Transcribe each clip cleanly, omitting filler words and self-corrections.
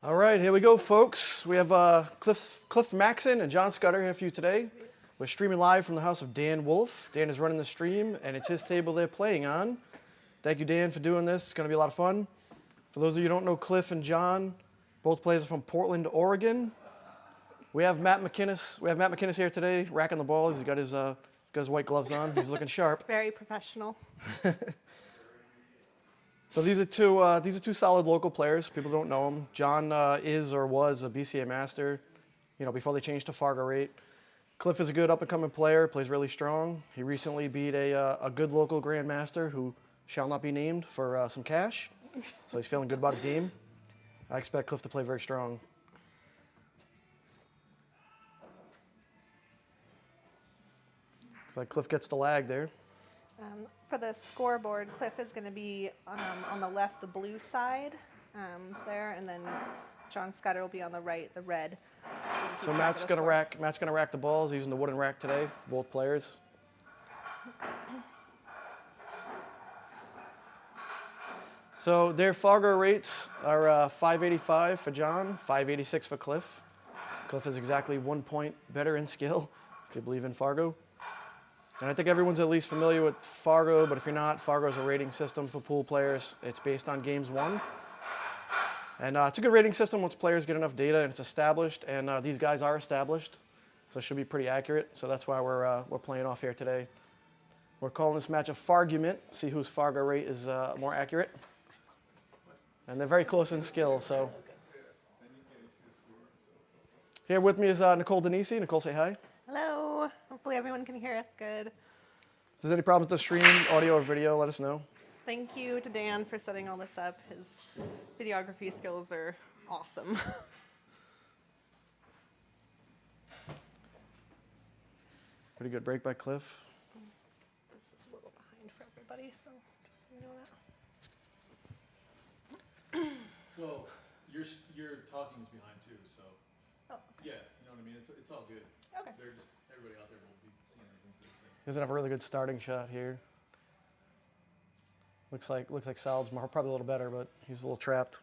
All right, here we go, folks. We have Cliff Maxson and John Scudder here for you today. We're streaming live from the house of Dan Wolfe. Dan is running the stream, and it's his table they're playing on. Thank you, Dan, for doing this. It's going to be a lot of fun. For those of you who don't know Cliff and John, both players are from Portland, Oregon. We have Matt McInnis. We have Matt McInnis here today, racking the balls. He's got his white gloves on. He's looking sharp. Very professional. So these are two solid local players. People don't know them. John is or was a BCA master, before they changed to Fargo rate. Cliff is a good up-and-coming player, plays really strong. He recently beat a good local grandmaster who shall not be named for some cash. So he's feeling good about his game. I expect Cliff to play very strong. Looks like Cliff gets the lag there. For the scoreboard, Cliff is going to be on the left, the blue side there, and then John Scudder will be on the right, the red. So Matt's gonna rack the balls using the wooden rack today for both players. So their Fargo rates are 585 for John, 586 for Cliff. Cliff is exactly 1 point better in skill, if you believe in Fargo. And I think everyone's at least familiar with Fargo, but if you're not, Fargo is a rating system for pool players. It's based on games won. And it's a good rating system once players get enough data and it's established, and these guys are established, so it should be pretty accurate. So that's why we're playing off here today. We're calling this match a Fargument, see whose Fargo rate is more accurate. And they're very close in skill, so. Here with me is Nicole Donisi. Nicole, say hi. Hello. Hopefully everyone can hear us good. If there's any problems with the stream, audio or video, let us know. Thank you to Dan for setting all this up. His videography skills are awesome. Pretty good break by Cliff. This is a little behind for everybody, so just so you know that. Well, your talking's behind too, so. Oh, okay. Yeah, you know what I mean? It's all good. Okay. They're just, everybody out there will be seeing everything through the same. He doesn't have a really good starting shot here. Looks like Salad's probably a little better, but he's a little trapped.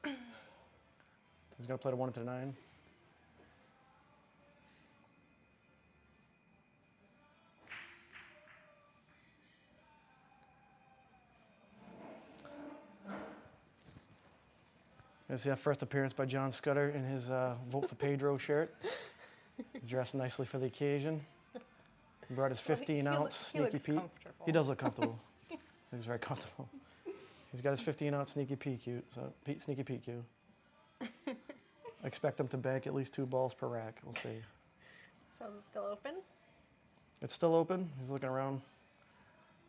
He's gonna play to 1 to 9. This is our first appearance by John Scudder in his Vote for Pedro shirt. Dressed nicely for the occasion. He brought his 15-ounce Sneaky Pete. He does look comfortable. He's very comfortable. He's got his 15-ounce Sneaky PQ. I expect him to bank at least 2 balls per rack. We'll see. So is it still open? It's still open. He's looking around.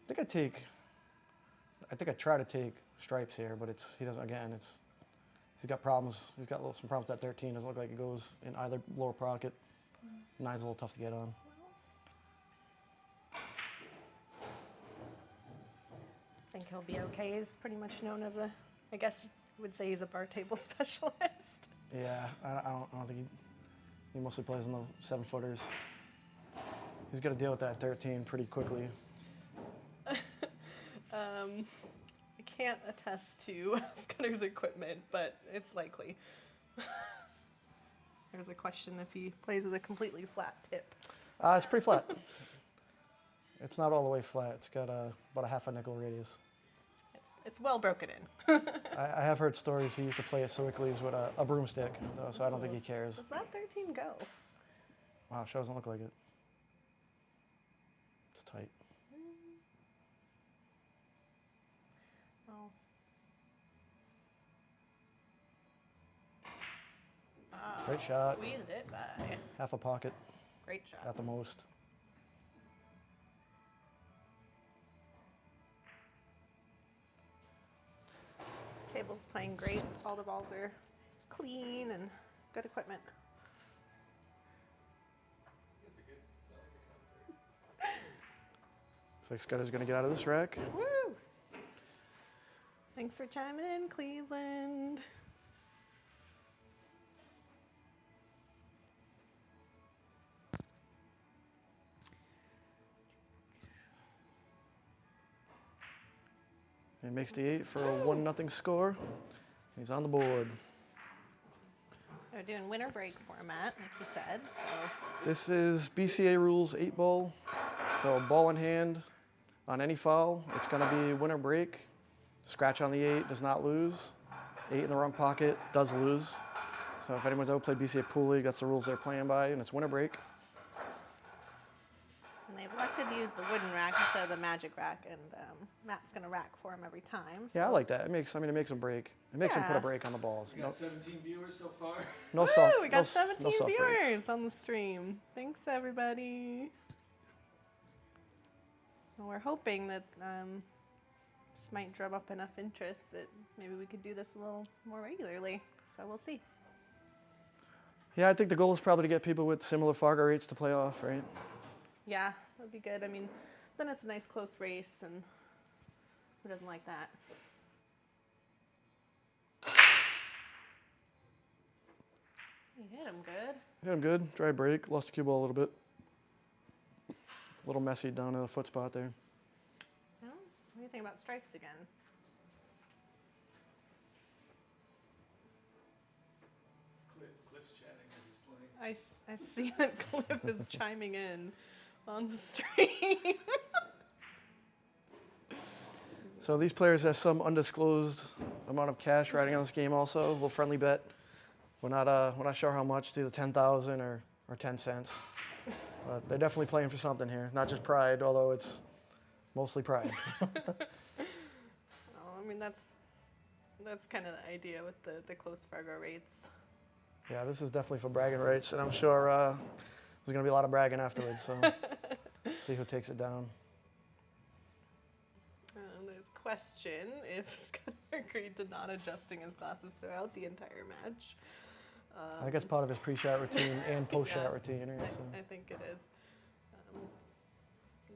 I think I try to take stripes here, but he doesn't. Again, he's got problems. He's got some problems with that 13. Doesn't look like it goes in either lower pocket. 9's a little tough to get on. I think he'll be okay. He's pretty much known as I guess you would say he's a bar table specialist. Yeah, I don't think he mostly plays in the 7-footers. He's got to deal with that 13 pretty quickly. I can't attest to Scudder's equipment, but it's likely. There's a question if he plays with a completely flat tip. It's pretty flat. It's not all the way flat. It's got about a half a nickel radius. It's well broken in. I have heard stories he used to play at Sewickley's with a broomstick, though, so I don't think he cares. Does that 13 go? Wow, sure doesn't look like it. It's tight. Oh. Great shot. Squeezed it by. Half a pocket Great shot. at the most. Table's playing great. All the balls are clean and good equipment. Looks like Scudder's going to get out of this rack. Woo! Thanks for chiming in, Cleveland. He makes the 8 for a 1-0 score. He's on the board. We're doing winter break format, like you said. So This is BCA Rules 8-ball. So ball in hand on any foul, it's going to be winner break. Scratch on the 8 does not lose. 8 in the wrong pocket does lose. So if anyone's ever played BCA Pool League, that's the rules they're playing by, and it's winner break. and they've elected to use the wooden rack instead of the magic rack, and Matt's gonna rack for him every time. Yeah, I so- like that. It makes them break. It makes them put a Yeah. break on the balls. We got 17 viewers so far. No Woo, soft. we no got s- no 17 soft viewers breaks. on the stream. Thanks, everybody. Well, we're hoping that this might drum up enough interest that maybe we could do this a little more regularly. So we'll see. Yeah, I think the goal is probably to get people with similar Fargo rates to play off, right? Yeah, that'd be good. I mean, then it's a nice close race, and who doesn't like that? You hit him good. Hit him good. Dry break. Lost the cue ball a little bit. A little messy down in the foot spot there. Well, what do you think about stripes again? Cliff's chatting as he's playing. I see that Cliff is chiming in on the stream. So these players have some undisclosed amount of cash riding on this game also. A little friendly bet. We're not sure how much. It's either 10,000 or 10 cents. But they're definitely playing for something here. Not just pride, although it's mostly pride. Oh, I mean, that's kind of the idea with the close Fargo rates. Yeah, this is definitely for bragging rights, and I'm sure there's going to be a lot of bragging afterwards. So see who takes it down. There's a question if Scudder agreed to not adjusting his glasses throughout the entire match. I think it's part of his pre-shot routine and post-shot Yeah. routine. Right? So. I think it is.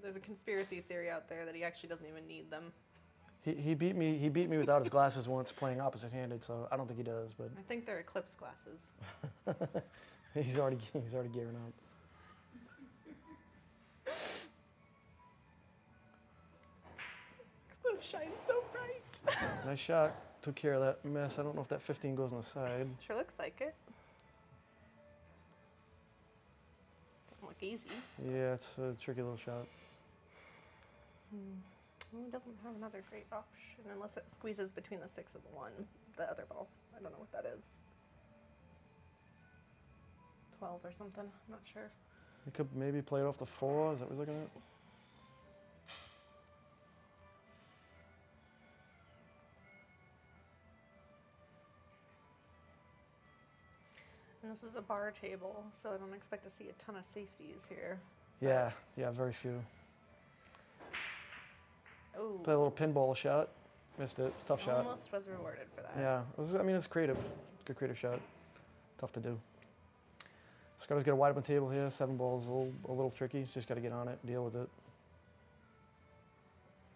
There's a conspiracy theory out there that he actually doesn't even need them. He beat me without his glasses once playing opposite-handed, so I don't think he does. But I think they're Eclipse glasses. he's already gearing up. Cliff shines so bright. Nice shot. Took care of that mess. I don't know if that 15 goes on the side. Sure looks like it. Doesn't look easy. Yeah, it's a tricky little shot. Well, it doesn't have another great option unless it squeezes between the 6 and the 1. The other ball. I don't know what that is. 12 or something. I'm not sure. He could maybe play it off the 4. Is that what he's looking at? And this is a bar table, so I don't expect to see a ton of safeties here. Yeah, very few. Oh, Play a little pinball shot. Missed it. Tough shot. almost was rewarded for that. Yeah, it's creative. Good creative shot. Tough to do. Scudder's got a wide open table here. 7 balls, a little tricky. He's just got to get on it, deal with it.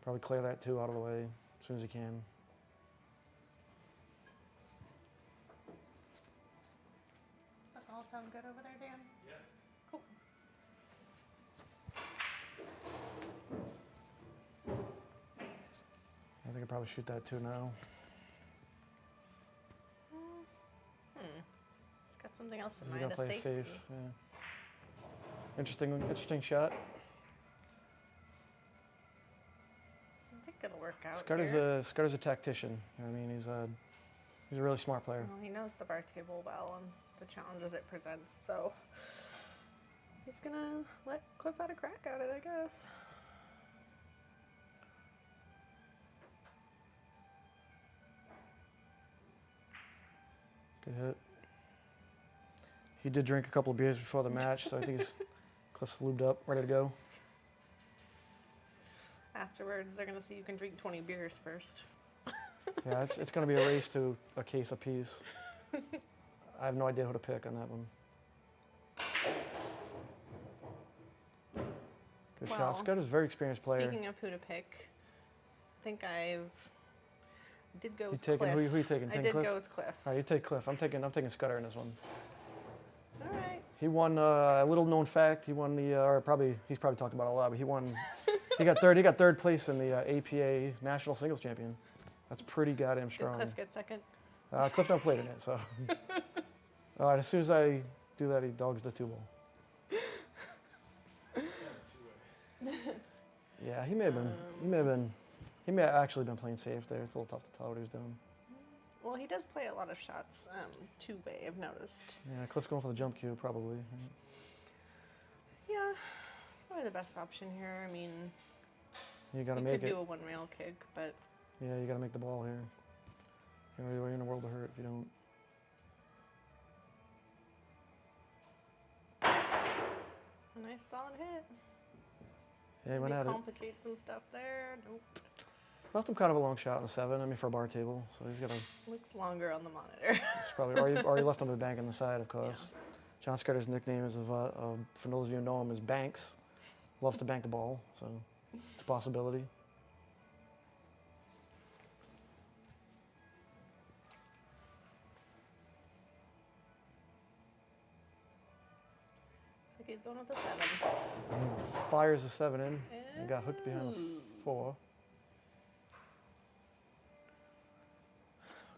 Probably clear that 2 out of the way as soon as he can. That all sound good over there, Dan? Yeah. Cool. I think I'll probably shoot that 2 now. It's got something else in He's mind. gonna A play it safety. safe. Yeah. Interesting shot. I think it'll work out. Scudder's here. a tactician. You know what I mean, he's a really smart player. Well, he knows the bar table well and the challenges it presents, so he's gonna let Cliff have a crack at it, I guess. Good hit. He did drink a couple of beers before the match, so I think Cliff's lubed up, ready to go. Afterwards, they're gonna see you can drink 20 beers first. Yeah, it's going to be a race to a case apiece. I have no idea who to pick on that one. Good Well, shot. Scudder's a very experienced player. Speaking of who to pick, I think did go You with taking- Cliff. who you taking? I Taking did Cliff? go with Cliff. All right, you take Cliff. I'm taking Scudder in this one. All right. He won a little known fact. He won he's probably talked about it a lot, but he won. He got third place in the APA National Singles Champion. That's pretty goddamn Did strong. Cliff get second? Cliff never played in it, so. All right, as soon as I do that, he dogs the 2-ball. It's kind of two-way. Yeah, he may have actually been playing safe there. It's a little tough to tell what he was doing. Well, he does play a lot of shots two-way, I've noticed. Yeah, Cliff's going for the jump cue, probably. Right? Yeah, it's probably the best option here. I mean, You gotta you make could it. do a one-rail kick, but Yeah, you gotta make the ball here. You're in the world of hurt if you don't. a nice solid hit. Yeah, he went May at it. complicate some stuff there. Nope. Left him kind of a long shot in the 7. I mean, for a bar table, so he's gonna. Looks longer on the monitor. It's probably or you left him a bank on the side, of course. John Scudder's nickname is, for those of you who know him, is Banks. Loves to bank the ball, so it's a possibility. Looks like he's going with the 7. Fires the 7 in. And got hooked behind the 4. What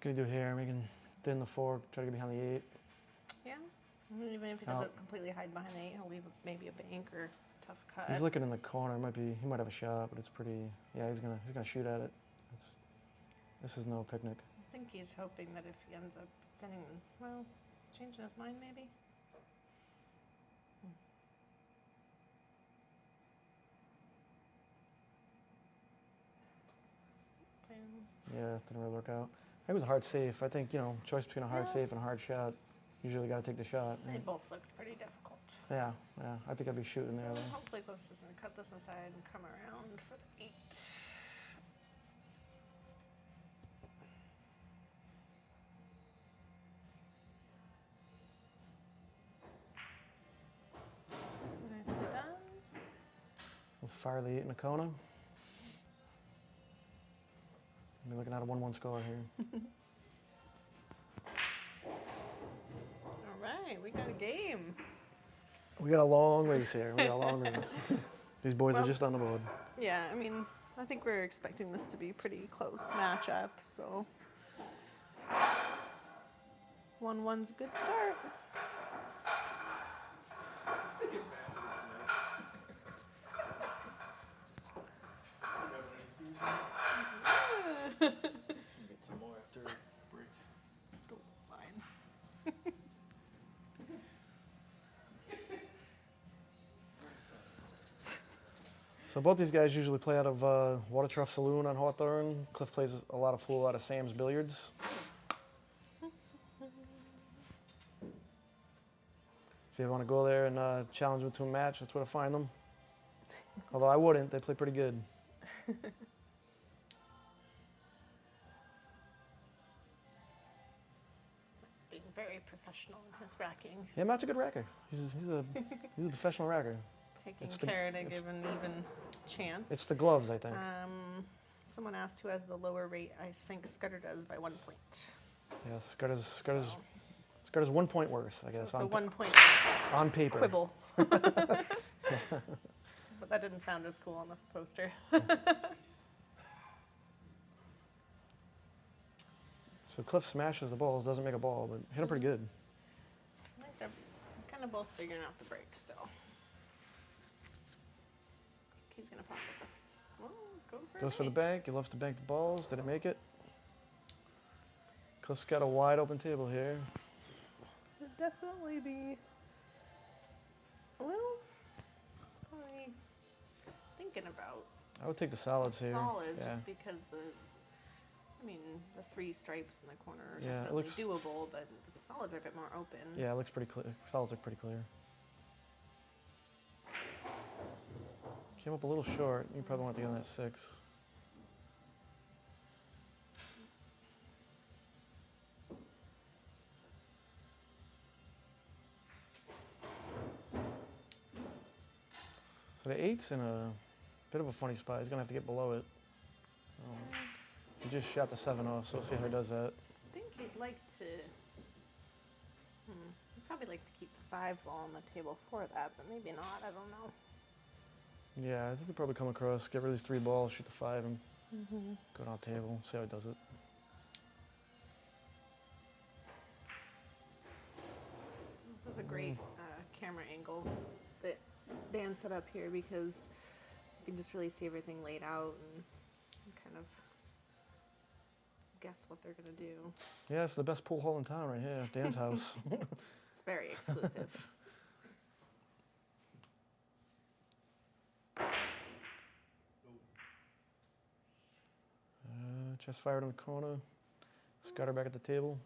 can he do here? We can thin the 4, try to get behind the 8. Yeah. I mean, even if he doesn't completely hide behind the 8, he'll leave maybe a bank or tough cut. He's looking in the corner. He might have a shot, but it's pretty. Yeah, he's gonna shoot at it. This is no picnic. I think he's hoping that if he ends up thinning, well, changing his mind maybe. Yeah, didn't really work out. It was a hard safe. I think, choice between a hard Yeah. safe and a hard shot. Usually got to take the shot. They both looked pretty difficult. Yeah. I think I'd be shooting there. So Though. hopefully Cliff's just going to cut this aside and come around for the 8. Nicely done. We'll fire the 8 in the corner. We're looking at a 1-1 score here. All right, we got a game. We got a long race here. We got a long race. These boys are just on the board. Yeah, I mean, I think we're expecting this to be a pretty close matchup, so 1-1's a good start. Get some more after break. Still fine. So both these guys usually play out of Water Trough Saloon on Hawthorne. Cliff plays a lot of pool out of Sam's Billiards. If you want to go there and challenge them to a match, that's where to find them. Although I wouldn't, they play pretty good. Matt's being very professional in his racking, Yeah, Matt's a good racker. He's a professional racker. taking It's the- care to give an even chance. It's the gloves, I think. Someone asked who has the lower rate. I think Scudder does by 1 point. Yeah, Scudder's 1 point worse, I guess. It's a 1 point on paper. quibble. But that didn't sound as cool on the poster. So Cliff smashes the balls, doesn't make a ball, but hit him pretty good. I think they're kind of both figuring out the break still. He's going to pop with the... Oh, he's going for Goes a for the bank. bank. He loves to bank the balls. Did it make it? Cliff's got a wide open table here. Would definitely be... Well, probably thinking about I would take the solids here. solids Yeah. just because the 3 stripes in the corner are Yeah, it definitely looks- doable, but the solids are a bit more open. Yeah, it looks pretty clear. Solids look pretty clear. Came up a little short. You probably want to get on that 6. So the 8's in a bit of a funny spot. He's going to have to get below it. He just shot the 7 off, so we'll see how he does that. I think he'd like to... He'd probably like to keep the 5 ball on the table for that, but maybe not. I don't know. Yeah, I think he'll probably come across, get rid of these 3 balls, shoot the 5, and go down the table, see how he does it. camera angle that Dan set up here because you can just really see everything laid out and kind of guess what they're gonna do. Yeah, it's the best pool hall in town right here, Dan's house. It's very exclusive. Chest fired in the corner. Scudder back at the table.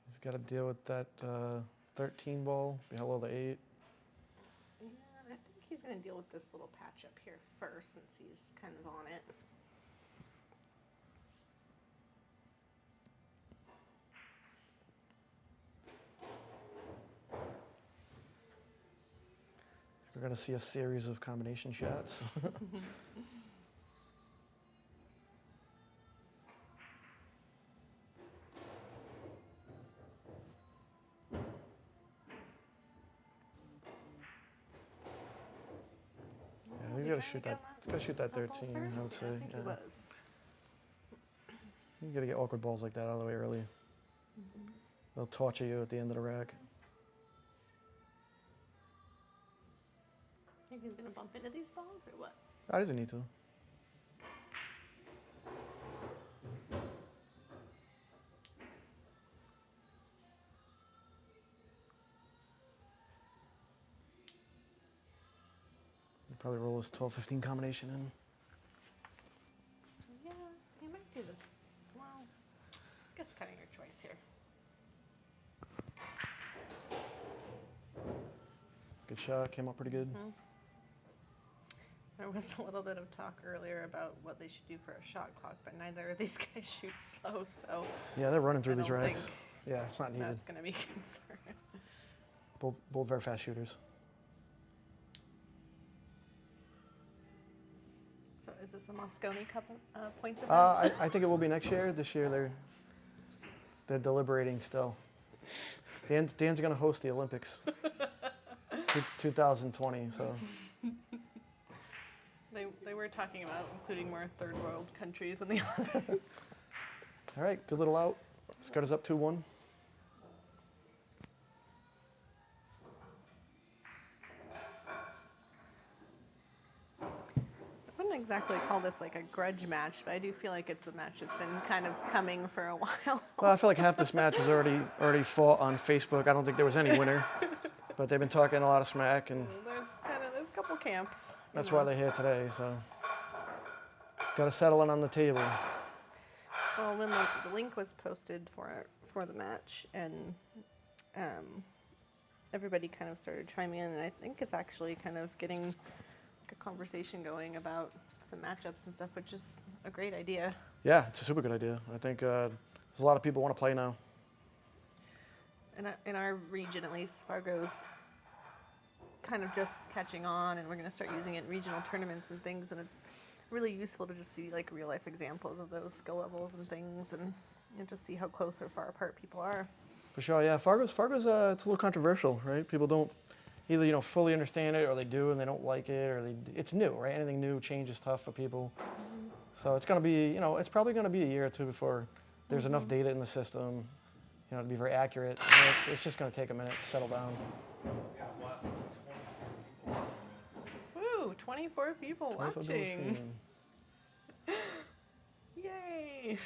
He's got to deal with that 13 ball below the 8. Yeah, I think he's gonna deal with this little patch up here first since he's kind of on it. We're going to see a series of combination shots. Yeah, he's got to shoot that. He's got to shoot that 13. I would say. I think he Yeah. was. You got to get awkward balls like that out of the way early. They'll torture you at the end of the rack. Think he's gonna bump into these balls or what? He doesn't need to. He'll probably roll his 12-15 combination in. Yeah, he might do the. Well, I guess kind of your choice here. Good shot, came out pretty good. There was a little bit of talk earlier about what they should do for a shot clock, but neither of these guys shoot slow, so Yeah, they're running through I these don't racks. think Yeah, it's not needed. that's going to be a concern. Both very fast shooters. So is this a Moscone Cup points event? I think it will be next year. This year they're deliberating still. Dan's going to host the Olympics, 2020. So They were talking about including more third world countries in the Olympics. all right, good little out. Scudder's up 2-1. I wouldn't exactly call this like a grudge match, but I do feel like it's a match that's been kind of coming for a while. Well, I feel like half this match was already fought on Facebook. I don't think there was any winner, but they've been talking a lot of smack, and There's a couple camps. that's why they're here today. So got to settle in on the table. Well, when the link was posted for the match, and everybody kind of started chiming in, and I think it's actually kind of getting a conversation going about some matchups and stuff, which is a great idea. Yeah, it's a super good idea. I think there's a lot of people want to play now. And in our region, at least, Fargo's kind of just catching on, and we're going to start using it in regional tournaments and things, and it's really useful to just see like real life examples of those skill levels and things, and just see how close or far apart people are. For sure, yeah. Fargo's it's a little controversial, right? People don't either fully understand it, or they do and they don't like it, or it's new, right? Anything new, change is tough for people. So it's gonna be, it's probably gonna be a year or two before there's enough data in the system, to be very accurate. It's just gonna take a minute to settle down. Woo! 24 people 24 people watching. streaming. Yay!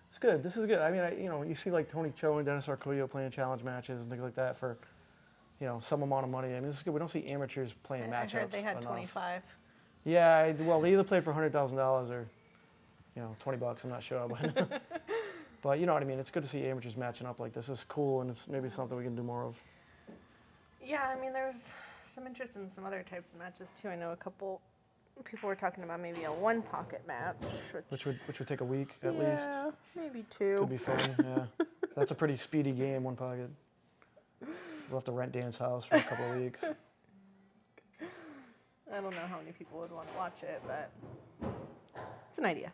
It's good. This is good. I mean, you see like Tony Cho and Dennis Arcoyo playing challenge matches and things like that for, some amount of money. I mean, this is good. We don't see amateurs playing matchups I heard they had enough. 25. Yeah, well, they either played for $100,000 or, $20. I'm not sure, but but you know what I mean. It's good to see amateurs matching up like this. It's cool, and it's maybe something we can do more of. Yeah, I mean, there's some interest in some other types of matches too. I know a couple people were talking about maybe a one pocket match, Which would take a week at least. Yeah, maybe two. Could be fun. Yeah, that's a pretty speedy game. One pocket. We'll have to rent Dan's house for a couple of weeks. I don't know how many people would want to watch it, but it's an idea.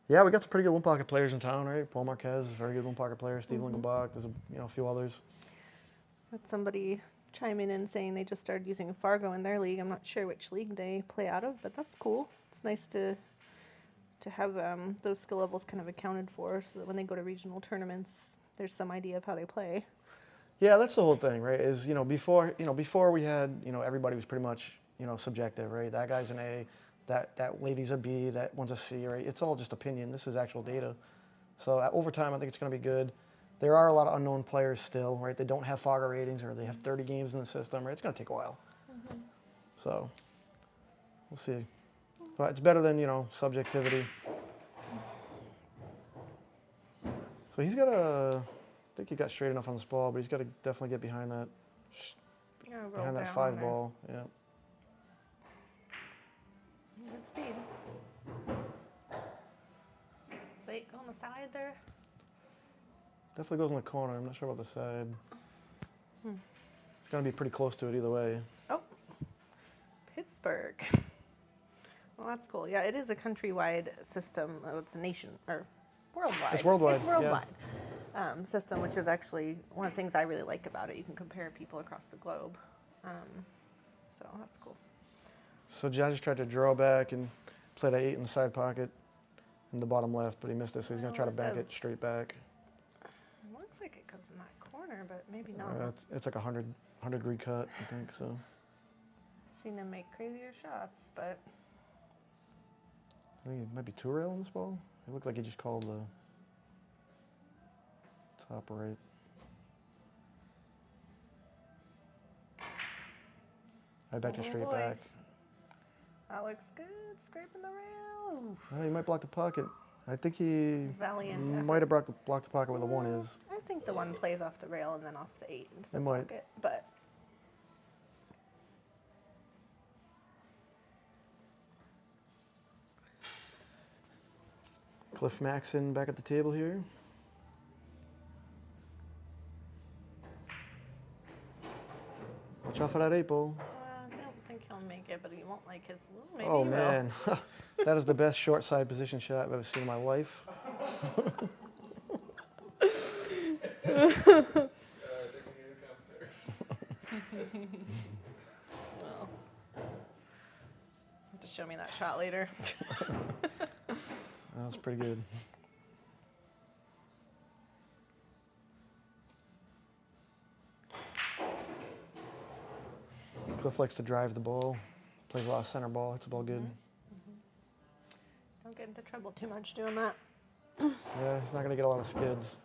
Yeah, we got some pretty good one pocket players in town, right? Paul Marquez is a very good one pocket player. Steve Lingelbach. There's a few others. Had somebody chiming in saying they just started using Fargo in their league. I'm not sure which league they play out of, but that's cool. It's nice to to have those skill levels kind of accounted for, so that when they go to regional tournaments, there's some idea of how they play. Yeah, that's the whole thing, right? Is before we had everybody was pretty much subjective, right? That guy's an A, that lady's a B, that one's a C, right? It's all just opinion. This is actual data. So over time, I think it's going to be good. There are a lot of unknown players still, right? They don't have Fogger ratings, or they have 30 games in the system, right? It's going to take a while. So we'll see. But it's better than subjectivity. So he's got I think he got straight enough on this ball, but he's got to definitely get behind that. Behind that 5 ball, yeah. Good speed. Does 8 go on the side there? Definitely goes in the corner. I'm not sure about the side. It's going to be pretty close to it either way. Oh, Pittsburgh. Well, that's cool. Yeah, it is a countrywide system. Oh, it's a nation, or worldwide. It's worldwide. It's worldwide. System, which is actually one of the things I really like about it. You can compare people across the globe. So that's cool. So John just tried to draw back and played a 8 in the side pocket in the bottom left, but he missed it, so he's going to try to bank it straight back. It looks like it goes in that corner, but maybe not. It's like a 100 degree cut, I think, so. I've seen him make crazier shots, but... I think it might be 2 rail on this ball. It looked like he just called the top right. I backed it straight back. That looks good. Scraping the rail. Oof. Oh, he might block the pocket. I think he Valiant might have blocked the pocket where the 1 is. I think the 1 plays off the rail and then off the 8 into the It might. pocket. But Cliff Maxson back at the table here. Watch out for that 8 ball. I don't think he'll make it, but he won't like his. Maybe Oh he will. man, that is the best short side position shot I've ever seen in my life. I think we need a commentary. Well, have to show me that shot later. That was pretty good. Cliff likes to drive the ball, plays a lot of center ball, hits the ball good. Don't get into trouble too much doing that. Yeah, he's not going to get a lot of skids.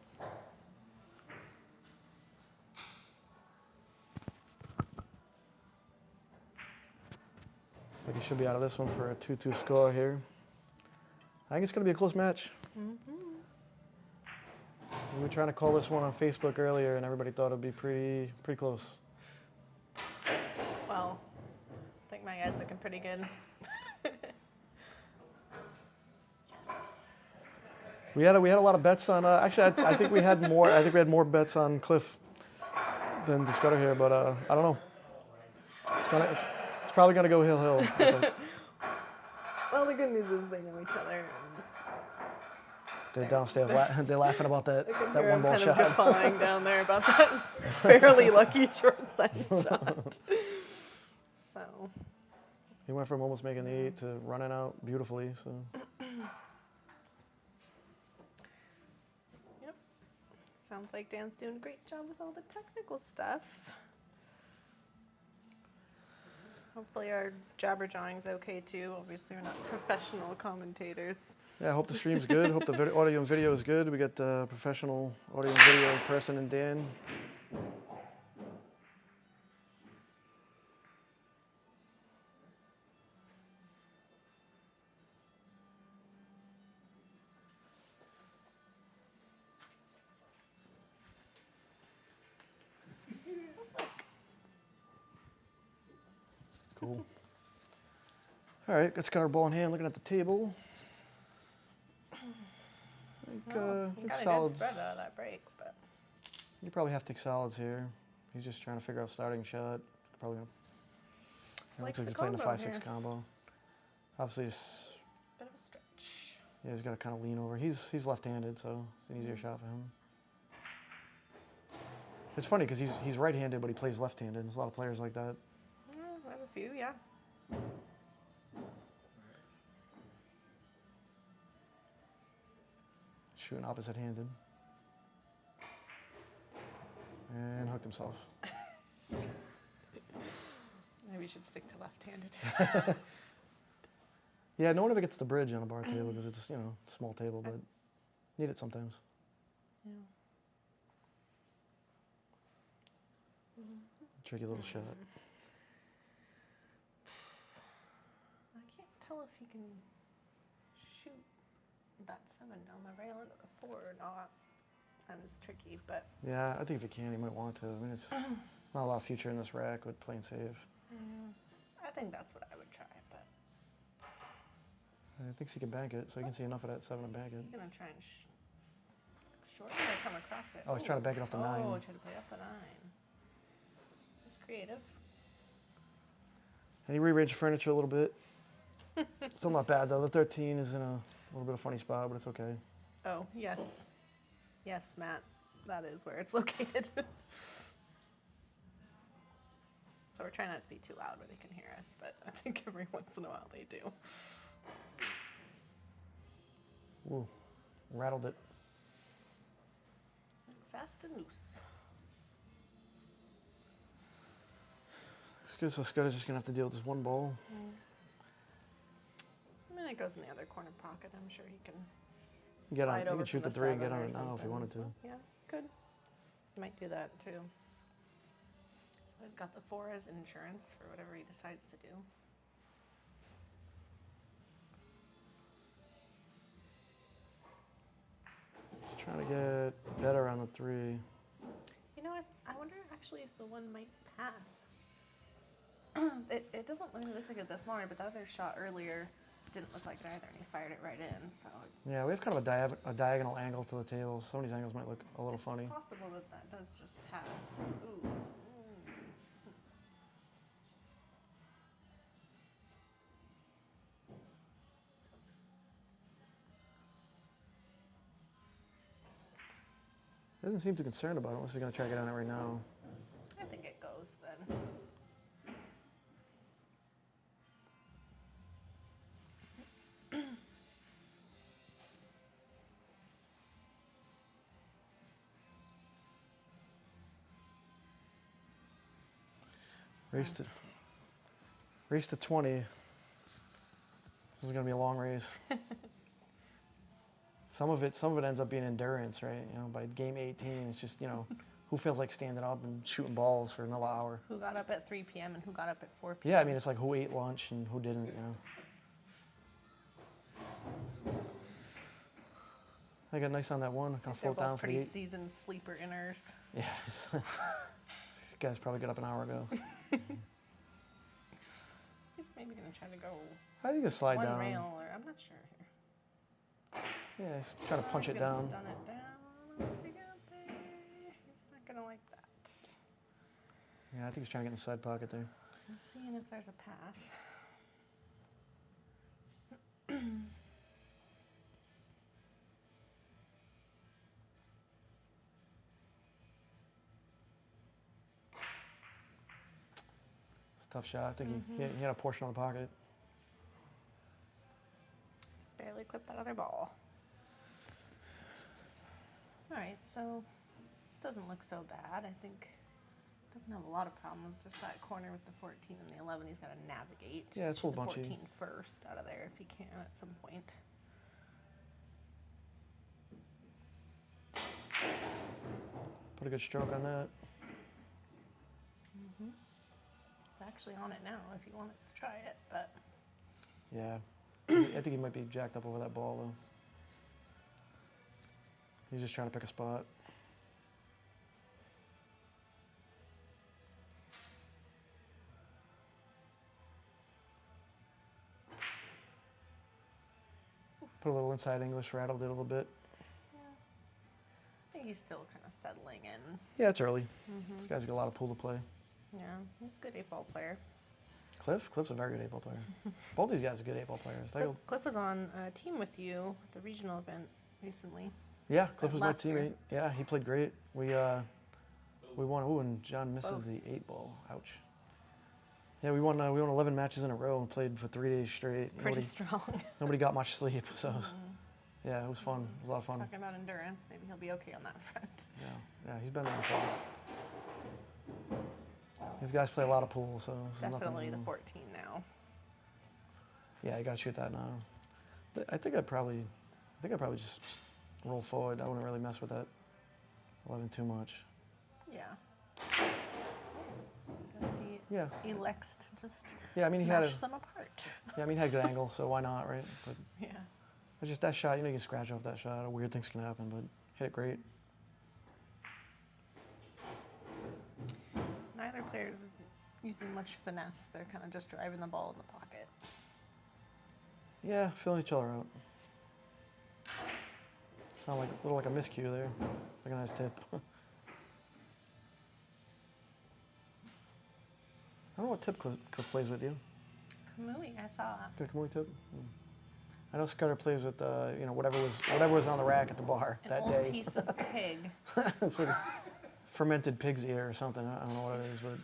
Looks like he should be out of this one for a 2-2 score here. I think it's going to be a close match. We were trying to call this one on Facebook earlier, and everybody thought it would be pretty close. Well, I think my guy's looking pretty good. We had a lot of bets on. Actually, I think we had more. I think we had more bets on Cliff than the Scudder here, but I don't know. It's probably gonna go hill. I think. Well, the good news is they know each other. They're downstairs. They're laughing about that And that one ball kind shot. of guffawing down there about that fairly lucky short side shot. So. He went from almost making the 8 to running out beautifully. So. Yep. Sounds like Dan's doing a great job with all the technical stuff. Hopefully our jabber-jawing's okay too. Obviously we're not professional commentators. Yeah, I hope the stream's good. Hope the audio and video is good. We got professional audio and video person and Dan. Cool. All right, let's got our ball in hand, looking at the table. I Well, think got a good solids. spread out of that break, but You probably have to take solids here. He's just trying to figure out starting shot. Probably gonna. It looks Likes like the he's playing the combo 5-6 here. combo. Obviously, it's, bit of a stretch. yeah, he's got to kind of lean over. He's left-handed, so it's an easier shot for him. It's funny because he's right-handed, but he plays left-handed. There's a lot of players like that. There's a few, yeah. shooting opposite-handed. And hooked himself. Maybe we should stick to left-handed. Yeah, no one ever gets the bridge on a bar table because it's, you know, small table, but need it sometimes. Yeah. Tricky little shot. I can't tell if he can shoot that 7 down the rail into the 4 or not. And it's tricky, but Yeah, I think if he can, he might want to. I mean, it's not a lot of future in this rack with playing safe. I think that's what I would try. But I think he can bank it, so he can see enough of that 7 to bank it. he's gonna try and short or come across it. Oh, he's trying to bank it off the 9. Oh, trying to play off the 9. That's creative. And he rearranged the furniture a little bit. Still not bad, though. The 13 is in a little bit of a funny spot, but it's okay. Oh, yes. Yes, Matt. That is where it's located. So we're trying not to be too loud where they can hear us, but I think every once in a while they do. Ooh, rattled it. Fast and loose. It's good, so Scudder's just going to have to deal with this one ball. I mean, it goes in the other corner pocket. I'm sure he can Get on, slide you over can shoot from the 3 and get 7 on or it now if you something. wanted to. Yeah, could. Might do that too. So he's got the 4 as insurance for whatever he decides to do. Just trying to get better on the 3. You know what? I wonder actually if the 1 might pass. It doesn't really look like it this morning, but the other shot earlier didn't look like it either, and he fired it right in. So Yeah, we have kind of a diagonal angle to the table. Some of these angles might look a little funny. it's possible that that does just pass. Ooh. Doesn't seem too concerned about it unless he's going to try to get on it right now. I think it goes then. Race to 20. This is going to be a long race. Some of it ends up being endurance, right? You know, by game 18, it's just, you know, who feels like standing up and shooting balls for another hour? Who got up at 3 p.m. and who got up at 4 p.m.? Yeah, I mean, it's like who ate lunch and who didn't, you know. I got nice on that one. Kind of They're float down both for the pretty 8. seasoned sleeper inners. Yeah, this guy's probably got up an hour ago. He's maybe gonna try to go I think it's slide one down. rail, or I'm not sure here. Yeah, he's trying to punch He's it gonna down. Stun it down. What we got there? He's not gonna like that. Yeah, I think he's trying to get in the side pocket there. I'm seeing if there's a path. It's a tough shot. I think he had a portion on the pocket. Just barely clipped that other ball. All right, so this doesn't look so bad. I think doesn't have a lot of problems. Just that corner with the 14 and the 11, he's got to navigate. Yeah, it's a to little the bunchy. 14 first out of there if he can at some point. Put a good stroke on that. It's actually on it now if you wanted to try it, but Yeah. I think he might be jacked up over that ball, though. He's just trying to pick a spot. Put a little inside English, rattled it a little bit. I think he's still kind of settling in. Yeah, it's early. This guy's got a lot of pool to play. Yeah, he's a good 8-ball player. Cliff's a very good 8-ball player. Both these guys are good 8-ball players. Cliff was on a team with you at the regional event recently. Yeah, Cliff was my last year. teammate. Yeah, he played great. We won. Ooh, and John misses Close. the 8-ball. Ouch. Yeah, we won 11 matches in a row and played for 3 days straight. Pretty strong. Nobody got much sleep, so Yeah, it was fun. It was a lot of fun. Talking about endurance, maybe he'll be okay on that front. Yeah, he's been there before. These guys play a lot of pool, so this is Definitely nothing. the 14 now. Yeah, you gotta shoot that now. I think I'd probably just roll forward. I wouldn't really mess with that 11 too much. Yeah. Guess he elects to just Yeah, I mean, smash them apart. Yeah, I mean, he had a good angle, so why not, right? But Yeah. it's just that shot. You know, you can scratch off that shot. Weird things can happen, but hit it great. Neither player's using much finesse. They're kind of just driving the ball in the pocket. Yeah, filling each other out. Sound like a little like a miscue there. Like a nice tip. I don't know what tip Cliff plays with you. Kamui, I thought. Good Kamui tip. I know Scudder plays with you know, whatever was on the rack at the bar An that old day. piece of pig. It's like fermented pig's ear or something. I don't know what it is, but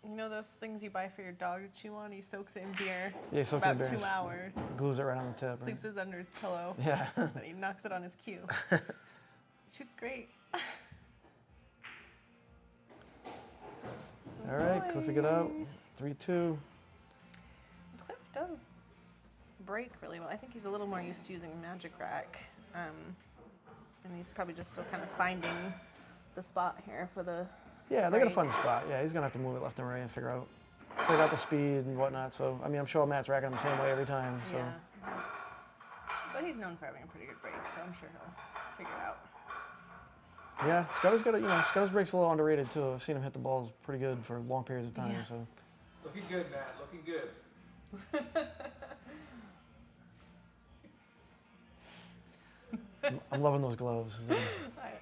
You know those things you buy for your dog to chew on? He soaks it in beer yeah, he soaks about it in beer. 2 hours. Glues it right on the tip. Right? Sleeps it under his pillow. Yeah. And he knocks it on his cue. Shoots great. All right, Cliffy, get out. 3-2. Cliff does break really well. I think he's a little more used to using a magic rack. And he's probably just still kind of finding the spot here for the Yeah, they're gonna break. find the spot. Yeah, he's gonna have to move it left and right and figure out the speed and whatnot. So I mean, I'm sure Matt's racking him the same way every time. So Yeah. But he's known for having a pretty good break, so I'm sure he'll figure it out. yeah, Scudder's got Scudder's break's a little underrated too. I've seen him hit the balls pretty good for long periods of time. Yeah. So Looking good, Matt. Looking good. I'm loving those gloves.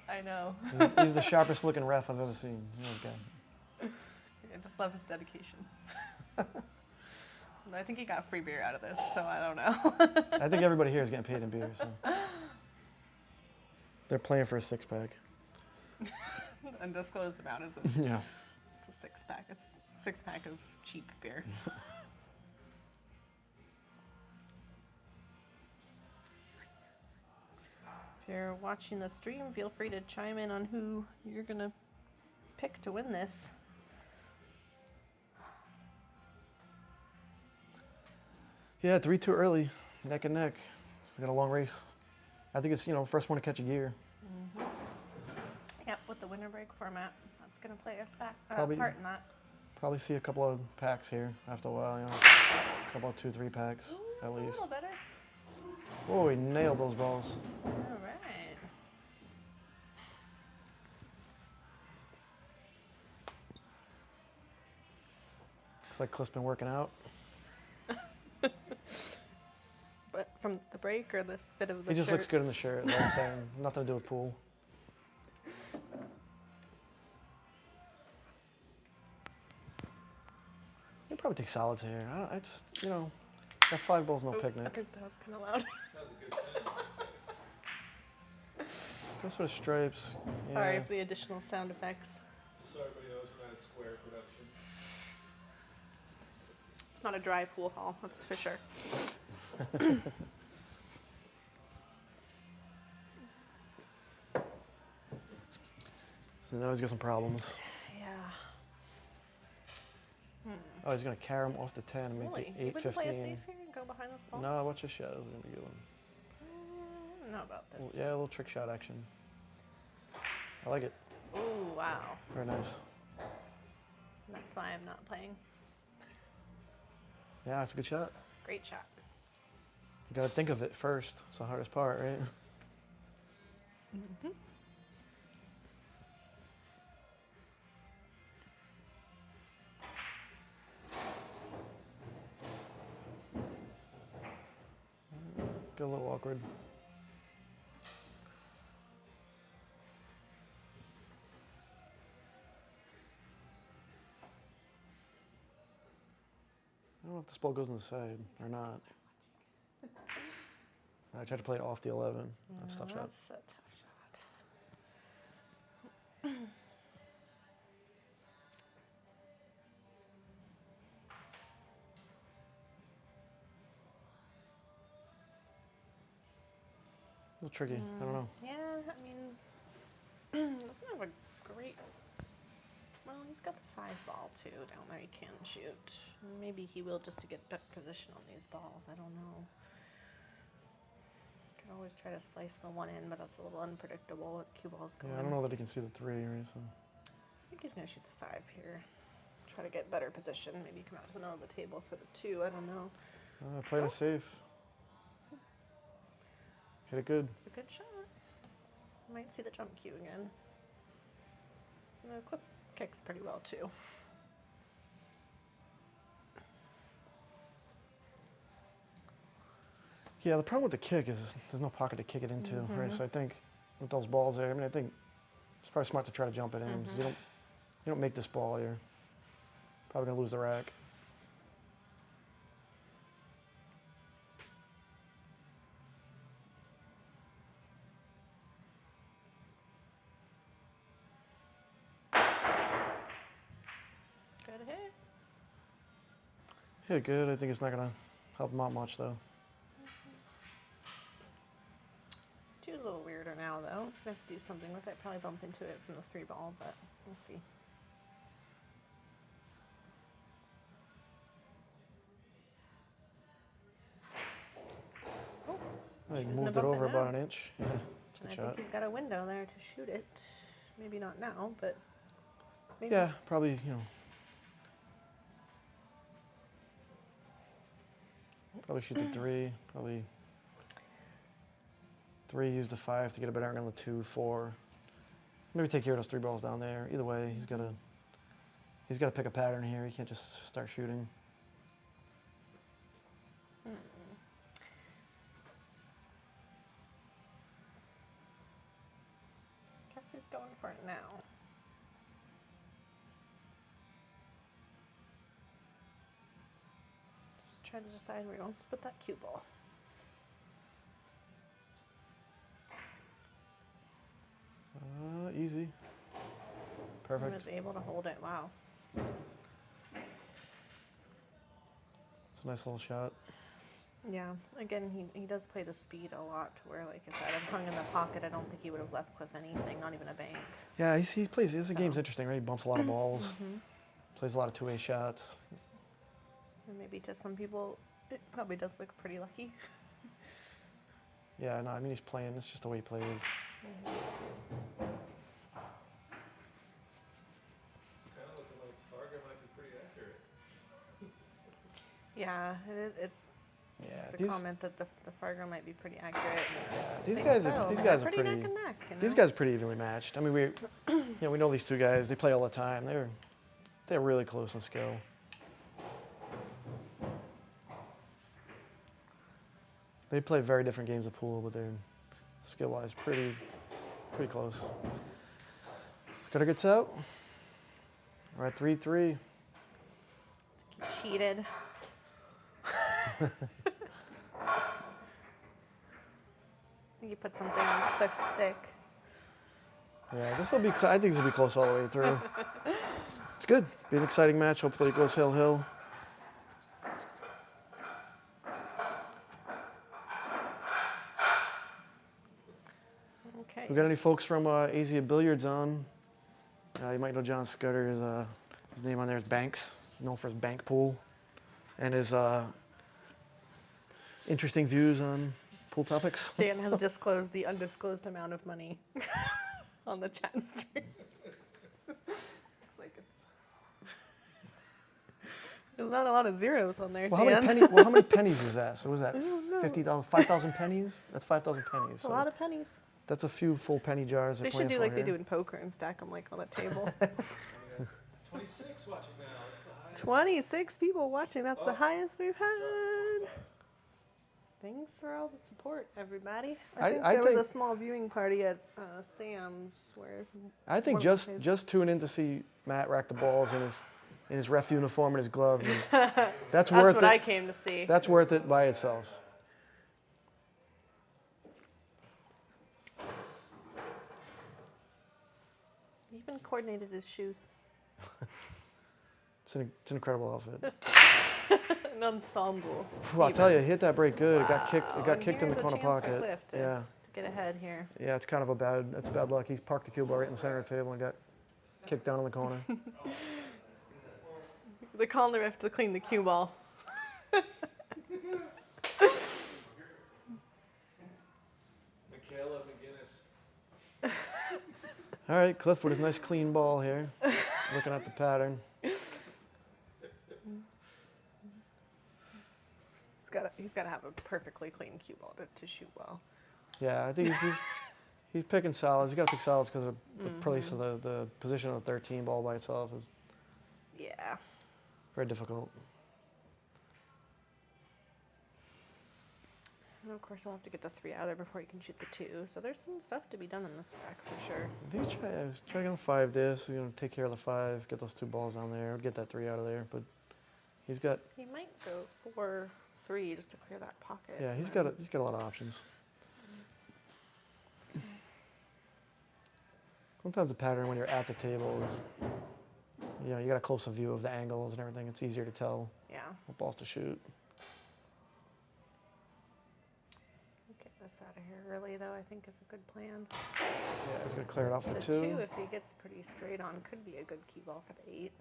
I know. He's the sharpest looking ref I've ever seen. He was good. I just love his dedication. I think he got free beer out of this, so I don't know. I think everybody here is getting paid in beer. So they're playing for a 6-pack. Undisclosed amount is Yeah. it's a 6-pack. It's a 6-pack of cheap beer. If you're watching the stream, feel free to chime in on who you're gonna pick to win this. Yeah, 3-2 early, neck and neck. It's got a long race. I think it's the first one to catch a gear. Yep, with the winter break format, that's gonna play a Probably- part in that. Probably see a couple of packs here after a while. A couple of 2-3 packs Ooh, at that's least. a little better. Oh, he nailed those balls. All right. Looks like Cliff's been working out. But from the break or the fit of the He just shirt? looks good in the shirt, is what I'm saying. Nothing to do with pool. He'll probably take solids here. I just, that 5 ball's no Oh, I picnic. think that was kind of loud. That was a good sound. Goes for the stripes. Sorry Yeah. for the additional sound effects. Just so everybody knows, we're not a square production. It's not a dry pool hall, that's for sure. So now he's got some problems. Yeah. Oh, he's going to carry him off the 10 and make Really? the You wouldn't play a 8-15. safe here and go behind this ball? No, watch your shadows. Going to be good one. I don't know about this. Yeah, a little trick shot action. I like it. Ooh, wow. Very nice. That's why I'm not playing. Yeah, it's a good shot. Great shot. You got to think of it first. It's the hardest part, right? Get a little awkward. I don't know if this ball goes on the side or not. I tried to play it off the 11. That's a tough shot. That's a tough shot. little tricky. I don't know. Yeah, I mean, doesn't have a great. Well, he's got the 5-ball too down there. He can shoot. Maybe he will just to get better position on these balls. I don't know. Could always try to slice the 1 in, but that's a little unpredictable. What cue balls going? Yeah, I don't know that he can see the 3 or anything. I think he's gonna shoot the 5 here. Try to get better position. Maybe come out to the middle of the table for the 2. I don't know. Playing it safe. Hit it good. It's a good shot. Might see the jump cue again. Cliff kicks pretty well too. Yeah, the problem with the kick is there's no pocket to kick it into, right? So I think with those balls there, I mean, I think it's probably smart to try to jump it in because you don't make this ball here. Probably gonna lose the rack. Good hit. Hit it good. I think it's not gonna help him out much though. 2's a little weirder now though. He's gonna have to do something with it. Probably bump into it from the 3-ball, but we'll see. He Choosing moved to it bump over it about out. an inch. Yeah, And good I shot. think he's got a window there to shoot it. Maybe not now, but maybe. Yeah, probably, probably shoot the 3. Probably 3, use the 5 to get a better angle on the 2, 4. Maybe take care of those 3 balls down there. Either way, he's gotta pick a pattern here. He can't just start shooting. Guess he's going for it now. Just trying to decide where he wants to put that cue ball. Easy. He Perfect. was able to hold it. Wow. It's a nice little shot. Yeah. Again, he does play the speed a lot to where, like, if that had hung in the pocket, I don't think he would have left Cliff anything, not even a bank. Yeah, he plays. This game's So. interesting, right? He bumps a lot of balls. Plays a lot of two-way shots. And maybe to some people, it probably does look pretty lucky. Yeah, no, I mean he's playing. It's just the way he plays. Kind of looking like Fargo might be pretty accurate. Yeah, it's Yeah, a comment that the Fargo might be pretty accurate. these think guys so. are They're pretty. neck and neck. You These know? guys are pretty evenly matched. I mean, we know these two guys. They play all the time. They're really close in skill. They play very different games of pool, but they're skill-wise pretty close. Scudder gets out. We're at 3-3. He cheated. I think he put something on Cliff's stick. Yeah, this will be. I think this will be close all the way through. It's good. Be an exciting match. Hopefully it goes hill. Okay. We got any folks from Asia Billiards on? You might know John Scudder. His name on there is Banks. He's known for his bank pool and his interesting views on pool topics. Dan has disclosed the undisclosed amount of money on the chat stream. Looks like there's not a lot of zeros on there, Well, Dan. how many pennies is that? So was that $50, 5,000 pennies? That's 5,000 pennies. It's a lot of pennies. That's a few full penny jars. They should do like they do in poker and stack them like on a table. 26 watching now. It's the highest. 26 people watching. That's the highest we've had. Thanks for all the support, everybody. I think there was a small viewing party at Sam's where. I think just tune in to see Matt rack the balls in his ref uniform and his gloves. That's worth what it. I came to see. That's worth it by itself. He even coordinated his shoes. It's an incredible outfit. An ensemble. I'll tell you, he hit that break good. It got kicked. It got And kicked in the here's a corner chance for pocket. Cliff to Yeah. to get ahead here. Yeah, it's kind of it's bad luck. He parked the cue ball right in the center of the table and got kicked down in the corner. They're calling the ref to clean the cue ball. Michaela McInnis. All right, Cliff with his nice clean ball here, looking at the pattern. He's got to have a perfectly clean cue ball to shoot well. Yeah, I think he's picking solids. You got to pick solids because of the place of the position of the 13 ball by itself is Yeah. very difficult. And of course, I'll have to get the 3 out of there before you can shoot the 2. So there's some stuff to be done in this rack for sure. I think he's trying to get the 5 this. You know, take care of the 5, get those 2 balls down there, get that 3 out of there. But he's got He might go 4-3 just to clear that pocket. yeah, he's got a lot of options. Sometimes the pattern when you're at the table is, you know, you got a closer view of the angles and everything. It's easier to tell Yeah. what balls to shoot. Get this out of here early, though, I think is a good plan. Yeah, he's gonna clear it off for The the 2. 2, if he gets pretty straight on, could be a good cue ball for the 8.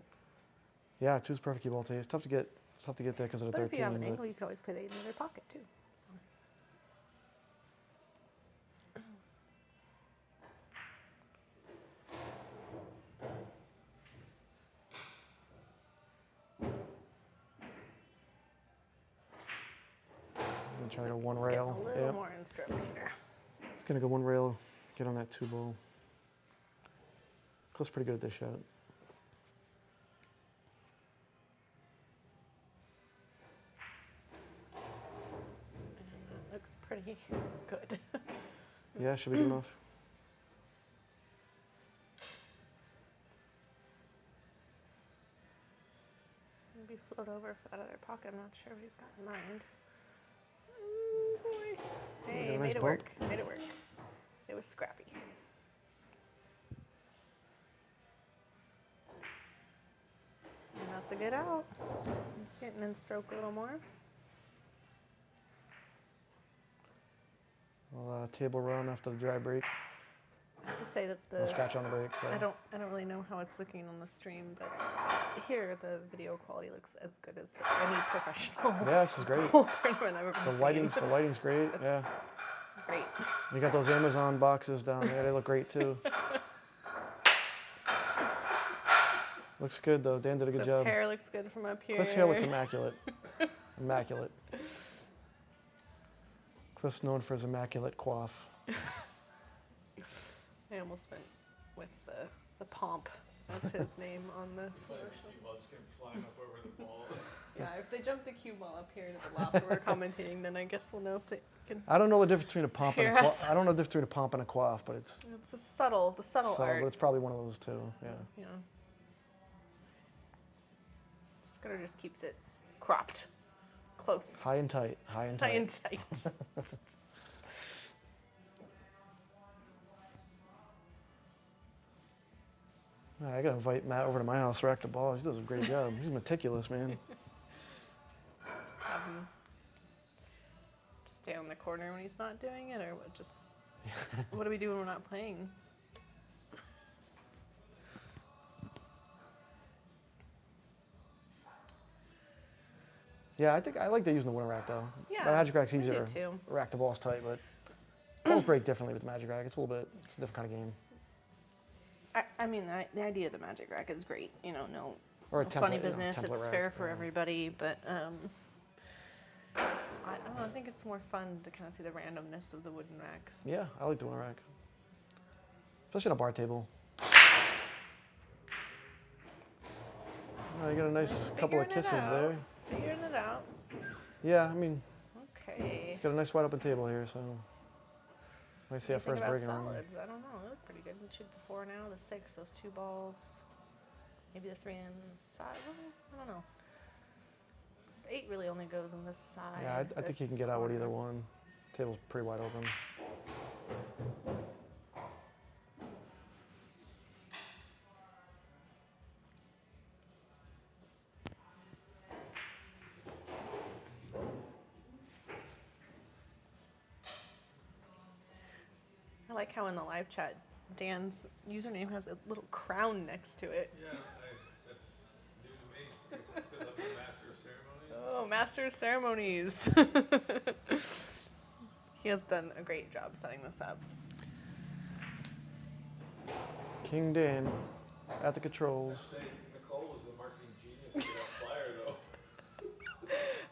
Yeah, 2's perfect cue ball tee. It's tough to get there because of the But if 13. you have an but- angle, you could always play the 8 in the other pocket, too. So. I'm gonna try to go one Let's get rail. a little Yep. more in stroke here. It's gonna go one rail, get on that 2 ball. Cliff's pretty good at this shot. And that looks pretty good. Yeah, should be good enough. Maybe float over for that other pocket. I'm not sure what he's got in mind. Oh boy. Hey, got a nice made it bump. work. Made it work. It was scrappy. And that's a good out. Just getting in stroke a little more. Well, table run after the dry break. I have to say that No scratch on the break. So I don't really know how it's looking on the stream, but here the video quality looks as good as any professional yeah, this is great. pool tournament I've ever The seen. lighting's great. That's Yeah, great. you got those Amazon boxes down there. They look great too. Looks good though. Dan did a good Cliff's job. hair looks good from up here. Cliff's hair looks immaculate. Immaculate. Cliff's known for his immaculate coif. I almost went with the pomp as his name on the If I photo have a show. cue ball just came flying up over the ball. Yeah, if they jump the cue ball up here to the left where we're commentating, then I guess we'll know if they can. I don't know the difference between a pomp and a Hear us. coif. I don't know the difference between a pomp and a coif, but it's It's the subtle subtle, art. but it's probably one of those two. Yeah. Yeah. Scudder just keeps it cropped, close, High and tight. High and high tight. and tight. I gotta invite Matt over to my house to rack the balls. He does a great job. He's meticulous, man. Just have him stay on the corner when he's not doing it, or what? Just what do we do when we're not playing? Yeah, I think I like using the winner rack though. Yeah, The Magic Rack's I do easier. too. Rack the balls tight, but balls break differently with the Magic Rack. It's a different kind of game. I mean, the idea of the Magic Rack is great. You know, no Or a funny template, business. template It's rack, fair for yeah. everybody, but I don't know. I think it's more fun to kind of see the randomness of the wooden racks. Yeah, I like the winner rack. Especially on a bar table. Oh, you got a nice couple of Figuring it kisses out. there. Figuring it out. Yeah, I mean, Okay. it's got a nice wide open table here, so. Let me see What that do you think first about break run. solids? I don't know. They look pretty good. We shoot the 4 now, the 6, those 2 balls. Maybe the 3 inside. I don't know. The 8 really only goes on this side. Yeah, I think you this can get out with either corner. one. Table's pretty wide open. I like how in the live chat, Dan's username has a little crown next to it. Yeah, that's new to me. It's because I'm the master of ceremonies. Oh, Master of Ceremonies. He has done a great job setting this up. King Dan at the controls. Say, Nicole was the marketing genius for that flyer, though.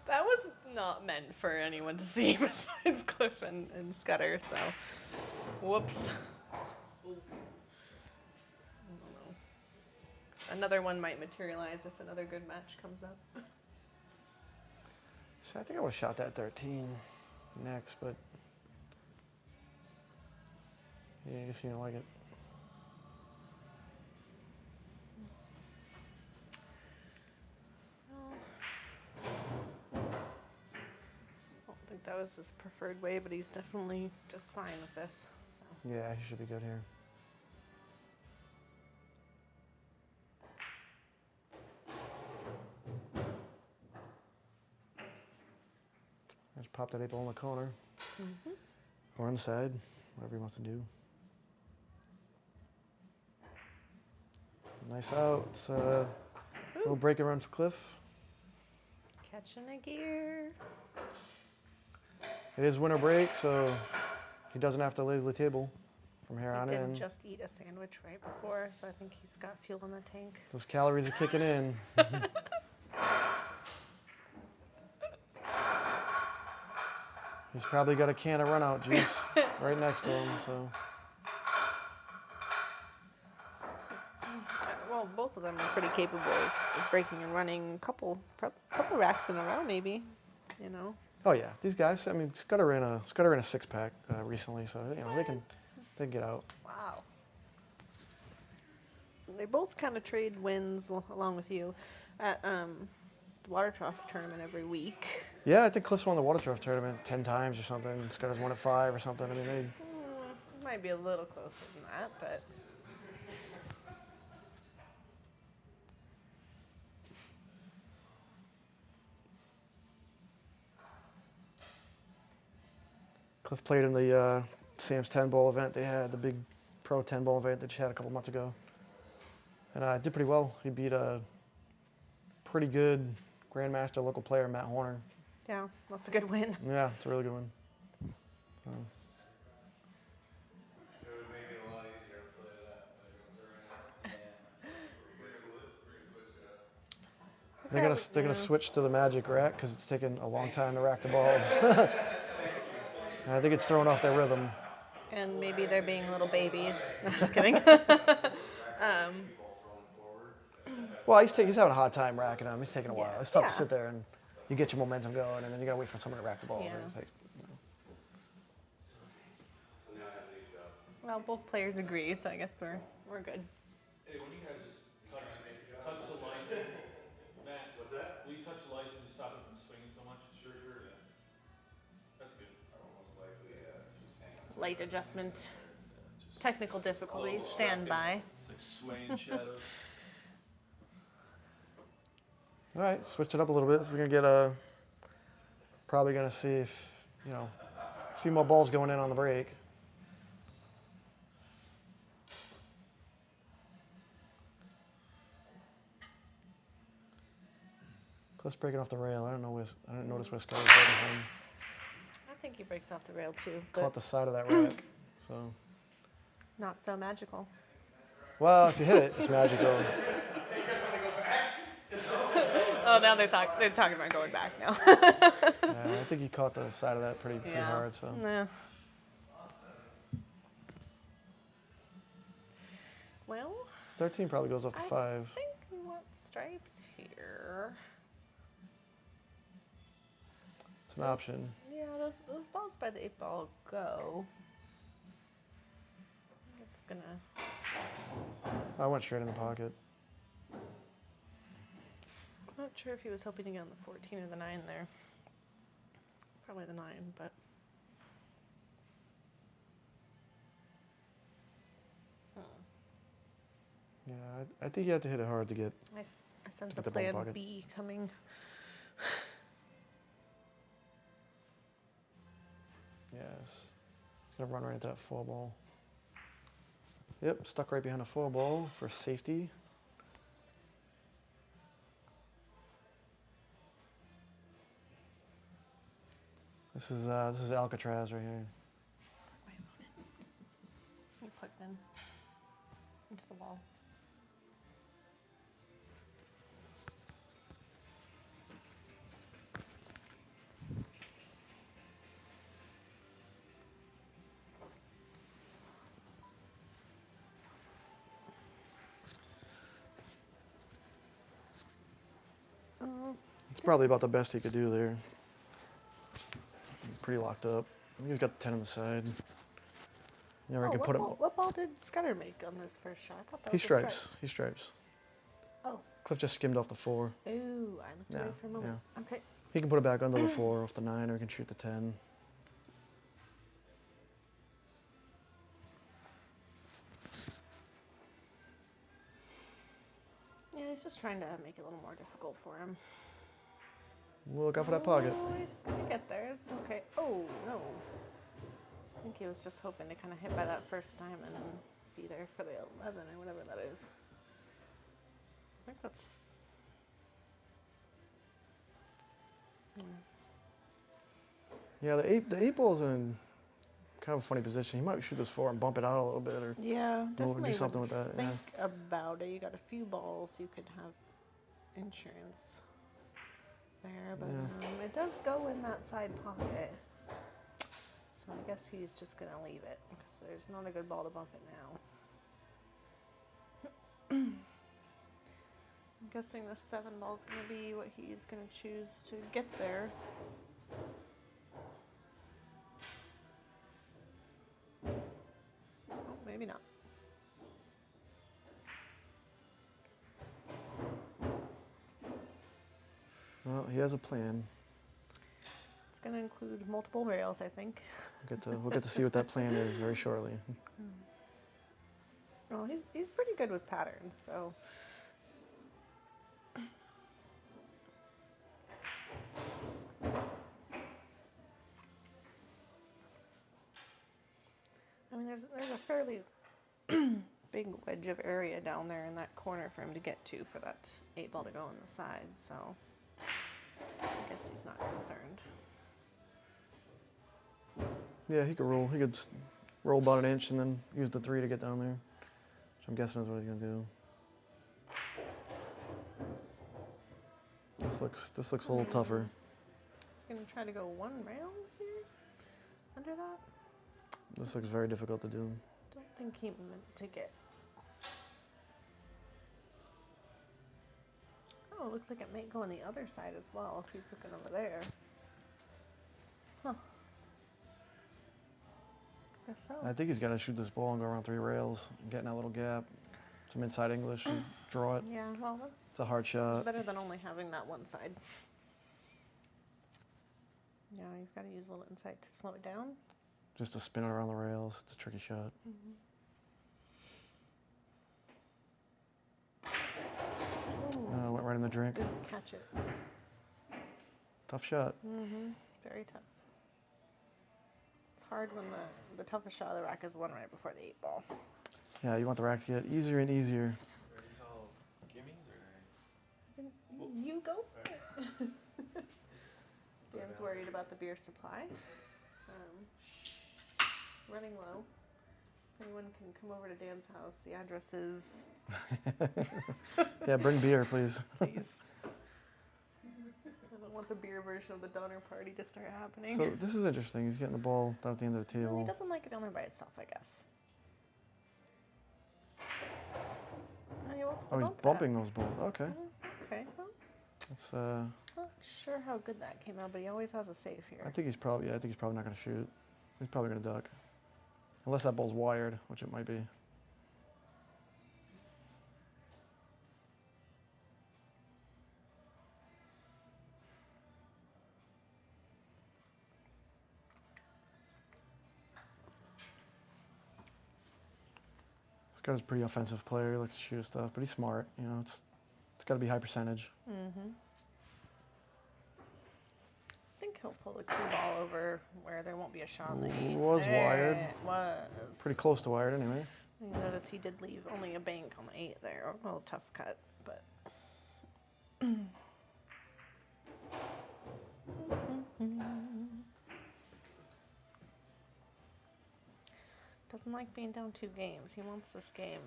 That was not meant for anyone to see besides Cliff and Scudder, so whoops. I don't know. Another one might materialize if another good match comes up. So I think I would have shot that 13 next, but yeah, I guess you don't like it. I don't think that was his preferred way, but he's definitely just fine with this. So. Yeah, he should be good here. Just pop that 8-ball in the corner. Or inside, whatever he wants to do. Nice out. It's a little break and run for Cliff. Catching a gear. It is winter break, so he doesn't have to leave the table from here on He did in. just eat a sandwich right before, so I think he's got fuel in the tank. Those calories are kicking in. He's probably got a can of run-out juice right next to him, so. Well, both of them are pretty capable of breaking and running a couple racks in a row, maybe. You know. Oh yeah, these guys. I mean, Scudder ran a 6-pack recently, so you know they can get out. Wow. They both kind of trade wins along with you at the Water Trough tournament every week. Yeah, I think Cliff's won the Water Trough tournament 10 times or something. Scudder's won it 5 or something. I mean, they. Might be a little closer than that, but. Cliff played in the Sam's 10-ball event they had, the big pro 10-ball event that she had a couple months ago. And did pretty well. He beat a pretty good Grandmaster local player, Matt Horner. Yeah, that's a good win. Yeah, it's a really good one. It would make it a lot easier to play that. They're gonna switch to the Magic rack because it's taking a long time to rack the balls. And I think it's throwing off their rhythm. And maybe they're being little babies. No, just kidding. Well, he's having a hard time racking them. He's taking a while. Yeah. It's tough Yeah. to sit there and you get your momentum going, and then you gotta wait for someone to rack the balls. Yeah. And it's like, Well, both players agree, so I guess we're good. Hey, when you guys just touch the lights, Matt, What's that? will you touch the lights and just stop it from swinging so much? Sure, yeah. That's good. Most likely, just hang on. Light adjustment, Just technical difficulties, stand by. like swaying shadows. all right, switch it up a little bit. This is gonna get probably gonna see if a few more balls going in on the break. Cliff's breaking off the rail. I didn't notice where Scott was breaking from. I think he breaks off the rail too, Caught but the side of that rack. So, not so magical. well, if you hit it, it's magical. Oh, now they're talking about going back now. Yeah, I think he caught the side of that pretty hard. So. Nah. Well, 13 probably goes off to 5. I think we want stripes here. It's an option. Yeah, those balls by the 8-ball go. It's gonna. I went straight in the pocket. I'm not sure if he was hoping to get on the 14 or the 9 there. Probably the 9, but. Yeah, I think you have to hit it hard to get. I sense get a the ball plan pocket. B coming. Yes. It's going to run right into that 4-ball. Yep, stuck right behind a foil ball for safety. This is Alcatraz right here. You plugged in into the wall. It's probably about the best he could do there. Pretty locked up. He's got the 10 on the side. Yeah, we can put him. What ball did Scudder make on this first shot? I thought that He was a strike. stripes. He stripes. Oh. Cliff just skimmed off the 4. Ooh, I looked away for a moment. Okay. He can put it back under the 4 off the 9, or he can shoot the 10. Yeah, he's just trying to make it a little more difficult for him. We'll look out for that pocket. Oh, he's gonna get there. It's okay. Oh, no. I think he was just hoping to kind of hit by that first time and then be there for the 11 or whatever that is. I think that's... Yeah, the eight ball's in kind of a funny position. He might shoot this 4 and bump it out a little bit, or Yeah, definitely do something would with that. think about it. You got a few balls, you could have insurance there, but it does go in that side pocket. So I guess he's just gonna leave it because there's not a good ball to bump it now. I'm guessing the 7 ball's gonna be what he's gonna choose to get there. Oh, maybe not. Well, he has a plan. It's gonna include multiple rails, I think. We'll get to see what that plan is very shortly. Oh, he's pretty good with patterns, so. I mean, there's a fairly big wedge of area down there in that corner for him to get to for that 8 ball to go on the side, so I guess he's not concerned. Yeah, he could roll. He could roll about an inch and then use the 3 to get down there, which I'm guessing is what he's gonna do. This looks a little tougher. He's gonna try to go 1 rail here under that. This looks very difficult to do. Don't think he meant to get. Oh, it looks like it may go on the other side as well if he's looking over there. Huh. Guess so. I think he's got to shoot this ball and go around 3 rails, and get in that little gap, some inside English, and draw it. Yeah, well, It's a hard shot. better than only having that one side. Yeah, you've got to use a little insight to slow it down. Just to spin it around the rails. It's a tricky shot. Went right in the drink. Good catch it. Tough shot. Very tough. It's hard when the toughest shot of the rack is the one right before the 8 ball. Yeah, you want the rack to get easier and easier. Are these all gimmies or? You go for it. Dan's worried about the beer supply. Running low. Anyone can come over to Dan's house. The address is... Yeah, bring beer, please. Please. I don't want the beer version of the Donner Party to start happening. So this is interesting. He's getting the ball down at the end of the Well, he table. doesn't like it down there by itself, I guess. He wants to Oh, he's bump bumping those balls. Okay. Okay, well, That's, not sure how good that came out, but he always has a save here. I think he's probably not going to shoot. He's probably going to duck. Unless that ball's wired, which it might be. Scudder's a pretty offensive player. He likes to shoot stuff, but he's smart. You know, it's got to be high percentage. I think he'll pull the cue ball over where there won't be a shot in the 8. Was wired. It was. Pretty close to wired anyway. You notice he did leave only a bank on the 8 there. A little tough cut, but. Doesn't like being down 2 games. He wants this game.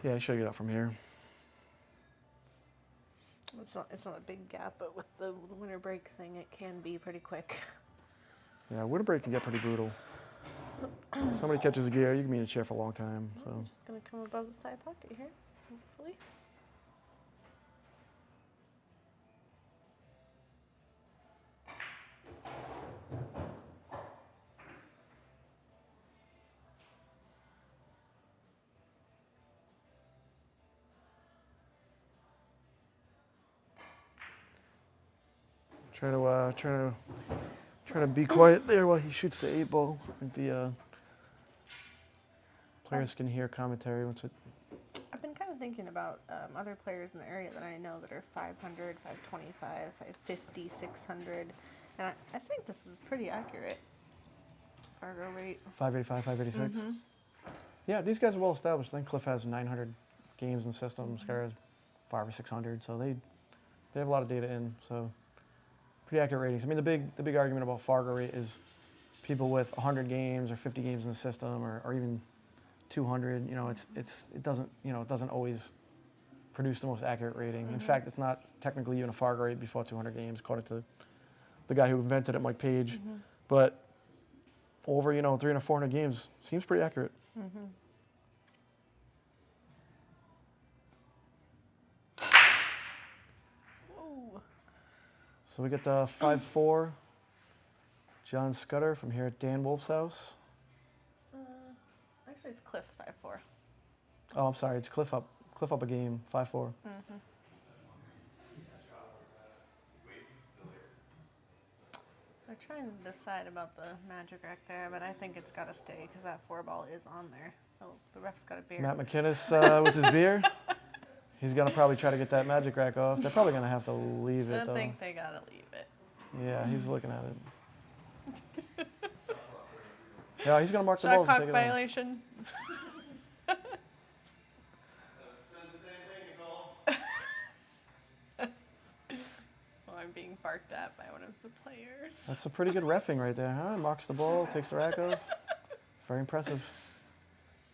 Yeah, I should get up from here. It's not a big gap, but with the winter break thing, it can be pretty quick. Yeah, winter break can get pretty brutal. Somebody catches a gear, you can be in a chair for a long time. So. I'm just gonna come above the side pocket here, hopefully. Try to be quiet there while he shoots the 8 ball. I think the players can hear commentary once it. I've been kind of thinking about other players in the area that I know that are 500, 525, 550, 600, and I think this is pretty accurate. Fargo rate. 585, 586. Mm-hmm. Yeah, these guys are well established. I think Cliff has 900 games in the system. Scudder has 500 or 600, so they have a lot of data in. So. Pretty accurate ratings. I mean, the big argument about Fargo rate is people with 100 games or 50 games in the system, or even 200. You know, it doesn't always produce the most accurate rating. In fact, it's not technically even a Fargo rate before 200 games, according to the guy who invented it, Mike Page. But over 300 or 400 games seems pretty accurate. So we get the 5-4 John Scudder from here at Dan Wolfe's house. Actually, it's Cliff 5-4. Oh, I'm sorry, it's Cliff up a game, 5-4. They're trying to decide about the magic rack there, but I think it's got to stay because that 4 ball is on there. Oh, the ref's got a beer. Matt McInnis with his beer. He's going to probably try to get that magic rack off. They're probably going to have to leave it, though. I think they got to leave it. Yeah, he's looking at it. Yeah, he's going to mark the balls and Shot take clock it off. violation. That's the same thing, Nicole. Oh, I'm being barked at by one of the players. That's a pretty good reffing right there, huh? Marks the ball, takes the rack off. Very impressive.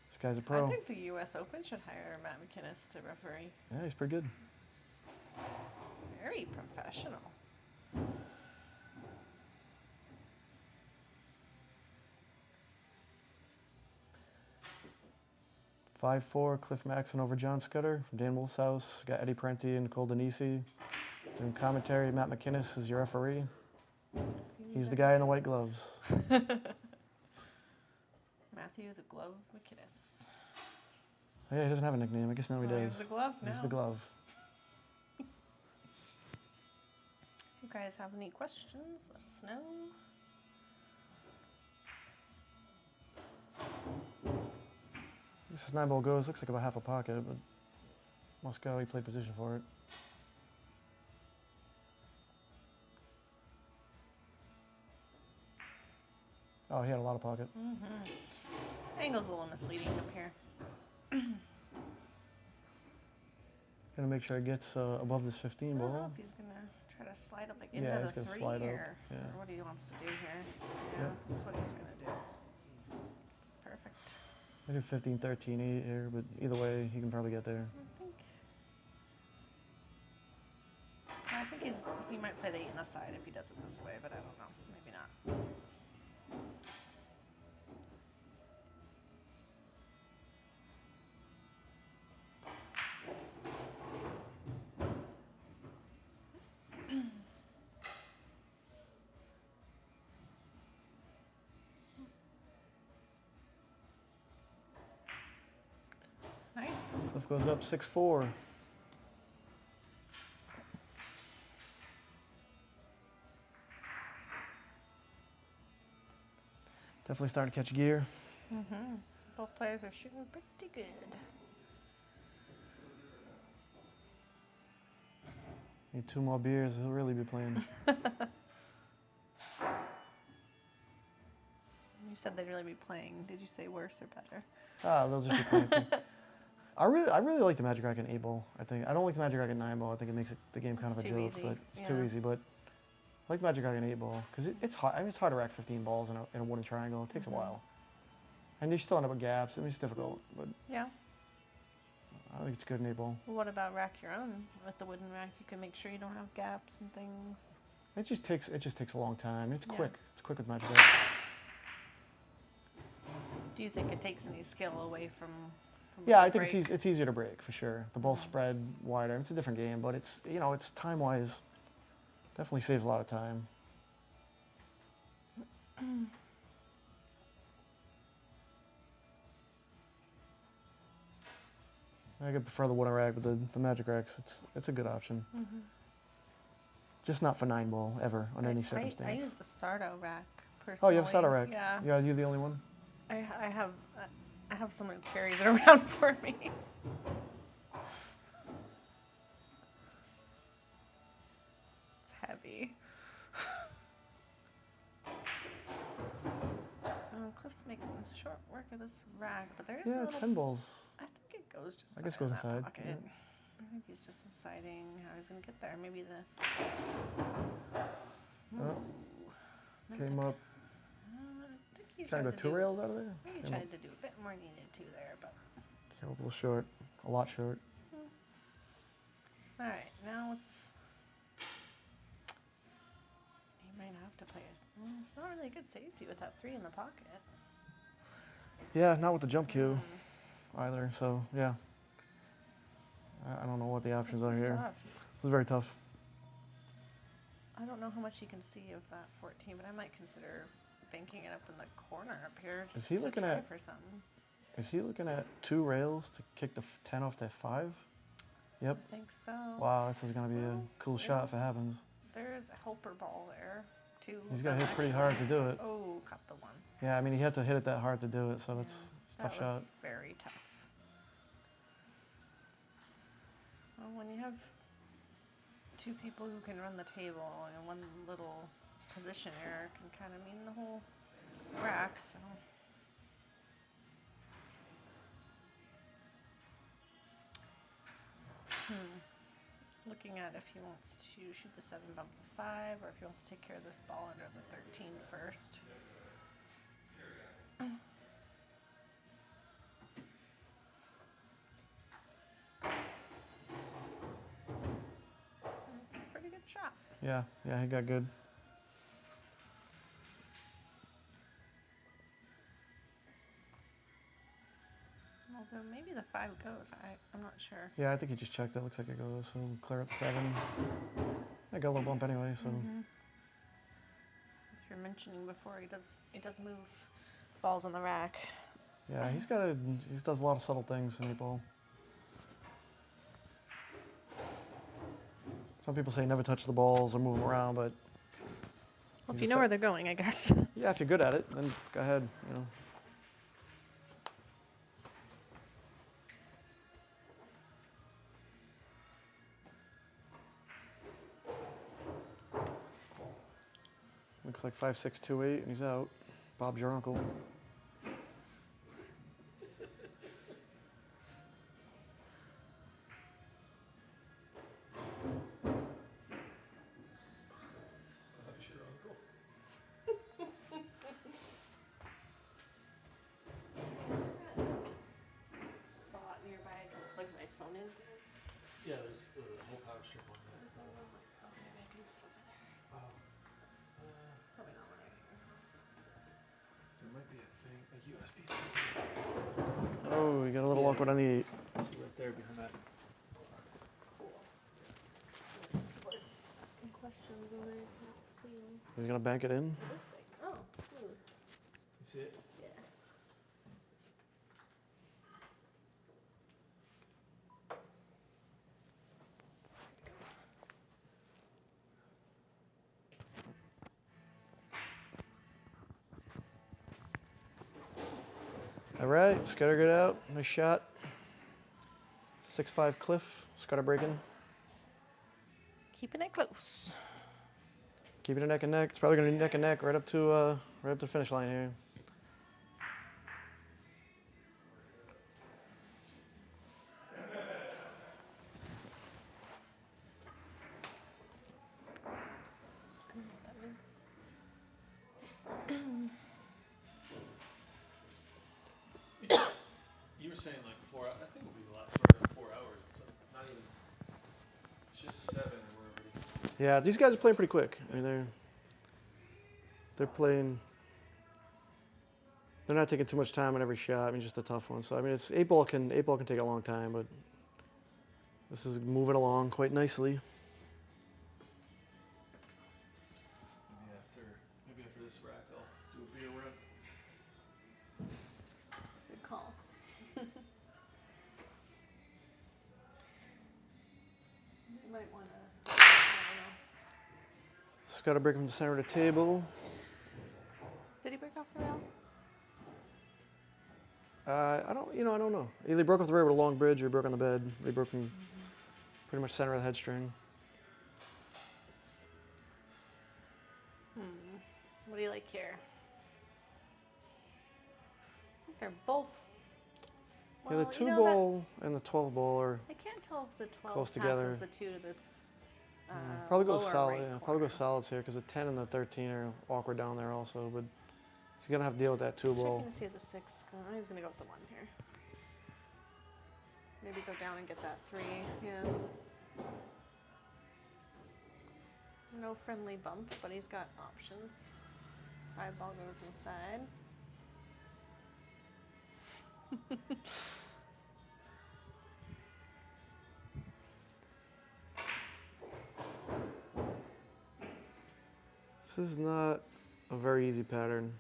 This guy's a pro. I think the U.S. Open should hire Matt McInnis to referee. Yeah, he's pretty good. Very professional. 5-4, Cliff Maxson over John Scudder from Dan Wolfe's house. Got Eddie Parenti and Nicole Donisi. Doing commentary, Matt McInnis is your referee. He's the guy in the white gloves. Matthew the Glove McInnis. Oh, yeah, he doesn't have a nickname. I guess now he Oh, does. he's the glove now. He's the glove. If you guys have any questions, let us know. This is 9 ball goes. Looks like about half a pocket, but must go. He played position for it. Oh, he had a lot of pocket. Angle's a little misleading up here. Gonna make sure it gets above this 15 I don't know ball. if he's gonna try to slide up like Yeah, into he's the gonna 3 slide up, or, yeah. or what he wants to do here. Yeah, Yeah. that's what he's gonna do. Perfect. I do 15, 13, 8 here, but either way, he can probably get there. I think he might play the 8 on the side if he does it this way, but I don't know. Maybe not. Nice. Cliff goes up 6-4. Definitely starting to catch gear. Both players are shooting pretty good. Need 2 more beers, he'll really be playing. You said they'd really be playing. Did you say worse or better? They'll just be playing. I really like the Magic Racket 8 ball. I don't like the Magic Racket 9 ball. I think it makes the game kind of a Too joke, easy. but it's too easy. But I like the Magic Racket 8 ball because it's hard. I mean, it's hard to rack 15 balls in a wooden triangle. It takes a while, and you still end up with gaps. I mean, it's difficult, but Yeah. I think it's good in 8 ball. Well, what about rack your own? With the wooden rack, you can make sure you don't have gaps and things. It just takes a long time. It's Yeah. quick. It's quick with Magic Racket. Do you think it takes any skill away from Yeah, the I think break? it's easier to break for sure. The ball's spread wider. It's a different game, but it's it's time wise. Definitely saves a lot of time. I could prefer the wooden rack, but the Magic Racks, it's a good option. Just not for 9 ball ever on any circumstance. I use the Sardo rack Oh, personally. you have a Scudder rack. Yeah. Yeah, you the only one. I have someone who carries it around for me. It's heavy. Cliff's making short work of this rack, but there is a Yeah, little. 10 balls. I think it goes just. I guess fine it in goes that inside, pocket. yeah. I think he's just deciding how he's gonna get there. Maybe the. Oh, Meant came to- up. I think he Trying tried to to go 2 do- rails out of there. I think he Came up, tried to do a bit more than he needed to there, but. came up a little short. A lot short. All right, now it's. He might have to play. Well, it's not really a good safety with that 3 in the pocket. Yeah, not with the jump cue either. So yeah, I don't know what the options This are is here. tough. This is very tough. I don't know how much you can see of that 14, but I might consider banking it up in the corner up here. Is Just he to looking try at- for something? Is he looking at 2 rails to kick the 10 off that 5? Yep. I think so. Wow, this is going to be a cool shot if it happens. There's a helper ball there, too. He's gotta from hit pretty hard to actually- do it. Oh, cut the one. Yeah, I mean, he had to hit it that hard to do it, so it's a That tough shot. was very tough. Well, when you have 2 people who can run the table and one little position error can kind of mean the whole rack, so. Looking at if he wants to shoot the 7, bump the 5, or if he wants to take care of this ball under the 13 first. It's a pretty good shot. Yeah, he got good. Although maybe the 5 goes, I'm not sure. Yeah, I think he just checked. That looks like it goes. So we'll clear up the 7. I got a little bump anyway, so. If you're mentioning before, he does move balls on the rack. Yeah, he does a lot of subtle things in 8 ball. Some people say never touch the balls or move them around, but Well, if He's you a know fa- where they're going, I guess. yeah, if you're good at it, then go ahead, Looks like 5-6-2-8, and he's out. Bob's your uncle. That's your uncle. Spot nearby, I can plug my phone into. Yeah, there's a whole power strip on that. Maybe I can slip it there. Oh. Probably not right here. There might be a thing, a USB thing. Oh, you got a little awkward on the 8. See right there behind that. Any questions over here? Let's see. He's gonna bank it in. Oh, smooth. You see it? Yeah. All right, Scudder get out. Nice shot. 6-5 Cliff. Scudder breaking. Keeping it close. Keeping it neck and neck. It's probably gonna be neck and neck right up to the finish line here. saying like 4 hours. I think it'll be a lot shorter than 4 hours. It's not even. It's just 7 or whatever it is. Yeah, these guys are playing pretty quick. I mean, they're playing. They're not taking too much time on every shot. I mean, just a tough one. So I mean, it's 8-ball can take a long time, but this is moving along quite nicely. Maybe after this rack, I'll do a beer run. Good call. You might want to, I don't know. Scudder break from the center of the table. Did he break off the rail? I don't know. Either he broke off the rail with a long bridge or he broke on the bed. They broke from pretty much center of the head string. What do you like here? I think they're both. Yeah, the Well, 2-ball and the 12-ball are I can't tell if the 12 close passes together. the 2 to this. probably go lower solid. right Yeah, probably go corner. solids here because the 10 and the 13 are awkward down there also. But he's gonna have to deal with that Just 2-ball. checking to see if the 6. He's gonna go with the 1 here. Maybe go down and get that 3. Yeah. No friendly bump, but he's got options. 5-ball goes inside. This is not a very easy pattern.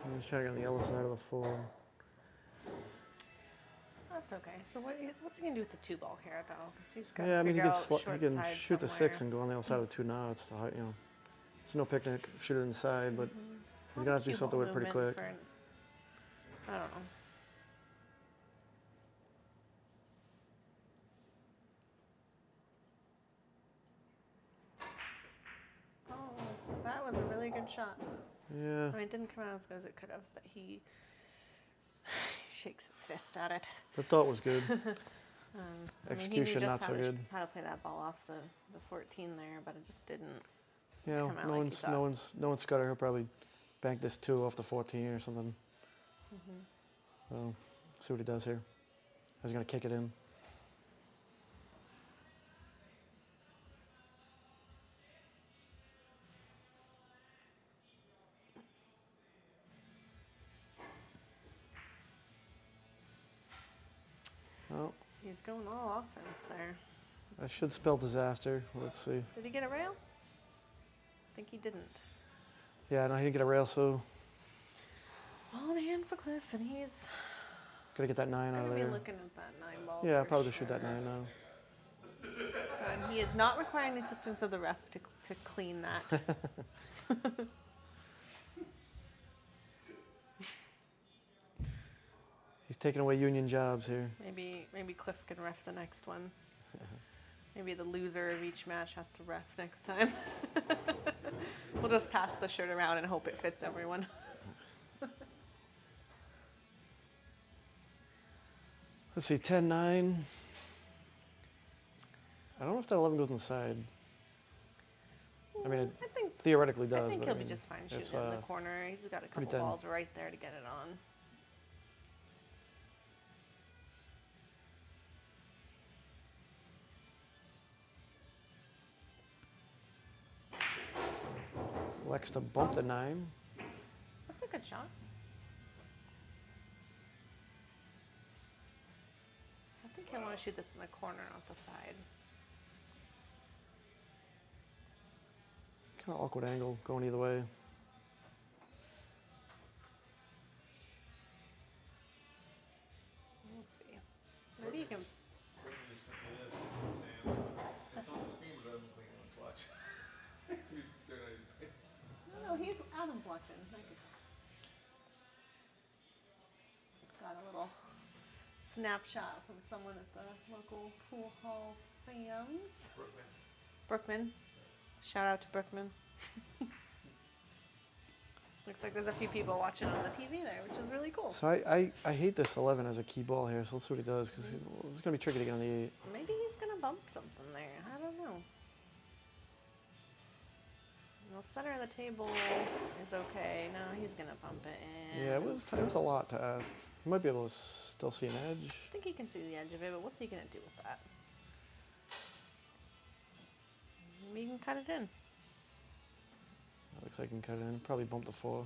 I'm just trying to get on the yellow side of the 4. That's okay. So what's he gonna do with the 2-ball here, though? Because he's got Yeah, I mean, he figure can, out short he can side shoot the somewhere. 6 and go on the other side of the 2 now. It's the high, it's no picnic. Shoot it inside, but he's gonna have to do something with it pretty quick. I don't know. Oh, that was a really good shot. Yeah. I mean, it didn't come out as good as it could have, but he shakes his fist at it. The thought was good. I mean, he Execution knew not just so good. how to play that ball off the 14 there, but it just didn't. You know, Come out like he no one's Scudder. He'll probably bank this 2 off the 14 or something. So, see what he does here. He's gonna kick it in. Well, He's going all offense there. that should spell disaster. Let's see. Did he get a rail? I think he didn't. Yeah, no, he didn't get a rail, so Ball in hand for Cliff, and he's gotta get that 9 out going of to be there. looking at that 9-ball. Yeah, for probably shoot that sure. 9 now. And he is not requiring the assistance of the ref to clean that. He's taking away union jobs here. Maybe Cliff can ref the next one. Maybe the loser of each match has to ref next time. We'll just pass the shirt around and hope it fits everyone. Let's see, 10-9. I don't know if that 11 goes inside. I mean, it I think theoretically does. I think but he'll I mean, be just fine it's, shooting in the corner. He's got a pretty couple thin. balls right there to get it on. Likes to bump the 9. That's a good shot. I think he'll want to shoot this in the corner, not the side. Kind of awkward angle going either way. We'll see. Maybe you can. Brittany just sent me this. It's Sam's. It's on the screen, but I don't think anyone's watching. It's like they're not even paying. No, he's Adam's watching. Just got a little snapshot from someone at the local pool hall Sam's. Brookman. Shout out to Brookman. Looks like there's a few people watching on the TV there, which is really cool. So I hate this 11 as a key ball here, so let's see what he does, because it's going to be tricky to get on the 8. Maybe he's going to bump something there. I don't know. Well, center of the table is okay. No, he's going to bump it in. Yeah, it was a lot to ask. He might be able to still see an edge. I think he can see the edge of it, but what's he going to do with that? Maybe he can cut it in. Looks like he can cut it in. Probably bump the 4.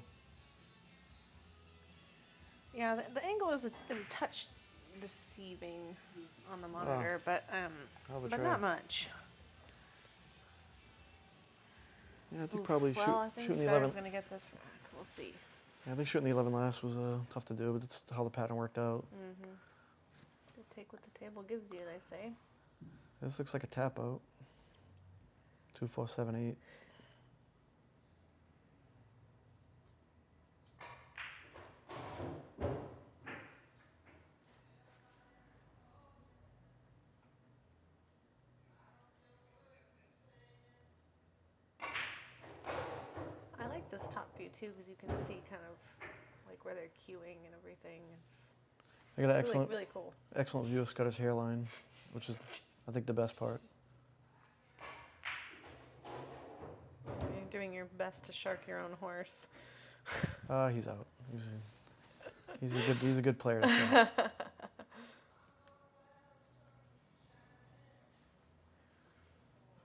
Yeah, the angle is a touch deceiving on the monitor, but I'll have a but try. not much. Yeah, I think Oof. probably Well, I think shooting the Scudder's 11. going to get this rack. We'll see. Yeah, I think shooting the 11 last was tough to do, but that's how the pattern worked out. Mm-hmm. Take what the table gives you, they say. This looks like a tap out. 2, 4, 7, 8. I like this top view too because you can see kind of like where they're cueing and everything. I got an It's excellent, really cool. excellent view of Scudder's hairline, which is, I think, the best part. You're doing your best to shark your own horse. He's out. He's a good player. This guy.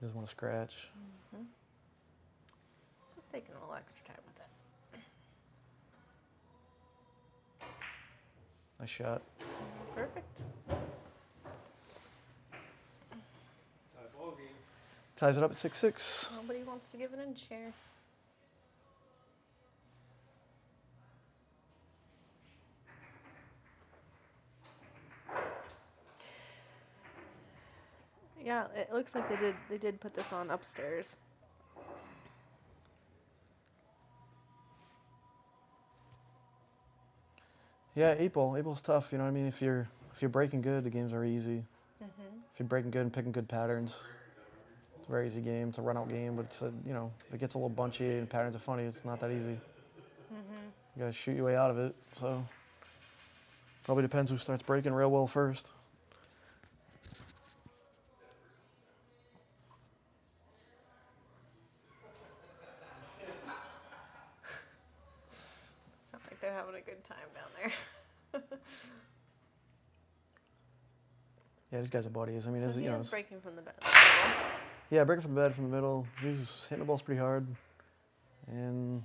Doesn't want to scratch. Just taking a little extra time with it. Nice shot. Perfect. Tie ball game. Ties it up at 6-6. Nobody wants to give an inch here. Yeah, it looks like they did put this on upstairs. Yeah, 8-ball. 8-ball's tough. You know what I mean? If you're breaking good, the games are easy. If you're breaking good and picking good patterns, it's a very easy game. It's a run-out game, but it's you know, if it gets a little bunchy and patterns are funny, it's not that easy. You gotta shoot your way out of it. So probably depends who starts breaking real well first. Sounds like they're having a good time down there. Yeah, these guys are buddies. I mean, So it's, he you know, is it's, breaking from the bed. yeah, breaking from the bed from the middle. He's hitting the balls pretty hard, and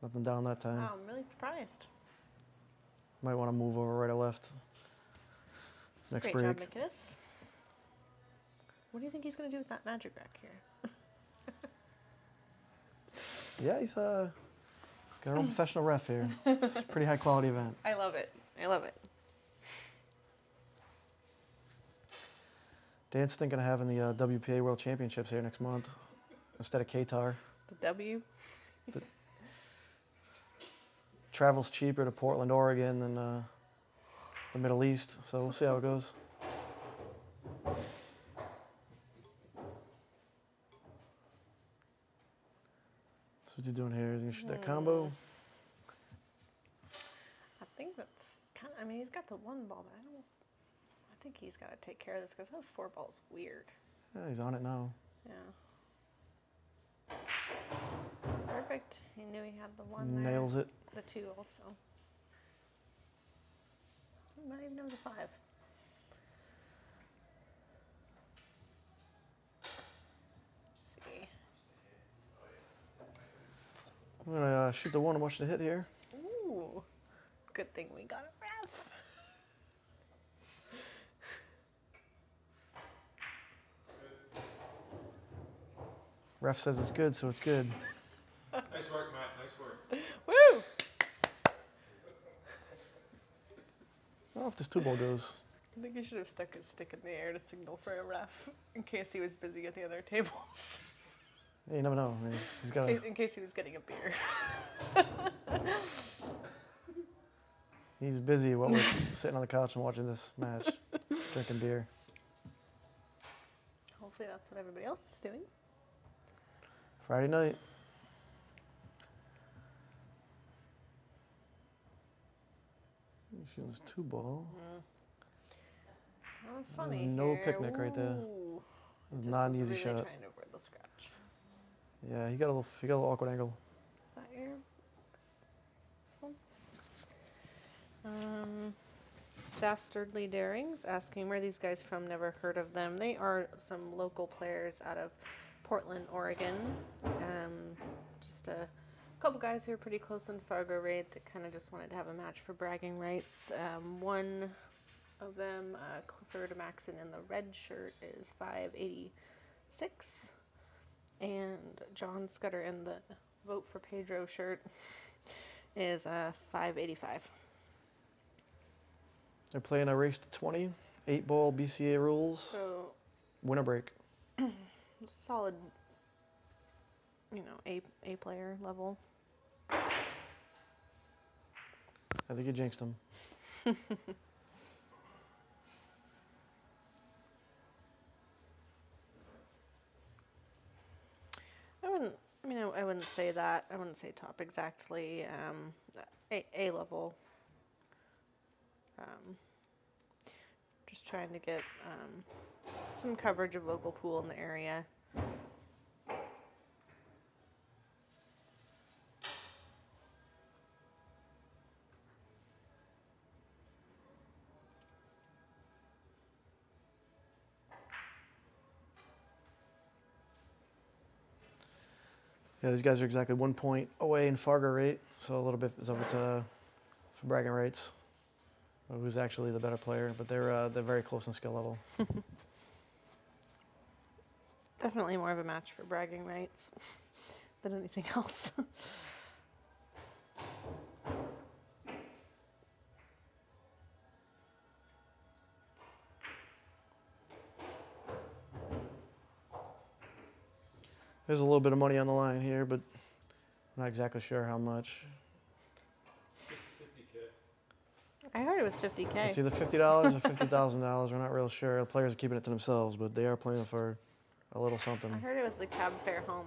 nothing down that time. Wow, I'm really surprised. Might want to move over right or left. Next Great break. job, McInnis. What do you think he's going to do with that magic back here? Yeah, he's got our own professional ref here. It's a pretty high quality event. I love it. I love it. Dan's thinking of having the WPA World Championships here next month instead of Qatar. The W. Travel's cheaper to Portland, Oregon than the Middle East, so we'll see how it goes. So what's he doing here? Is he gonna shoot that combo? I think that's kind of, I mean, he's got the one ball, but I think he's got to take care of this because that 4 ball's weird. Yeah, he's on it now. Yeah. Perfect. He knew he had the 1 there. Nails it. The 2 also. He might even have the 5. Let's see. I'm gonna shoot the 1 and watch the hit here. Ooh. Good thing we got a ref. Ref says it's good, so it's good. Nice work, Matt. Nice work. Woo! I don't know if this 2-ball goes. I think he should have stuck his stick in the air to signal for a ref in case he was busy at the other tables. Yeah, you never know. I mean, he's got In case he was getting a beer. he's busy while we're sitting on the couch and watching this match, drinking beer. Hopefully that's what everybody else is doing. Friday night. She was 2 ball. Kind of funny no here. picnic right there. Ooh. It's Just not an was easy really shot. trying to avoid the scratch. Yeah, he got a little awkward angle. Is that your phone? Dastardly Darings asking where are these guys from, never heard of them. They are some local players out of Portland, Oregon. Just a couple guys who are pretty close in Fargo rate that kind of just wanted to have a match for bragging rights. One of them, Clifford Maxson in the red shirt, is 586. And John Scudder in the Vote for Pedro shirt is 585. They're playing a race to 20, 8-ball BCA rules, So winner break. solid, A player level. I think you jinxed him. I wouldn't say that. I wouldn't say top exactly. A level. Just trying to get some coverage of local pool in the area. Yeah, these guys are exactly 1 point away in Fargo rate, so a little bit of it's for bragging rights. Who's actually the better player? But they're very close in skill level. Definitely more of a match for bragging rights than anything else. There's a little bit of money on the line here, but I'm not exactly sure how much. 50K. I heard it was 50K. It's either $50 or $50,000. We're not real sure. The players are keeping it to themselves, but they are playing for a little something. I heard it was the cab fare home.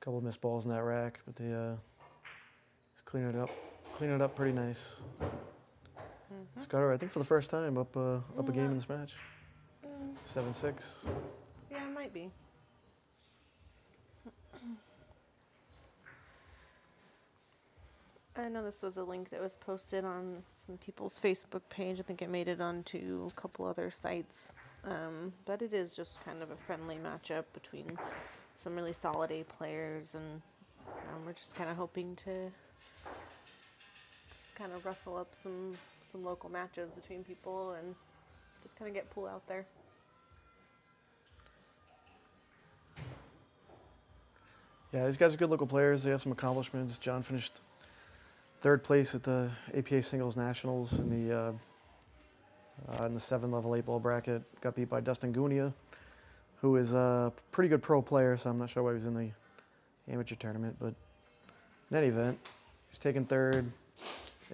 Couple of missed balls in that rack, but they clean it up pretty nice. Scudder, I think for the first time, up a game in this match. 7-6. Yeah, it might be. I know this was a link that was posted on some people's Facebook page. I think it made it onto a couple other sites. But it is just kind of a friendly matchup between some really solid A players, and we're just kind of hoping to just kind of rustle up some local matches between people and just kind of get pool out there. Yeah, these guys are good local players. They have some accomplishments. John finished 3rd place at the APA Singles Nationals in the 7-level 8-ball bracket. Got beat by Dustin Gunia, who is a pretty good pro player, so I'm not sure why he was in the amateur tournament. But in any event, he's taken 3rd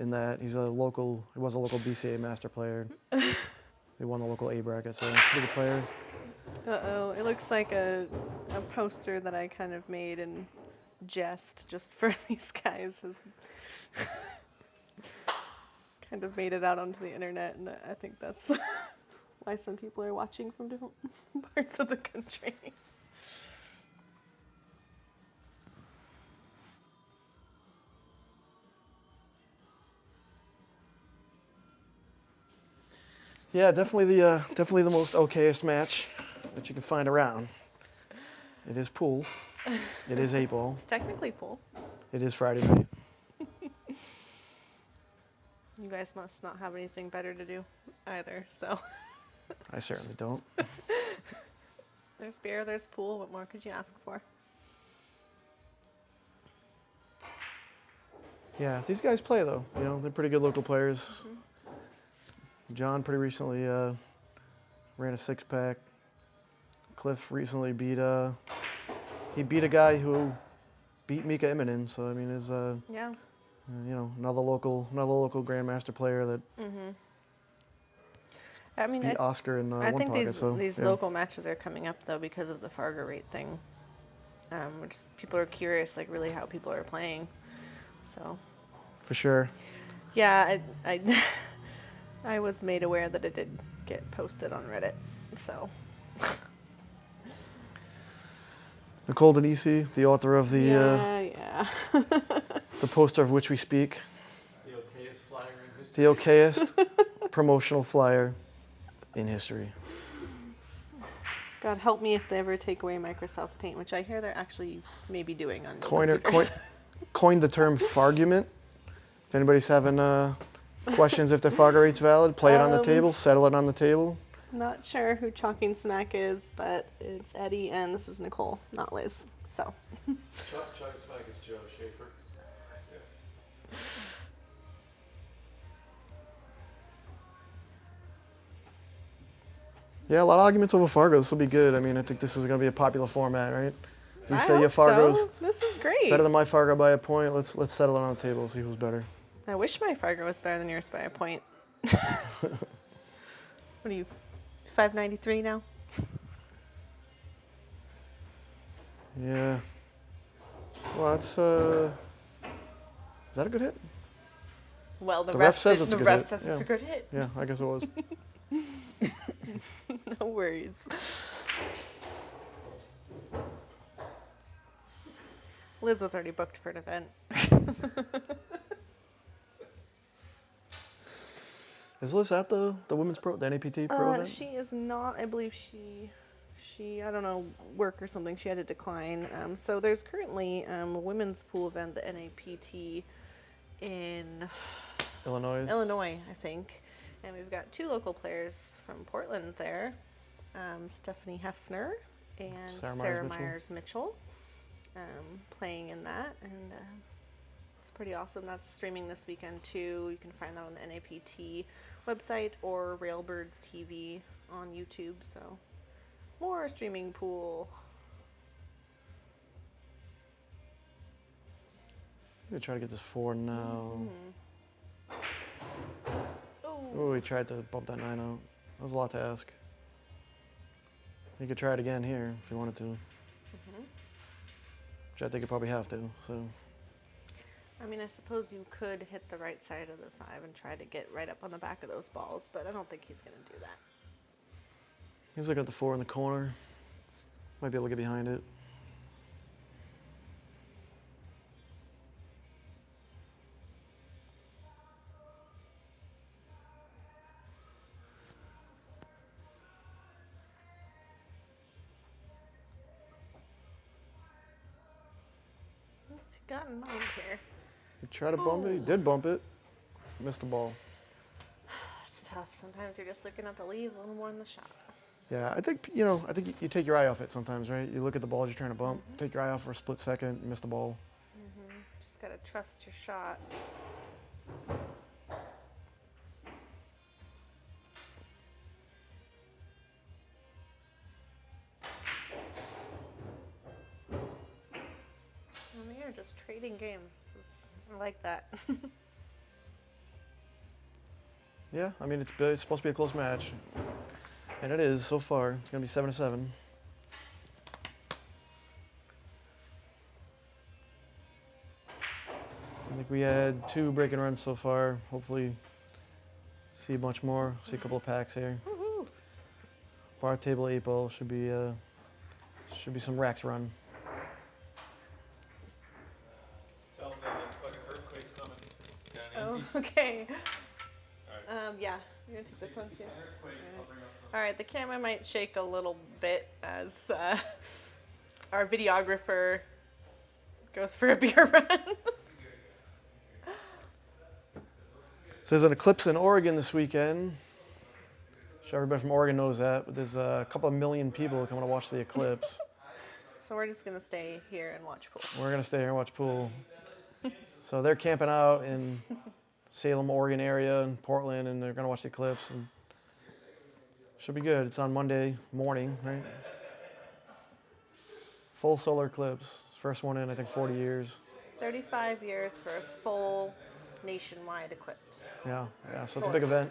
in that. He was a local BCA master player. He won the local A bracket, so pretty good player. Uh-oh, it looks like a poster that I kind of made in jest just for these guys has kind of made it out onto the internet, and I think that's why some people are watching from different parts of the country. Yeah, definitely the most okayest match that you can find around. It is pool. It is 8-ball. It's technically pool. It is Friday night. You guys must not have anything better to do either, so. I certainly don't. There's beer, there's pool. What more could you ask for? Yeah, these guys play though. You know, they're pretty good local players. John pretty recently ran a 6-pack. Cliff recently beat a guy who beat Mika Immonen. So I mean, is Yeah. you know, another local grandmaster player that I mean, beat Oscar in I one think pocket. these yeah. local matches are coming up though because of the Fargo rate thing, which people are curious, like really how people are playing. So For sure. yeah, I I was made aware that it did get posted on Reddit. So Nicole Donisi, the author of the yeah. the poster of which we speak, The okayest flyer in history. the okayest promotional flyer in history. God help me if they ever take away Microsoft Paint, which I hear they're actually maybe doing on Coined computers. the term Fargument. If anybody's having questions if their Fargo rate's valid, play it on the table, settle it on the table. Not sure who Chalking Smack is, but it's Eddie and this is Nicole, not Liz. So Chuck Smack is Joe Schaefer. Yeah. Yeah, a lot of arguments over Fargo. This will be good. I mean, I think this is going to be a popular format, right? You I say hope your Fargo's so. This is great. better than my Fargo by a point. Let's settle it on the table, see who's better. I wish my Fargo was better than yours by a point. What are you, 593 now? Yeah. Well, that's is that a good hit? Well, the The ref ref says did- it's a the good ref hit. says Yeah. it's a good hit. Yeah, I guess it was. No worries. Liz was already booked for an event. Is Liz at the women's pro, the NAPT pro event? She is not. I believe she, I don't know, work or something. She had to decline. So there's currently a women's pool event, the NAPT, in Illinois, I think. And we've got two local players from Portland there, Stephanie Hefner and Sarah Sarah Myers-Mitchell. Myers-Mitchell, playing in that. And it's pretty awesome. That's streaming this weekend too. You can find that on the NAPT website or Railbirds TV on YouTube. So more streaming pool. I'm going to try to get this 4 now. Oh, Oh, he tried to bump that 9 out. That was a lot to ask. You could try it again here if you wanted to. Which I think you probably have to. So I mean, I suppose you could hit the right side of the 5 and try to get right up on the back of those balls, but I don't think he's going to do that. he's looking at the 4 in the corner. Might be able to get behind it. What's he got in mind here? He tried to bump it. He did bump it. Missed the ball. It's tough. Sometimes you're just looking at the leave a little more than the shot. Yeah, I think you take your eye off it sometimes, right? You look at the balls you're trying to bump, take your eye off for a split second, you miss the ball. Just got to trust your shot. And they are just trading games. I like that. Yeah, I mean it's supposed to be a close match, and it is so far. It's gonna be 7-7. I think we had 2 breaking runs so far. Hopefully, see a bunch more. See a couple of packs here. Woohoo! Bar table 8 ball should be some racks run. Tell them that fucking earthquake's coming down Oh, Indies. okay. Alright. Yeah, you're gonna take this one too. Earthquake, I'll bring up some. All right, the camera might shake a little bit as our videographer goes for a beer run. So there's an eclipse in Oregon this weekend. Sure, everybody from Oregon knows that, but there's a couple of million people coming to watch the eclipse. So we're just gonna stay here and watch pool. We're gonna stay here and watch pool. So they're camping out in Salem, Oregon area, and Portland, and they're gonna watch the eclipse. And should be good. It's on Monday morning, right? Full solar eclipse. First one in, I think, 40 years. 35 years for a full nationwide eclipse. Yeah. So it's a big event.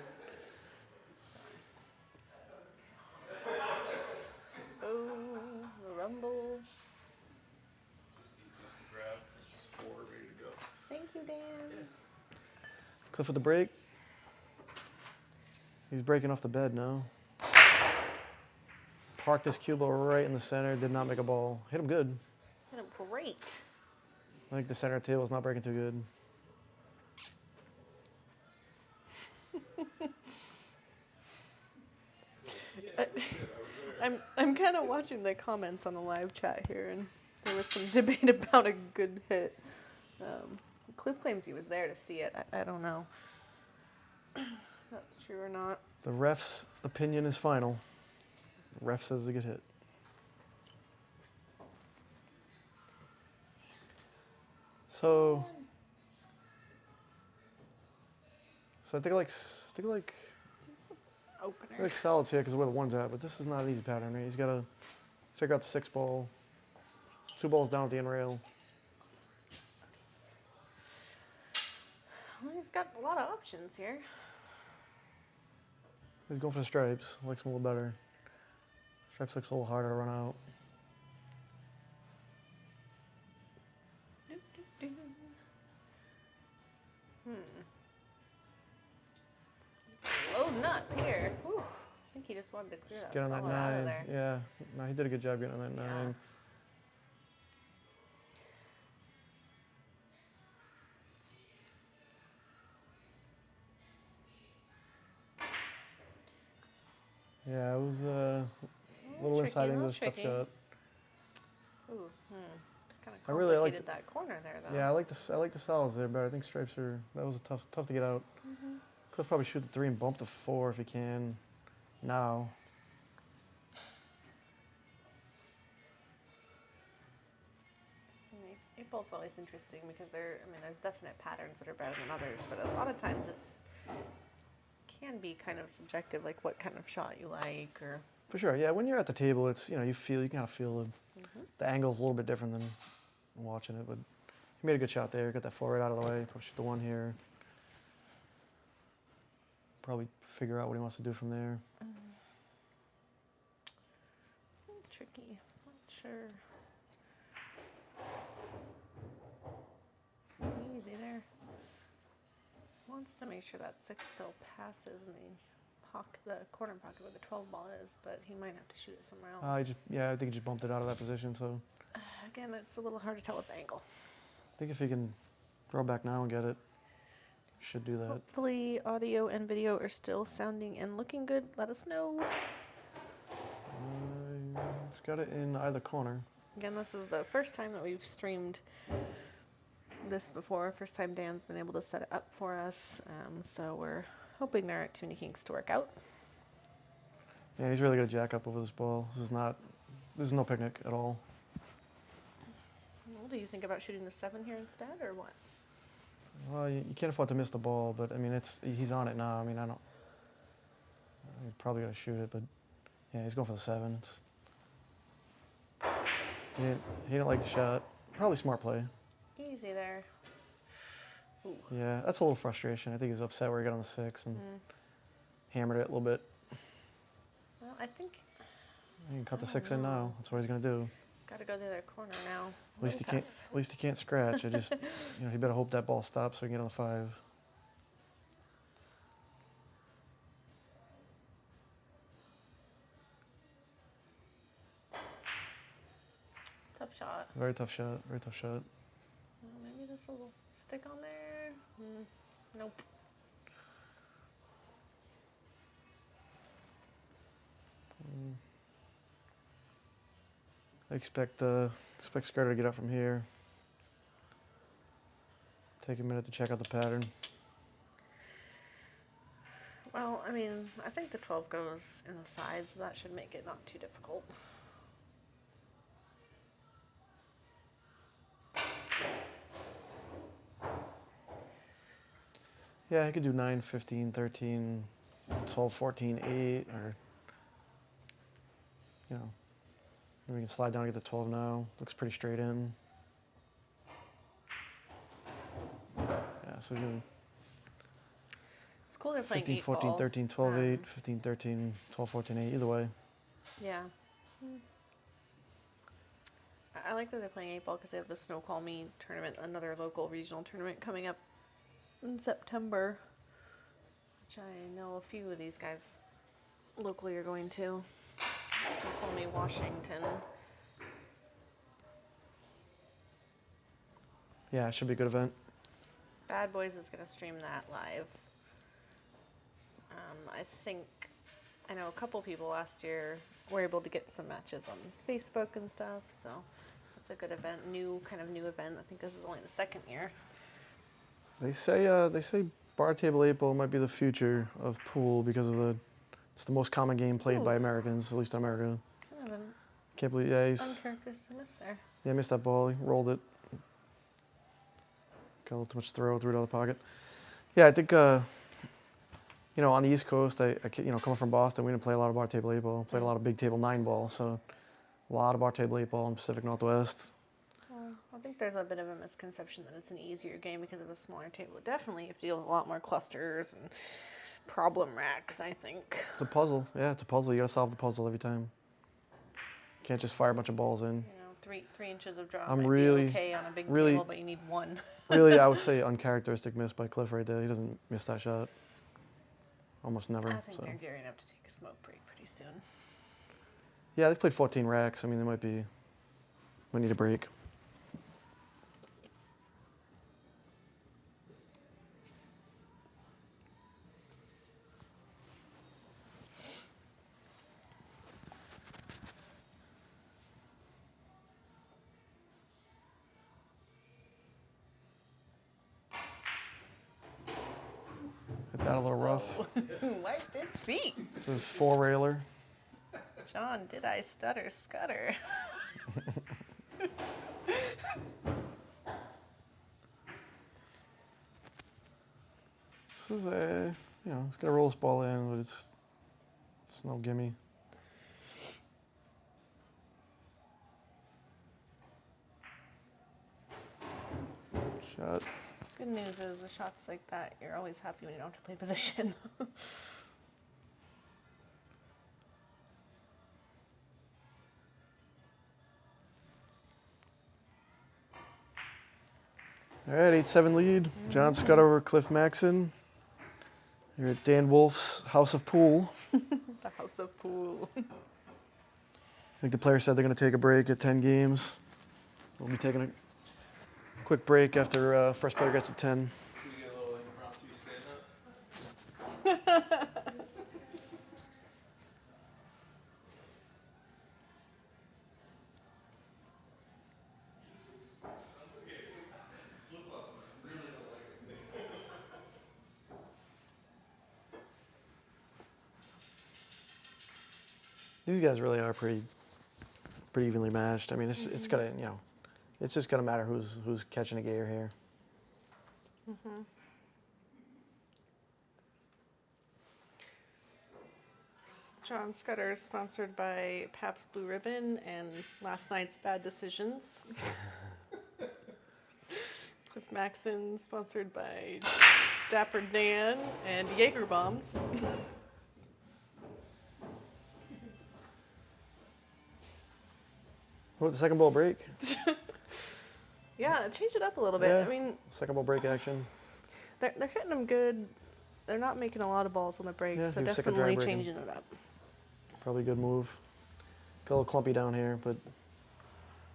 Cliff with the break. He's breaking off the bed now. Parked his cue ball right in the center. Did not make a ball. Hit him good. Hit him great. I think the center table is not breaking too good. I'm kind of watching the comments on the live chat here, and there was some debate about a good hit. Cliff claims he was there to see it. I don't know if that's true or not. The ref's opinion is final. The ref says it's a good hit. So I think I like Opener. solids here because of where the one's at, but this is not an easy pattern, right? He's got to figure out the 6 ball. 2 balls down at the end rail. Well, he's got a lot of options here. He's going for the stripes. Likes them a little better. Stripes looks a little harder to run out. Loading up here. Whew. I think he just wanted to clear Just that get on that solid out of 9. there. Yeah, no, he did a good job getting on that 9. Yeah, it was a little tricky, inside a little English, tough tricky. shot. Ooh, It's kind I of really complicated like that corner there, though. Yeah, I like the solids there, but I think stripes are that was tough to get out. Cliff probably shoot the 3 and bump the 4 if he can. Now. Eight ball's always interesting because there's definite patterns that are better than others, but a lot of times can be kind of subjective, like what kind of shot you like, or. For sure, yeah. When you're at the table, it's you kind of feel the angle's a little bit different than watching it. But he made a good shot there. Got that 4 right out of the way. Probably shoot the 1 here. Probably figure out what he wants to do from there. Tricky. Not sure. Easy there. Wants to make sure that 6 still passes in the corner pocket where the 12 ball is, but he might have to shoot it somewhere else. I think he just bumped it out of that position. So Again, it's a little hard to tell with the angle. I think if he can throw back now and get it, should do that. Hopefully audio and video are still sounding and looking good. Let us know. It's got it in either corner. Again, this is the first time that we've streamed this before. First time Dan's been able to set it up for us. So we're hoping our tuning kinks to work out. Yeah, he's really going to jack up over this ball. This is no picnic at all. Well, do you think about shooting the 7 here instead, or what? Well, you can't afford to miss the ball, but I mean, he's on it now. I mean, he's probably going to shoot it, but yeah, he's going for the 7. He didn't like the shot. Probably smart play. Easy there. Ooh. Yeah, that's a little frustration. I think he was upset where he got on the 6 and hammered it a little bit. Well, I think He can cut the 6 in now. That's what he's going to do. he's got to go to the other corner now. At least he can't scratch. I just, he better hope that ball stops so he can get on the 5. Tough shot. Very tough shot. Very tough shot. Well, maybe this will stick on there. Nope. I expect Scudder to get up from here. Take a minute to check out the pattern. Well, I mean, I think the 12 goes in the side, so that should make it not too difficult. Yeah, I could do 9, 15, 13, 12, 14, 8, or, maybe we can slide down and get the 12 now. Looks pretty straight in. Yeah, so he's going It's cool they're playing 15, 8 14, ball. 13, 12, 8, 15, 13, 12, 14, 8, either way. Yeah. I like that they're playing 8 ball because they have the Snow Call Me tournament, another local regional tournament coming up in September, which I know a few of these guys locally are going to. Snoqualmie, Washington. Yeah, it should be a good event. Bad Boys is going to stream that live. I know a couple people last year were able to get some matches on Facebook and stuff, so it's a good event, new event. I think this is only the second year. They say bar table 8 ball might be the future of pool because of it's the most common game played by Americans, at least in America. Kind of an Can't believe, yeah, uncharacteristic miss there. yeah, missed that ball. He rolled it. Got a little too much throw, threw it out of the pocket. Yeah, I think, on the East Coast, I coming from Boston, we didn't play a lot of bar table 8 ball. Played a lot of big table 9 ball, so a lot of bar table 8 ball in the Pacific Northwest. Well, I think there's a bit of a misconception that it's an easier game because of a smaller table. Definitely, you have to deal with a lot more clusters and problem racks, I think. It's a puzzle. Yeah, it's a puzzle. You gotta solve the puzzle every time. Can't just fire a bunch of balls in. 3 inches of drop I'm might really- be okay on a big really- table, but you need one. Really, I would say uncharacteristic miss by Cliff right there. He doesn't miss that shot. Almost never. I think So. they're gearing up to take a smoke break pretty soon. Yeah, they played 14 racks. I mean, might need a break. Hit that a little rough. Wiped its feet. It's a 4-railer. John, did I stutter Scudder? This is it's gonna roll this ball in, but it's no gimme. Shot. Good news is with shots like that, you're always happy when you don't have to play position. All right, 8-7 lead. John Scudder over Cliff Maxson. You're at Dan Wolfe's House of Pool. The House of Pool. I think the players said they're going to take a break at 10 games. We'll be taking a quick break after first player gets to 10. Can we get a little impromptu stand-up? These guys really are pretty evenly matched. I mean, it's gonna it's just gonna matter who's catching a gator here. John Scudder is sponsored by Pabst Blue Ribbon and last night's Bad Decisions. Cliff Maxson sponsored by Dapper Dan and Jaeger Bombs. What, the second ball break? Yeah, change it up a little bit. Yeah. I mean, Second ball break action. they're hitting them good. They're not making a lot of balls on the break, Yeah, so he was sick of dry definitely breaking. changing it up. Probably a good move. Got a little clumpy down here, but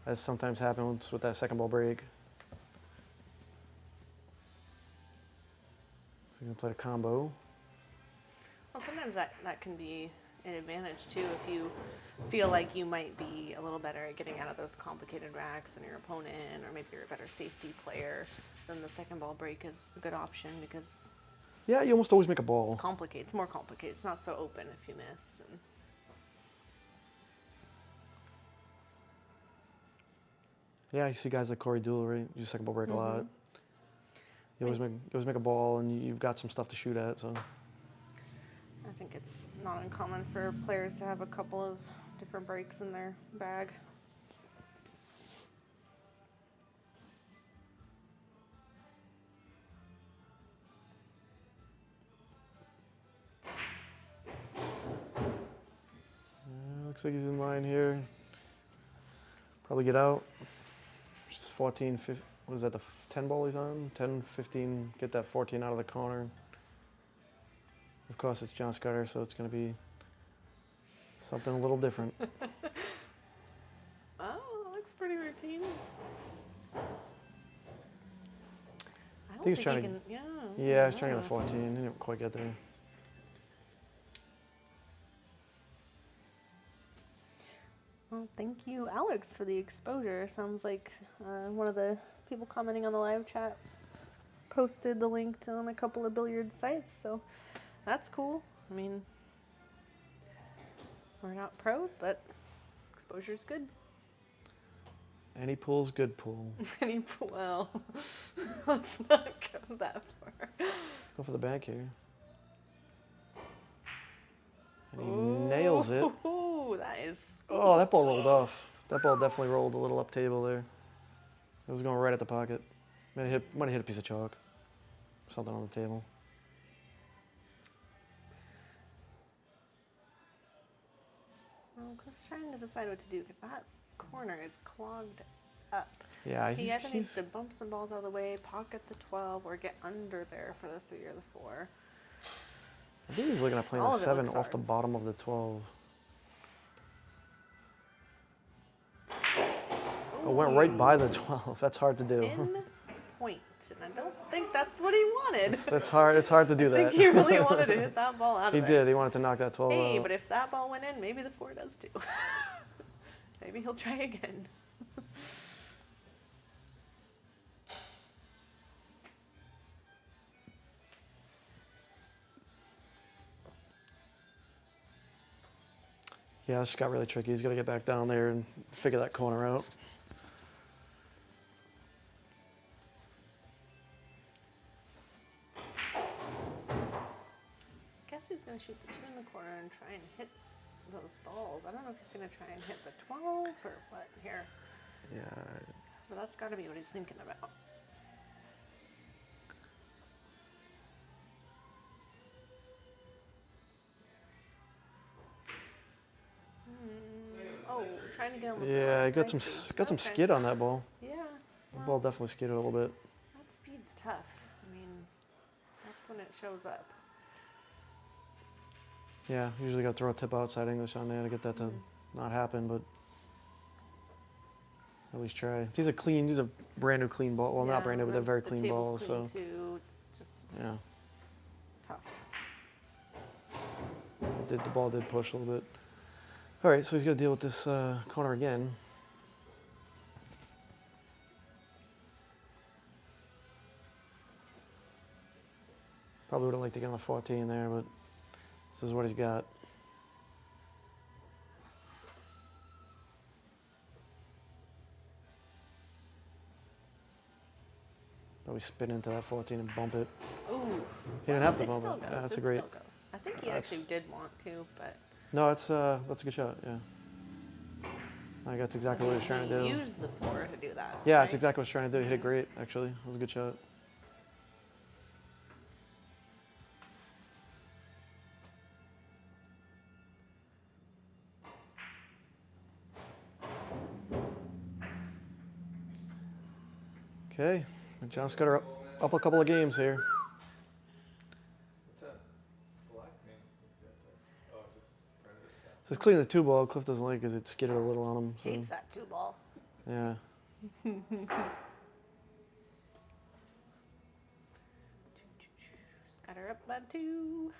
that sometimes happens with that second ball break. So he's gonna play a combo. Well, sometimes that can be an advantage too if you feel like you might be a little better at getting out of those complicated racks than your opponent, or maybe you're a better safety player. Then the second ball break is a good option because Yeah, you almost always make a ball. it's complicated. It's more complicated. It's not so open if you miss. And Yeah, you see guys like Corey Dooley, right? You second ball break a lot. You always make a ball, and you've got some stuff to shoot at. So I think it's not uncommon for players to have a couple of different breaks in their bag. looks like he's in line here. Probably get out. Just 14, 15. what is that, the 10 ball he's on? 10, 15, get that 14 out of the corner. Of course, it's John Scudder, so it's going to be something a little different. Oh, that looks pretty routine. I don't think he's trying he to- can, yeah. Yeah, I was trying to get the 14. He didn't quite get there. Well, thank you, Alex, for the exposure. Sounds like one of the people commenting on the live chat posted the link to on a couple of billiard sites, so that's cool. I mean, we're not pros, but exposure's good. Any pool's good pool. Well, let's not go that far. Let's go for the back here. And he nails it. Ooh, that is. Oh, that ball rolled off. That ball definitely rolled a little up table there. It was going right at the pocket. Might have hit a piece of chalk. Something on the table. Well, Cliff's trying to decide what to do because that corner is clogged up. Yeah, He either needs he's to bump some balls out of the way, pocket the 12, or get under there for the 3 or the 4. I think he's looking at playing All the of it 7 looks off the hard. bottom of the 12. Oh, went right by the 12. That's hard to do. In point, and I don't think that's what he wanted. That's hard. It's hard to do I that. think he really wanted to hit that ball out He of there. did. He wanted to knock that 12 Hey, out. but if that ball went in, maybe the 4 does too. Maybe he'll try again. Yeah, this got really tricky. He's got to get back down there and figure that corner out. I guess he's going to shoot the 2 in the corner and try and hit those balls. I don't know if he's going to try and hit the 12 or what here. Yeah. But that's got to be what he's thinking about. Oh, trying to get on the Yeah, floor. he got I some see. got some Okay. skid on that ball. Yeah. The well, ball definitely skidded a little bit. that speed's tough. I mean, that's when it shows up. Yeah, usually got to throw a tip outside English on there to get that to not happen, but at least try. These are clean. These are brand new clean ball. Well, Yeah, not brand new, but they're very the clean table's balls. clean So too. It's just yeah, tough. the ball did push a little bit. All right, so he's got to deal with this corner again. Probably would have liked to get on the 14 there, but this is what he's got. Probably spin into that 14 and bump it. Ooh. He didn't have to It bump still it. goes. Yeah, that's a it great. Still goes. I think he That's- actually did want to, but No, that's a good shot. Yeah, I think that's exactly what he was trying to do. He used the 4 to do that. Yeah, right? that's exactly what he was trying to do. He hit it great, actually. It was a good shot. Okay, John Scudder up a couple of games here. What's that? Black man. What's that there? Oh, it's just right at the top. So it's cleaning the 2 ball. Cliff doesn't like because it skidded a little on him. So Hates that 2 ball. yeah, Scudder up by 2.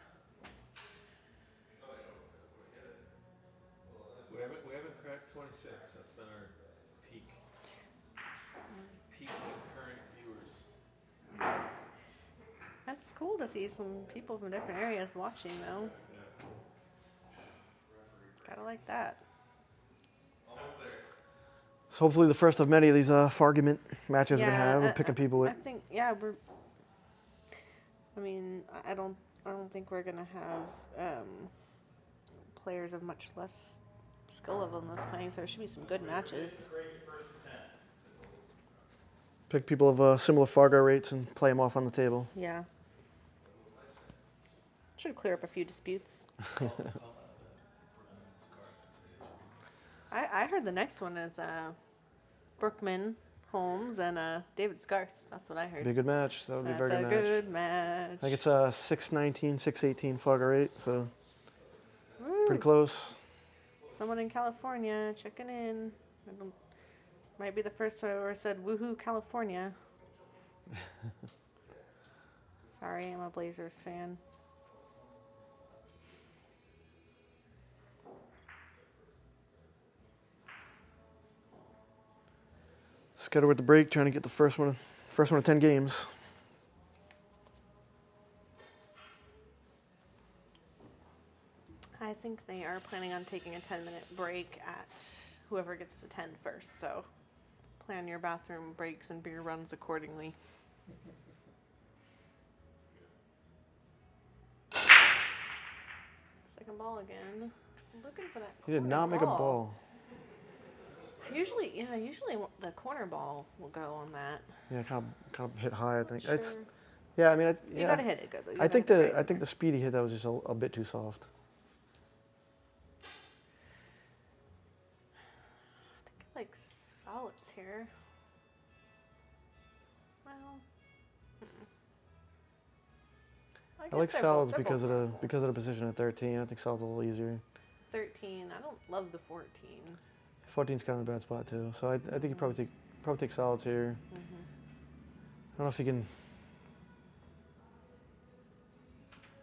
We haven't cracked 26. That's been our peak. Peak concurrent viewers. That's cool to see some people from different areas watching, though. Gotta like that. so hopefully the first of many of these Fargument matches we're gonna Yeah, have. We're picking people I with. think, yeah, we're. I mean, I don't think we're gonna have players of much less skill level in this playing, so there should be some good matches. Pick people of similar Fargo rates and play them off on the table. Yeah. Should clear up a few disputes. I heard the next one is Brookman Holmes and David Scarth. That's what I heard. Be a good match. That would be a That's very a good match. good match. I think it's 619, 618 Fargo rate, so Woo. pretty close. Someone in California checking in. Might be the first time I ever said woohoo California. Sorry, I'm a Blazers fan. Scudder with the break, trying to get the first one of 10 games. I think they are planning on taking a 10-minute break at whoever gets to 10 first. So plan your bathroom breaks and beer runs accordingly. Second ball again. I'm looking for that. He did not make a ball. Usually the corner ball will go on that. Yeah, kind of hit high. I think Sure. it's. Yeah, I mean, You gotta hit it good though. You I gotta think hit it the right there. speedy hit that was just a bit too soft. I think I like solids here. Well, I guess like they're solids both- they're because both of the position at 13. I think solids a little easier. 13. I don't love the 14. 14's kind of a bad spot too. So I think you probably take solids here. Mm-hmm. I don't know if you can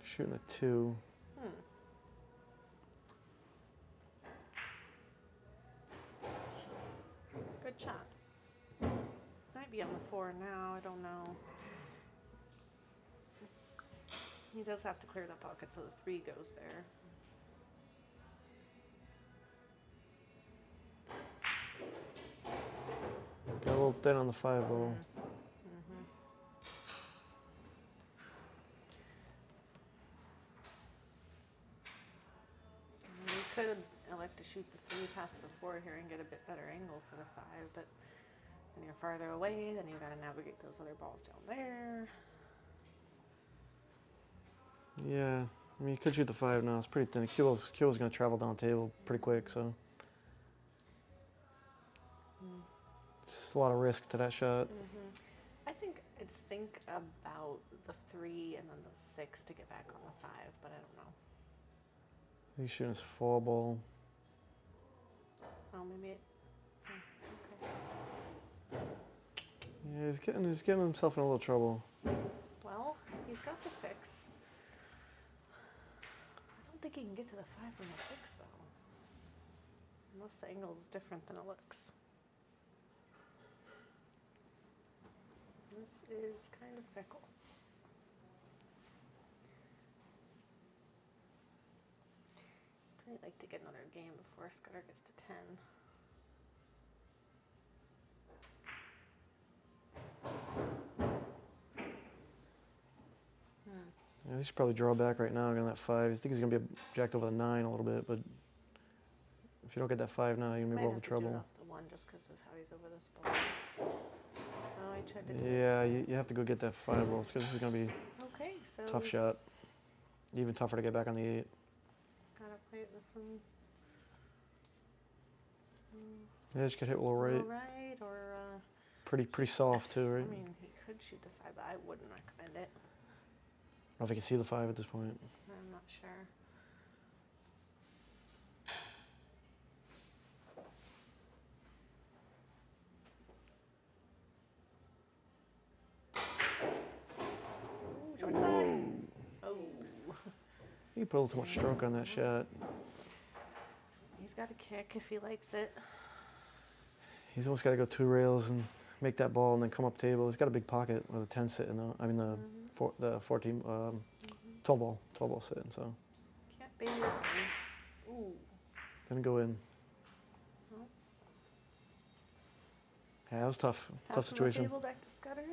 shooting a 2. Good shot. Might be on the 4 now. I don't know. He does have to clear the pocket, so the 3 goes there. Got a little thin on the 5 ball. You could elect to shoot the 3 past the 4 here and get a bit better angle for the 5, but when you're farther away, then you got to navigate those other balls down there. Yeah, I mean you could shoot the 5 now. It's pretty thin. Keel's going to travel down the table pretty quick, so it's a lot of risk to that shot. I think I'd think about the 3 and then the 6 to get back on the 5, but I don't know. He's shooting his 4 ball. Oh, maybe it. Okay. Yeah, he's getting himself in a little trouble. Well, he's got the 6. I don't think he can get to the 5 from the 6, though. Unless the angle is different than it looks. This is kind of fickle. I'd like to get another game before Scudder gets to 10. Yeah, he should probably draw back right now on that 5. I think he's going to be jacked over the 9 a little bit, but if you don't get that 5 now, you're going to be Might involved in have to do it trouble. off the 1 just because of how he's over this ball. Oh, I tried to do it. Yeah, you have to go get that 5 ball because this is going to be Okay, so a tough shot. Even tougher to get back on the 8. Gotta play it with some Yeah, just get hit with a little right. right or Pretty soft too, right? I mean, he could shoot the 5, but I wouldn't recommend it. I don't know if he can see the 5 at this point. I'm not sure. Ooh, short side. Oh. He put a little too much stroke on that shot. He's got a kick if he likes it. He's almost got to go 2 rails and make that ball and then come up table. He's got a big pocket with a 10 sitting though. I mean the 14, 12 ball sitting. So Can't baby this one. Ooh. didn't go in. Well. Yeah, it was tough. Pass Tough from situation. The table back to Scudder.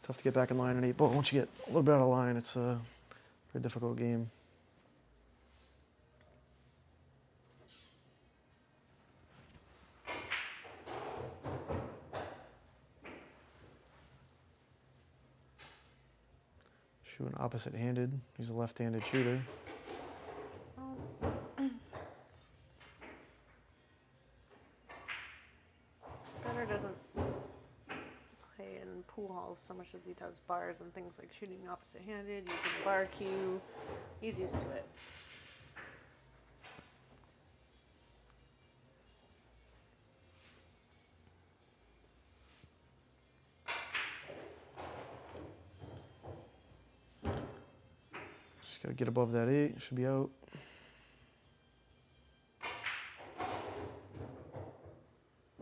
Tough to get back in line in 8 ball. Once you get a little bit out of line, it's a very difficult game. Shooting opposite-handed. He's a left-handed shooter. Scudder doesn't play in pool halls so much as he does bars and things like shooting opposite-handed, using the bar cue. He's used to it. Just gotta get above that 8. Should be out.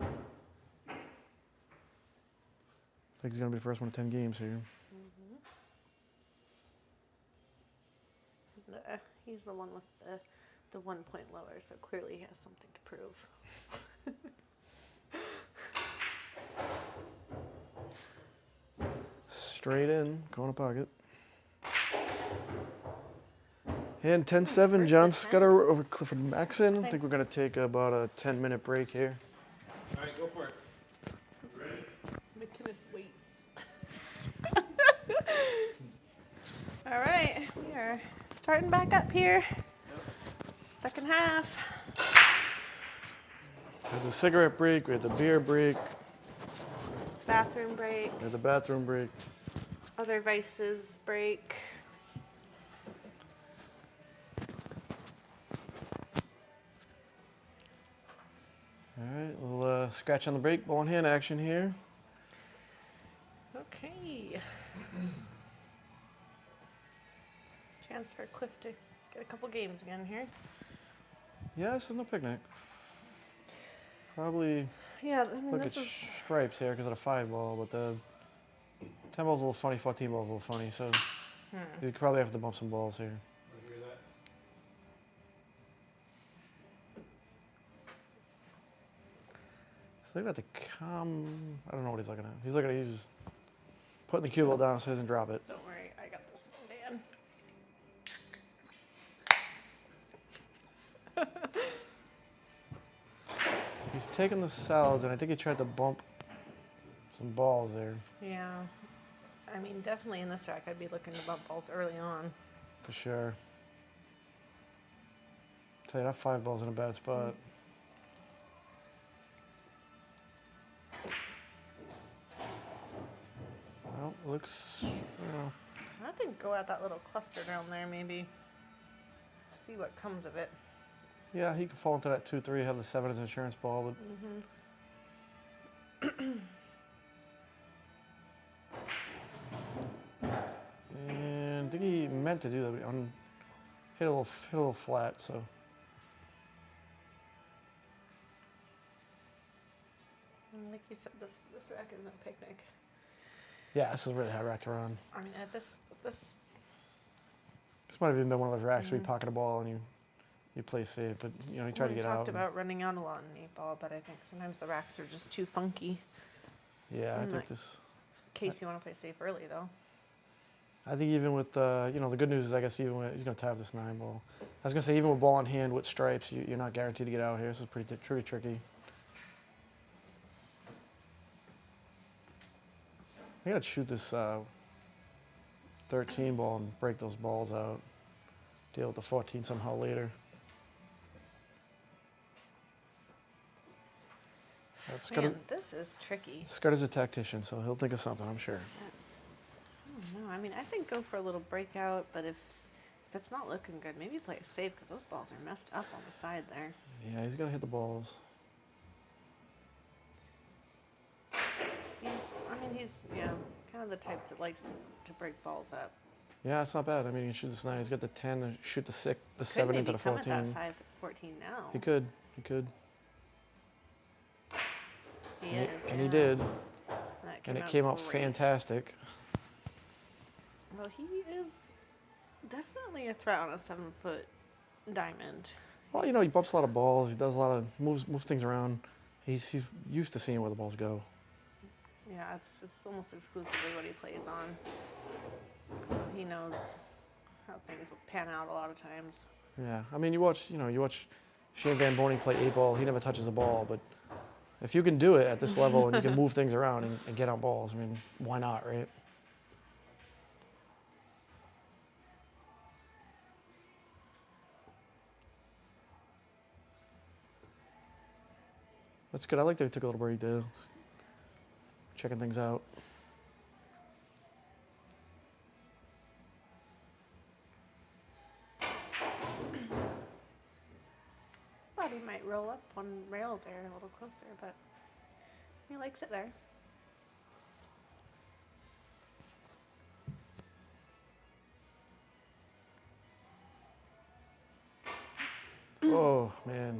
I think he's gonna be the first one to 10 games here. He's the one with the 1 point lower, so clearly he has something to prove. Straight in, corner pocket. And 10-7, First John and 10. Scudder over Clifford Maxson. I Okay. think we're gonna take about a 10-minute break here. All right, go for it. McInnis waits. All right, we are starting back up here. Second half. We had the cigarette break, we had the beer break, Bathroom break. we had the bathroom break. Other vices break. All right, a little scratch on the break, ball in hand action here. Okay. Chance for Cliff to get a couple games again here. Yeah, this is no picnic. Probably Yeah, I mean, look at this is stripes here because of the 5 ball, but the 10 ball's a little funny, 14 ball's a little funny, so you probably have to bump some balls here. I hear that. So they're at the I don't know what he's looking at. He's putting the cue ball down so he doesn't drop it. Don't worry, I got this one, Dan. He's taking the salads, and I think he tried to bump some balls there Yeah. I mean, definitely in this track, I'd be looking to bump balls early on. for sure. Tell you that 5 ball's in a bad spot. Well, it looks. I think go at that little cluster down there, maybe. See what comes of it. Yeah, he can fall into that 2-3, have the 7 as insurance ball, but. And I think he meant to do that, but hit a little flat, so. And like you said, this rack is no picnic. Yeah, this is a really hard rack to run. I mean, at this This might have even been one of those racks where you pocket a ball and you play safe, but you tried to we get out. talked about running out a lot in 8-ball, but I think sometimes the racks are just too funky. Yeah, I think like- this. In case you want to play safe early, though. I think even with the good news is I guess even with, he's going to tap this 9 ball. I was going to say even with ball in hand with stripes, you're not guaranteed to get out here. This is pretty tricky. I got to shoot this 13 ball and break those balls out. Deal with the 14 somehow later. Man, this is tricky. Scudder's a tactician, so he'll think of something, I'm sure. I don't know. I mean, I think go for a little breakout, but if it's not looking good, maybe play it safe because those balls are messed up on the side there. Yeah, he's going to hit the balls. He's kind of the type that likes to break balls up. Yeah, it's not bad. I mean, he can shoot this 9. He's got the 10 and shoot the 6, the Could 7 into maybe the come at 14. that 5-14 now. He could. He is, And he yeah. did. That And it came out great. fantastic. Well, he is definitely a threat on a 7-foot diamond. Well, he bumps a lot of balls. He does a lot of moves things around. He's used to seeing where the balls go. Yeah, it's almost exclusively what he plays on. So he knows how things will pan out a lot of times. Yeah, I mean, you watch Shane Van Boening play 8 ball. He never touches a ball, but if you can do it at this level and you can move things around and get on balls, I mean, why not, right? That's good. I like that he took a little break there. Checking things out. Thought he might roll up one rail there a little closer, but he likes it there. Oh man,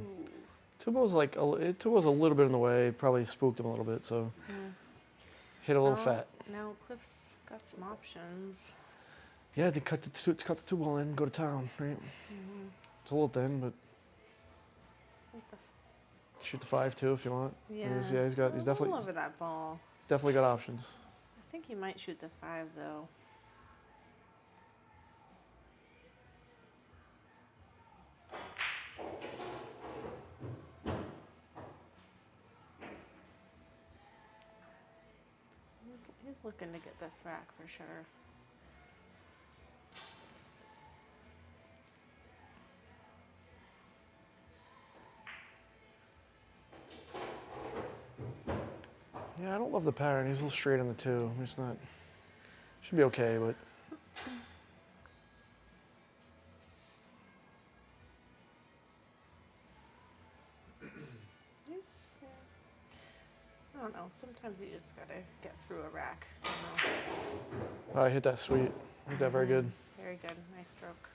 two balls like two balls a little bit in the way. Probably spooked him a little bit, so hit a little fat. Now Cliff's got some options. Yeah, they cut the two ball in, and go to town, right? It's a little thin, but shoot the 5 too if you want. Yeah, He's a definitely little over that ball. he's definitely got options. I think he might shoot the 5 though. He's looking to get this rack for sure. Yeah, I don't love the pattern. He's a little straight on the 2. It's not. Should be okay, but. I don't know. Sometimes you just gotta get through a rack. You know? Oh, I hit that sweet. Hit that very good. Very good. Nice stroke.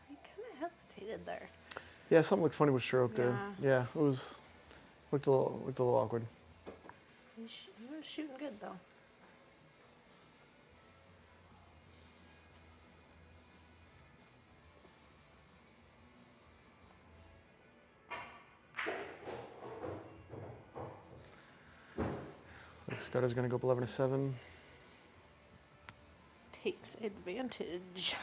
He kind of hesitated there. Yeah, something looked funny with stroke there. Yeah, it was looked a little awkward. He was shooting good though. So Scudder's gonna go up 11-7. Takes advantage.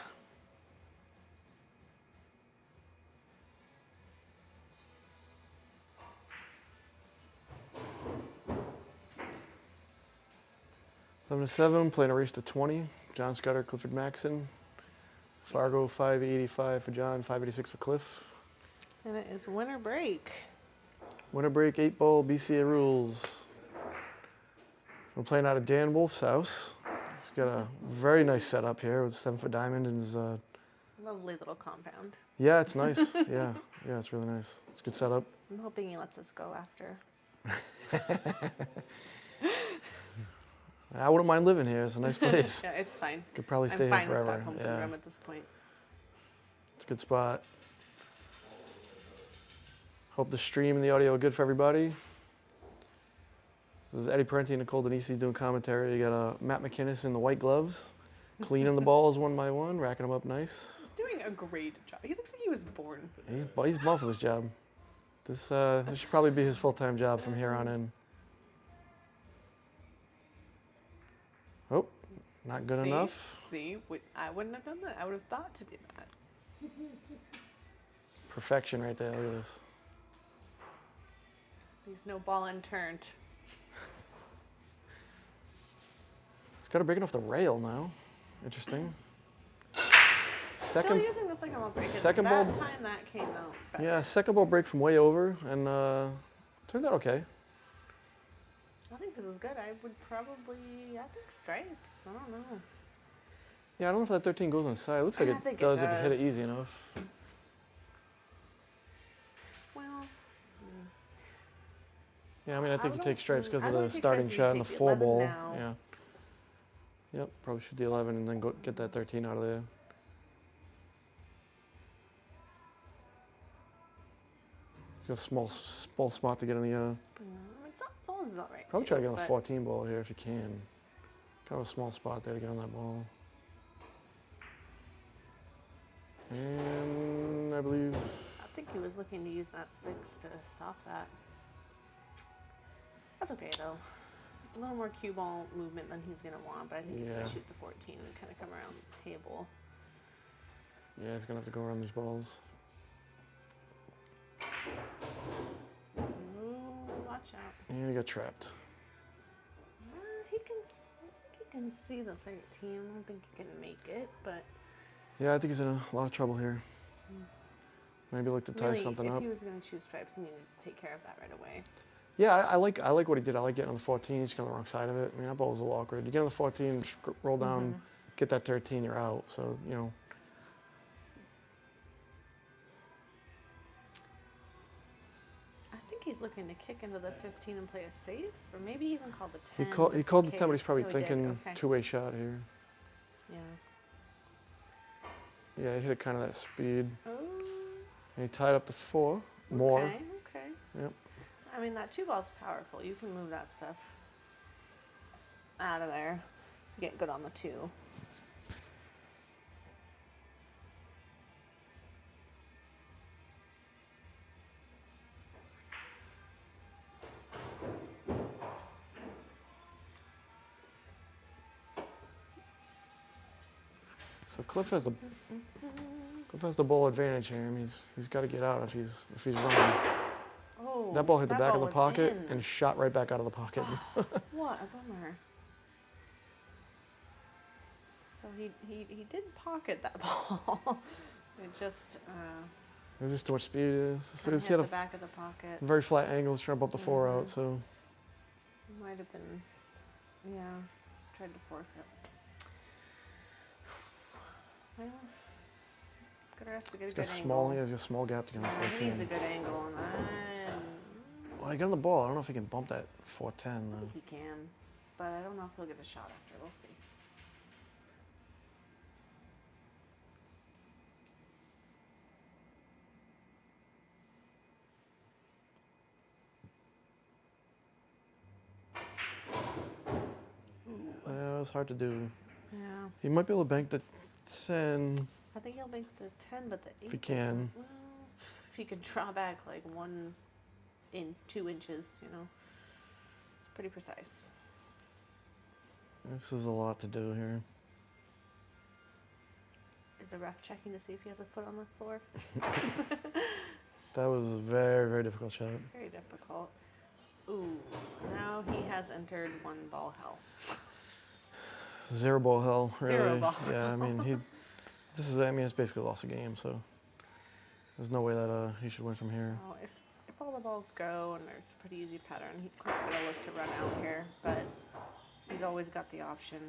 11-7, playing a race to 20. John Scudder, Clifford Maxson. Fargo 585 for John, 586 for Cliff. And it is winter break. Winter break, 8-ball, BCA Rules. We're playing out of Dan Wolfe's house. He's got a very nice setup here with a 7-foot diamond and his. Lovely little compound. Yeah, it's nice. yeah, it's really nice. It's a good setup. I'm hoping he lets us go after. I wouldn't mind living here. It's a nice place. Yeah, it's fine. Could probably stay I'm here fine forever. with Stockholm Yeah, syndrome at this point. it's a good spot. Hope the stream and the audio are good for everybody. This is Eddie Parenti and Nicole Donisi doing commentary. You got Matt McInnis in the white gloves, cleaning the balls one by one, racking them up nice. He's doing a great job. He looks like he was born for this. He's born for this job. This should probably be his full-time job from here on in. Oh, not good enough. See, I wouldn't have done that. I would have thought to do that. Perfection right there. Look at this. There's no ball unturned. It's got to breaking off the rail now. Interesting. Still using the second ball break. second That ball- time that came out better. Yeah, second ball break from way over and turned out okay. I think this is good. I would probably, I think stripes. I don't know. Yeah, I don't know if that 13 goes on the side. It looks like I it think it does if you hit it does. easy enough. Well, Yeah, I mean, I think you would take stripes because I of would the take starting stripes, you shot and the take the 4 11 ball. now. Yeah. Yep, probably shoot the 11 and then go get that 13 out of there. He's got a small spot to get in the. yeah, I mean, it's all right. Probably too, try to get on the but 14 ball here if you can. Kind of a small spot there to get on that ball. And I believe. I think he was looking to use that 6 to stop that. That's okay though. A little more cue ball movement than he's gonna want, but I think he's Yeah. gonna shoot the 14 and kind of come around the table. Yeah, he's gonna have to go around these balls. Ooh, watch watch out. And he got trapped. He can see the 13. I don't think he can make it, but Yeah, I think he's in a lot of trouble here. Maybe look to tie really, something if up. he was going to choose stripes, he needed to take care of that right away. Yeah, I like what he did. I like getting on the 14. He's on the wrong side of it. I mean, that ball was a little awkward. You get on the 14, roll down, get that 13, you're out. So, you know. I think he's looking to kick into the 15 and play a safe, or maybe even call the 10. He called the 10, but he's probably Oh, he did, thinking okay. two-way shot here. Yeah. Yeah, he hit it kind of that speed. Oh. And he tied up the 4 more. Okay. Yep. I mean, that 2 ball's powerful. You can move that stuff out of there. Get good on the 2. So Cliff has the ball advantage here. I mean, he's got to get out if he's running. Oh, That ball hit the back of the was pocket in. and shot right back out of the pocket. What a bummer. So he did pocket that ball. It just It was just too much speed. So hit he had the a back of the pocket. very flat angle, trying to bump the 4 out. So Might have been, yeah, just tried to force it. Well, Scudder has to get he's a got good small. angle. He has a small gap to get on his Yeah, he needs a 13. good angle on that. Well, he got on the ball. I don't know if he can bump that 410 I though. think he can, but I don't know if he'll get a shot after. We'll see. It was hard to do. Yeah, He might be able to bank the 10. I think he'll make the 10, but the 8. If he can. doesn't- Well, if he could draw back like 2 inches, you know, it's pretty precise. This is a lot to do here. Is the ref checking to see if he has a foot on the floor? That was a very, very difficult shot. Very difficult. Ooh, now he has entered 1 ball hell. 0 ball hell, really. 0 ball. Yeah, I mean, it's basically lost a game, so there's no way that he should win from here. So if all the balls go and it's a pretty easy pattern, he of course gonna look to run out here, but he's always got the option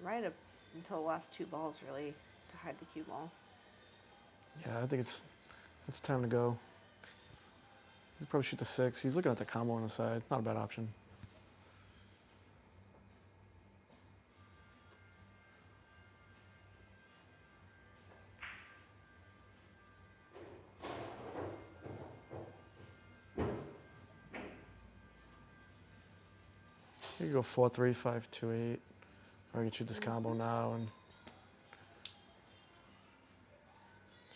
right up until the last 2 balls really to hide the cue ball. Yeah, I think it's time to go. He'll probably shoot the 6. He's looking at the combo on the side. Not a bad option. You could go 4-3, 5-2-8, or you can shoot this combo now and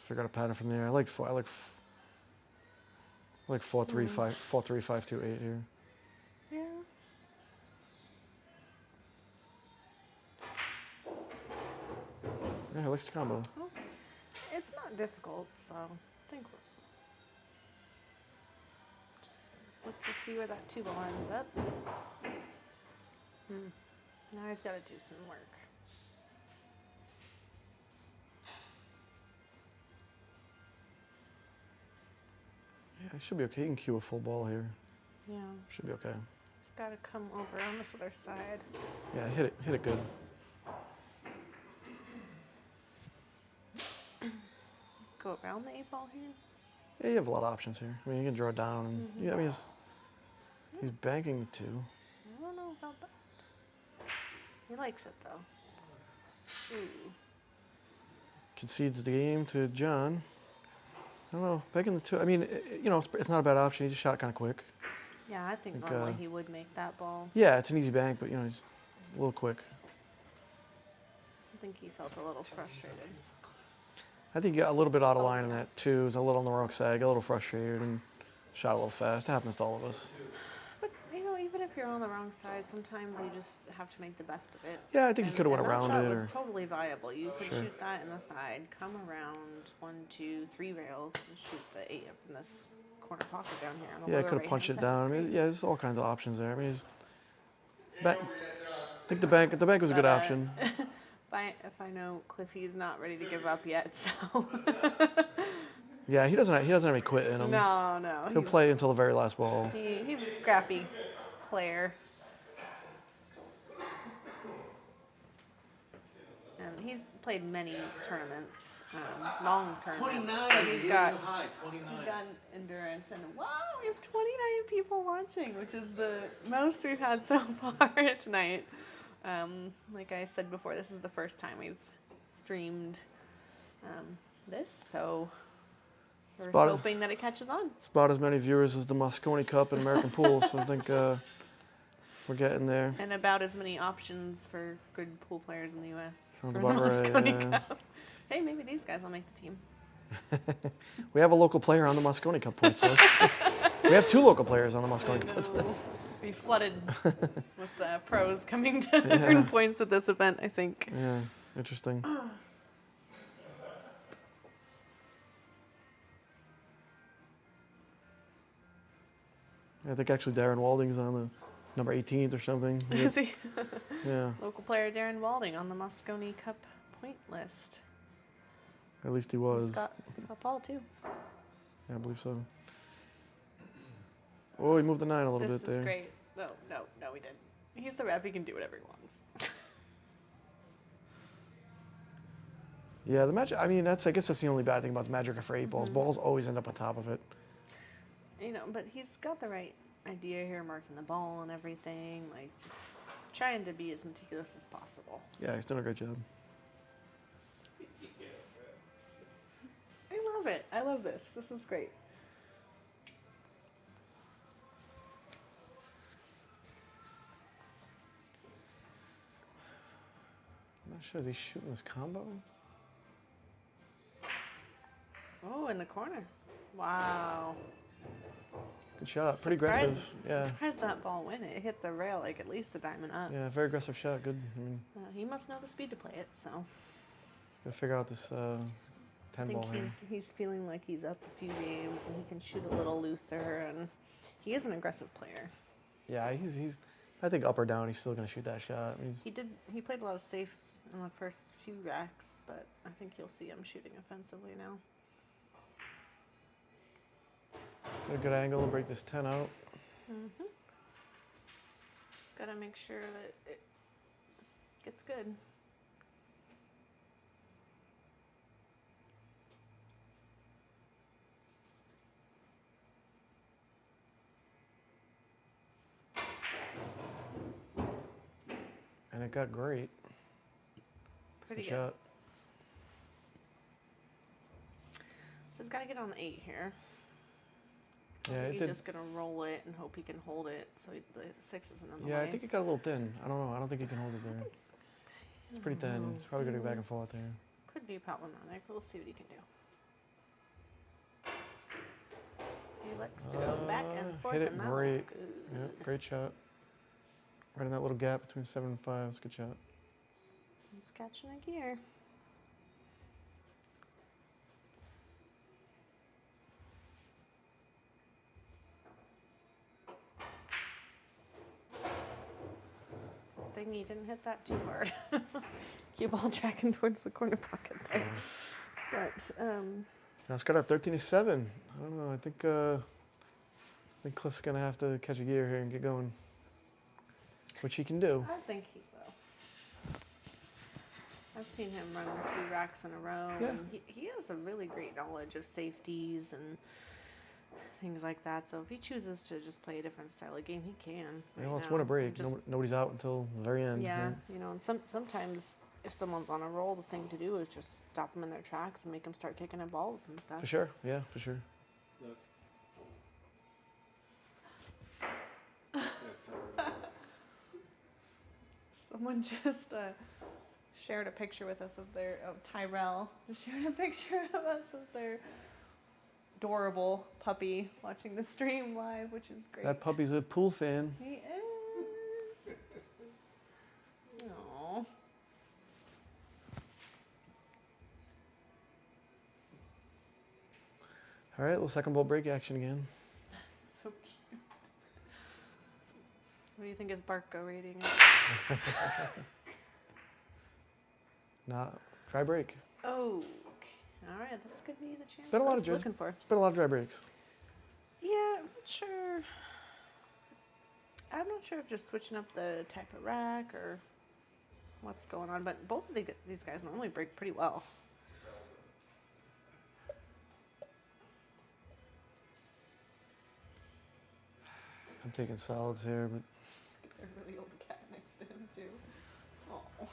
figure out a pattern from there. I like 4-3, 5-2-8 here. Yeah. Yeah, he likes the combo. Well, it's not difficult, so I think we'll just look to see where that 2 ball ends up. Now he's got to do some work. Yeah, he should be okay. He can cue a full ball here. Yeah, Should be okay. he's got to come over on this other side. Yeah, hit it good. Go around the 8 ball here. Yeah, you have a lot of options here. I mean, you can draw down. And, yeah, I mean, he's banking the 2. I don't know about that. He likes it though. Ooh. Concedes the game to John. I don't know, banking the 2. I mean, it's not a bad option. He just shot kind of quick. Yeah, I think Think, normally he would make that ball. Yeah, it's an easy bank, but he's a little quick. I think he felt a little frustrated. I think he got a little bit out of line in that 2. He was a little on the wrong side, got a little frustrated, and shot a little fast. It happens to all of us. But even if you're on the wrong side, sometimes you just have to make the best of it. Yeah, I think he could have went And around that shot it. was Or, totally viable. You could Sure. shoot that in the side, come around 1, 2, 3 rails, and shoot the 8 up in this corner pocket down here. On the Yeah, I lower could have punched it right-hand side of down. the I mean, screen. yeah, there's all kinds of options there. I mean, I think the bank was a good But, option. If I know Cliffy's not ready to give up yet, so Yeah, he doesn't have any quit in him. no, He'll play until the very last ball. he's a scrappy player. And he's played many tournaments, long tournaments. 29. So he's got high. 29. He's got endurance, and wow, we have 29 people watching, which is the most we've had so far tonight. Like I said before, this is the first time we've streamed this, so we're Spot- hoping that it catches on. It's about as many viewers as the Moscone Cup and American Pool, so I think we're getting there. And about as many options for good pool players in the U.S. Sounds for the about right. Moscone Yeah. Cup. Hey, maybe these guys will make the team. We have a local player on the Moscone Cup points list. We have 2 local players on the Moscone Cup points list. Be flooded with pros coming to earn points at this event, I think. Yeah, interesting. I think actually Darren Walding's on the number 18th or something. Is he? Yeah, Local player Darren Walding on the Moscone Cup point list. at least he was. Scott Paul too. Yeah, I believe so. Oh, he moved the 9 a little This bit is there. great. No, he didn't. He's the rep. He can do whatever he wants. Yeah, the Magic. I mean, I guess that's the only bad thing about the Magic for 8 Mm-hmm. balls. Balls always end up on top of it. But he's got the right idea here, marking the ball and everything. Like just trying to be as meticulous as possible. Yeah, he's doing a great job. I love it. I love this. This is great. I'm not sure. Is he shooting this combo? Oh, in the corner. Wow. Good shot. Pretty Surprised- aggressive. Yeah. Surprised that ball went. It hit the rail like at least a diamond up. Yeah, very aggressive shot. Good. I mean, He must know the speed to play it, so he's got to figure out this 10 I think ball here. he's feeling like he's up a few games and he can shoot a little looser, and he is an aggressive player. Yeah, he's. I think up or down, he's still going to shoot that shot. I mean, He played a lot of safes in the first few racks, but I think you'll see him shooting offensively now. got a good angle to break this 10 out. Just gotta make sure that it gets good. And it got great. Pretty Good good. shot. So he's gotta get on the 8 here. Yeah, it He's did. just gonna roll it and hope he can hold it so the 6 isn't in the Yeah, way. I think it got a little thin. I don't know. I don't think he can hold it there. It's pretty thin. It's probably going to go back and forth there. Could be problematic. We'll see what he can do. He likes to go back and forth, hit it and that great. was good. Yeah, great shot. Right in that little gap between 7 and 5. That's a good shot. He's catching a gear. Thing he didn't hit that too hard. Cue ball tracking towards the corner pocket there. But Now Scudder up 13-7. I don't know. I think Cliff's going to have to catch a gear here and get going, which he can do. I think he will. I've seen him run a few racks in a row. Yeah. And he has a really great knowledge of safeties and things like that. So if he chooses to just play a different style of game, he can. Yeah, right well, it's now. win a break. Just- Nobody's out until the very end. yeah, and sometimes if someone's on a roll, the thing to do is just stop them in their tracks and make them start kicking at balls and stuff. For sure. Yeah, for sure. Look. Someone just shared a picture with us of Tyrell. Shared a picture of us of their adorable puppy watching the stream live, which is great. That puppy's a pool fan. He is. Aww. All right, little second ball break action again. So cute. What do you think his Barco rating? Dry break. Oh, okay. All right, this could be the chance Been a I lot was of dries. looking for. It's been a lot of dry breaks. Yeah, I'm not sure. I'm not sure if just switching up the type of rack or what's going on, but both of these guys normally break pretty well. I'm taking solids here, but A really old cat next to him too. Oh.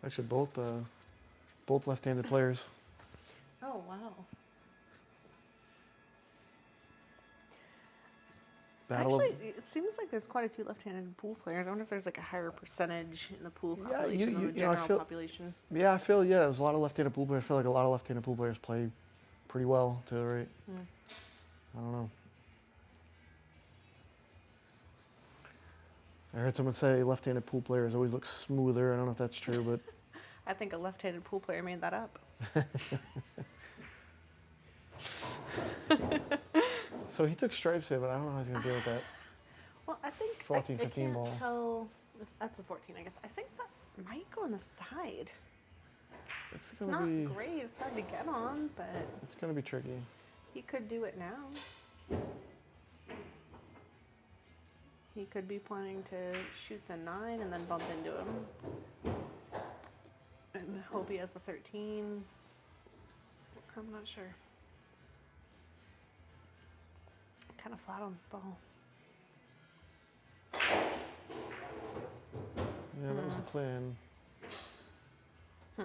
actually both left-handed players. Oh wow. Battle Actually, it seems like there's quite a few left-handed pool players. I wonder if there's like a higher percentage in the pool Yeah, population than the I general feel- population. I feel there's a lot of left-handed pool players. I feel like a lot of left-handed pool players play pretty well too, right? Mm. I don't know. I heard someone say left-handed pool players always look smoother. I don't know if that's true, but I think a left-handed pool player made that up. so he took stripes here, but I don't know how he's gonna deal with that. Well, I think 14, I 15 can't ball. tell if that's a 14, I guess. I think that might go on the side. It's It's gonna not be great. It's hard to get on, but it's gonna be tricky. he could do it now. He could be planning to shoot the 9 and then bump into him. And hope he has the 13. I'm not sure. Kind of flat on this ball. Yeah, that was the plan. Hmm.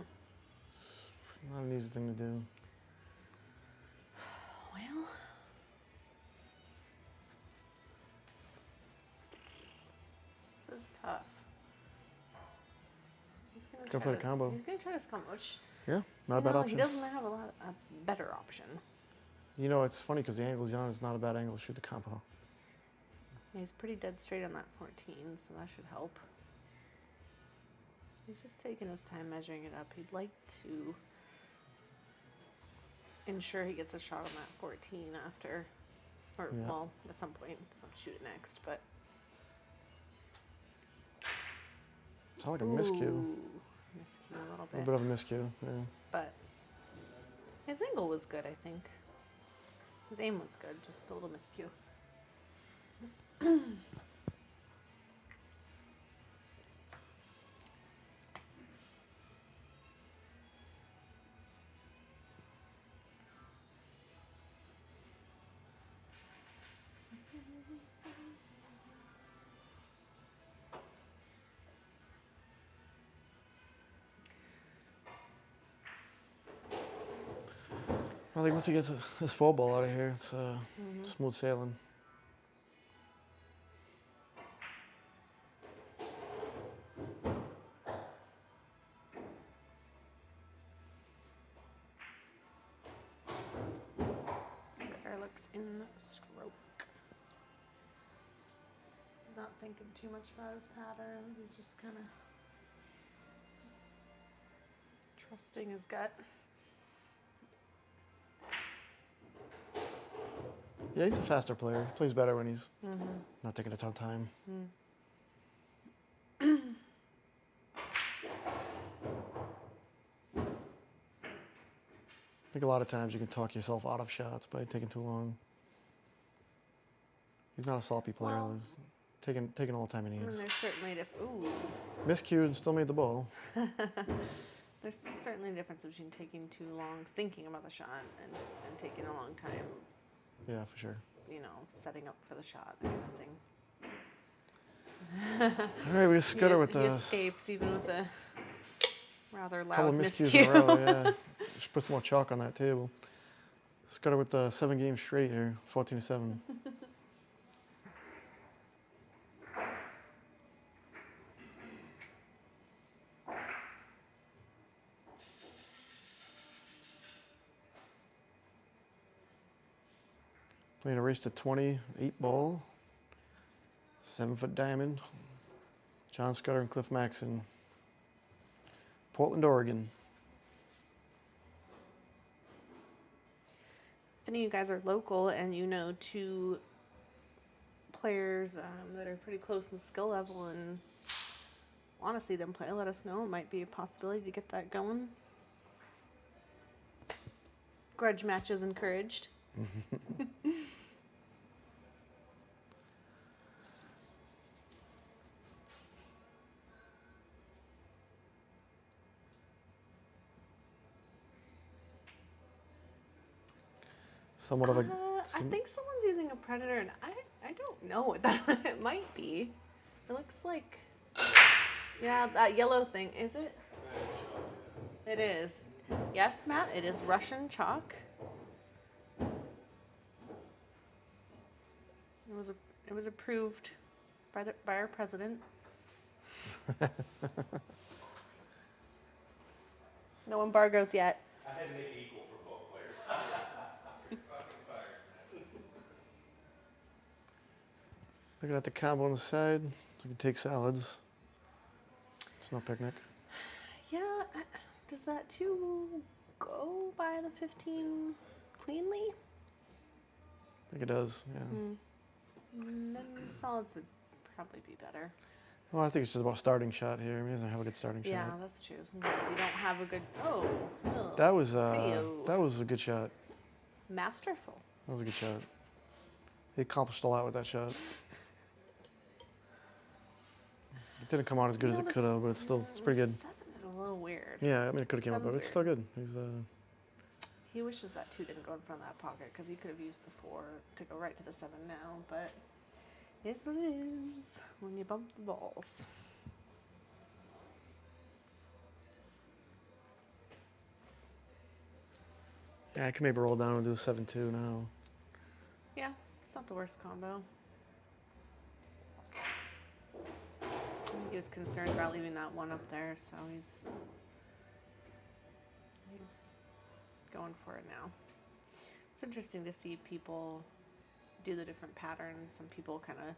Not an easy thing to do. Well, this is tough. He's gonna Gotta try play the this- combo. He's gonna try this combo, which Yeah, not a bad option. He doesn't have a better option. You know, it's funny because the angle he's on is not a bad angle to shoot the combo. He's pretty dead straight on that 14, so that should help. He's just taking his time measuring it up. He'd like to ensure he gets a shot on that 14 after, or Yeah. well, at some point, so shoot it next. But It's not like a miscue. Ooh, miscue a little A bit. little bit of a miscue. Yeah. But his angle was good, I think. His aim was good, just a little miscue. I think once he gets his fall ball out of here, it's smooth sailing. Scudder looks in stroke. He's not thinking too much about his patterns. He's just kind of trusting his gut. Yeah, he's a faster player. He plays better when he's not taking a ton of time. I think a lot of times you can talk yourself out of shots by taking too long. He's not a sloppy player. Well- He's taking all the time he And needs. there's certainly Miscued and still made the ball. there's certainly a difference between taking too long thinking about the shot and taking a long time, Yeah, for sure. setting up for the shot, that kind of thing. All right, we got Scudder with he the escapes even with a rather couple loud of miscues miscue. in a row. Yeah, just put some more chalk on that table. Scudder with the 7 games straight here, 14-7. Playing a race to 20, 8-ball, 7-foot diamond. John Scudder and Cliff Maxson. Portland, Oregon. If any of you guys are local and you know two players that are pretty close in skill level and want to see them play, let us know. It might be a possibility to get that going. Grudge matches encouraged. Somewhat of a. I think someone's using a predator, and I don't know what that it might be. It looks like, yeah, that yellow thing. Is it? It is. Yes, Matt. It is Russian chalk. It was approved by our president. No embargoes yet. I had to make it equal for both players. Fucking fired. Looking at the combo on the side, so you can take salads. It's no picnic. Yeah. Does that too go by the 15 cleanly? I think it does, yeah. Then solids would probably be better. Well, I think it's just about starting shot here. I mean, he doesn't have a good starting Yeah, shot. that's true. Sometimes you don't have a good. Oh, oh. That was Ew. that was a good shot. Masterful. That was a good shot. He accomplished a lot with that shot. It didn't come out as good as it could have, but it's pretty good. 7 is a little weird. Yeah, I mean, it could have came out, but Seven's it's still good. He's He wishes that 2 didn't go in front of that pocket because he could have used the 4 to go right to the 7 now, but it's what it is when you bump the balls. yeah, I can maybe roll down and do the 7-2 now. Yeah, it's not the worst combo. I think he was concerned about leaving that 1 up there, so he's going for it now. It's interesting to see people do the different patterns. Some people kind of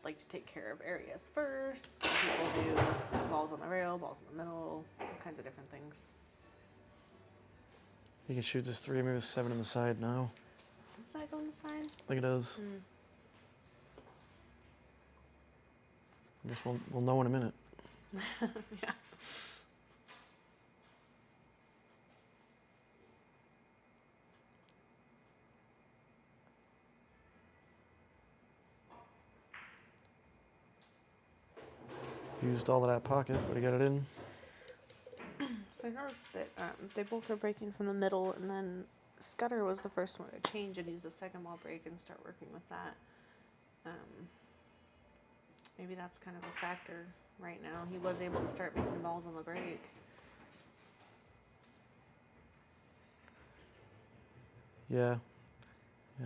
like to take care of areas first. Some people do balls on the rail, balls in the middle, all kinds of different things. He can shoot this 3, maybe a 7 on the side now. Does that go on the side? I think it does. I guess we'll know in a minute. Yeah. Used all of that pocket, but he got it in. So I noticed that they both are breaking from the middle, and then Scudder was the first one to change and use the second ball break and start working with that. Maybe that's kind of a factor right now. He was able to start making balls on the break. Yeah.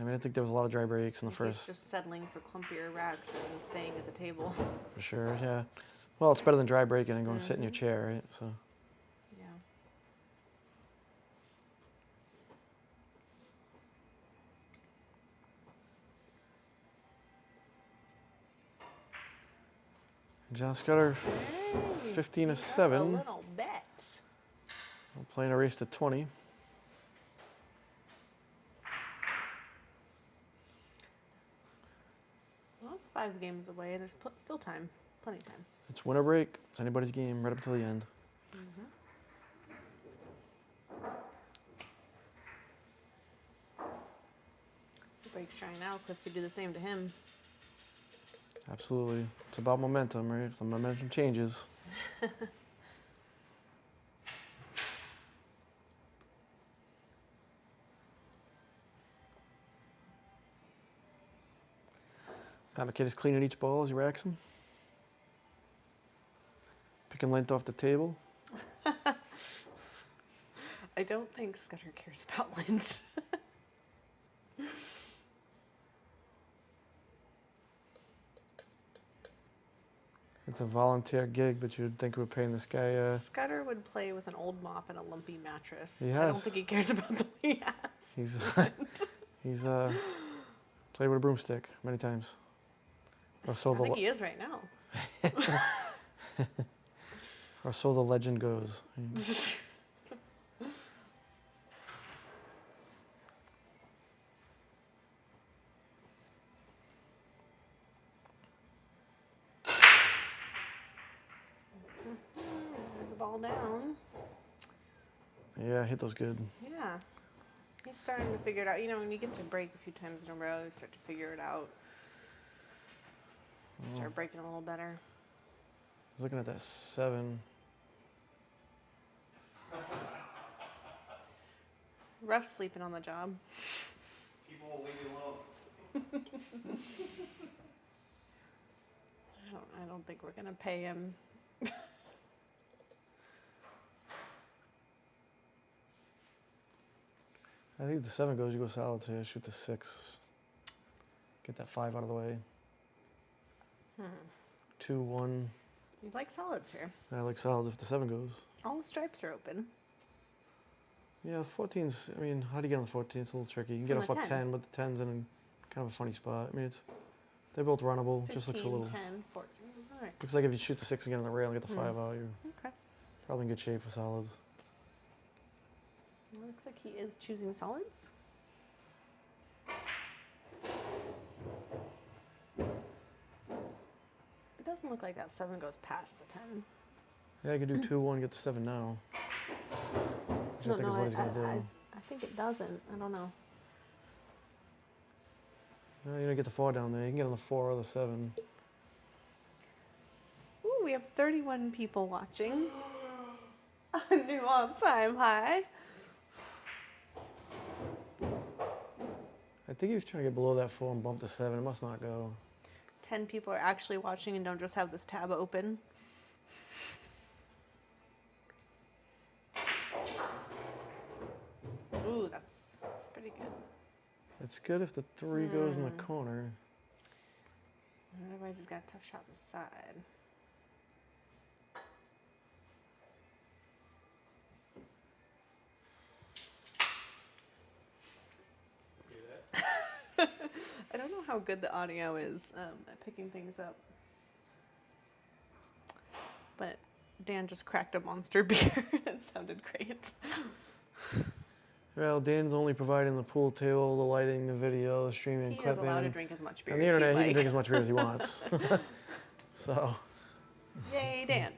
I mean, I think there was a lot of dry breaks in the He's first. just settling for clumpier racks and staying at the table. For sure, yeah. Well, it's better than dry breaking and going to sit in your chair, right? So. Yeah. John Scudder, Hey, 15 he to got 7. A little bet. I'm playing a race to 20. Well, it's 5 games away. There's still time. Plenty of time. It's winter break. It's anybody's game right up until the end. The break's trying now. Cliff could do the same to him. Absolutely. It's about momentum, right? If the momentum changes. McInnis cleaning each ball as he racks them. Picking length off the table. I don't think Scudder cares about lint. It's a volunteer gig, but you'd think we're paying this guy. Scudder would play with an old mop and a lumpy mattress. He I don't has. think he cares about the he has. He's Played with a broomstick many times. Or so I think he is right now. or so the legend goes. There's the ball down. Yeah, hit those good. Yeah. He's starting to figure it out. You know, when you get to break a few times in a row, you start to figure it out. Start breaking a little better. I was looking at that 7. Rough sleeping on the job. People will leave you alone. I don't think we're gonna pay him. I think the 7 goes, you go solids here, shoot the 6. Get that 5 out of the way. 2, 1. You like solids here. I like solids if the 7 goes. All the stripes are open. Yeah, 14's, I mean, how do you get on the 14? It's a little tricky. You can get On off the a 10. 10, but the 10's in kind of a funny spot. I mean, they're both runnable. 15, Just looks a little, 10, 14. All right. looks like if you shoot the 6 and get on the rail and get the 5 out, you're Okay. probably in good shape for solids. Well, looks like he is choosing solids. It doesn't look like that 7 goes past the 10. Yeah, I could do 2, 1, get the 7 now. Which I think is what he's going to do. I think it doesn't. I don't know. No, you don't get the 4 down there. You can get on the 4 or the 7. Ooh, we have 31 people watching. A new all-time high. I think he was trying to get below that 4 and bump the 7. It must not go. 10 people are actually watching and don't just have this tab open. Ooh, that's pretty good. It's good if the 3 goes in the corner. Otherwise, he's got a tough shot on the side. I don't know how good the audio is at picking things up. But Dan just cracked a monster beer. It sounded great. Well, Dan's only providing the pool table, the lighting, the video, the streaming He is equipment. allowed to drink as much beer On the as he'd internet, he can like. drink as much beer as he wants. So, Yay, Dan.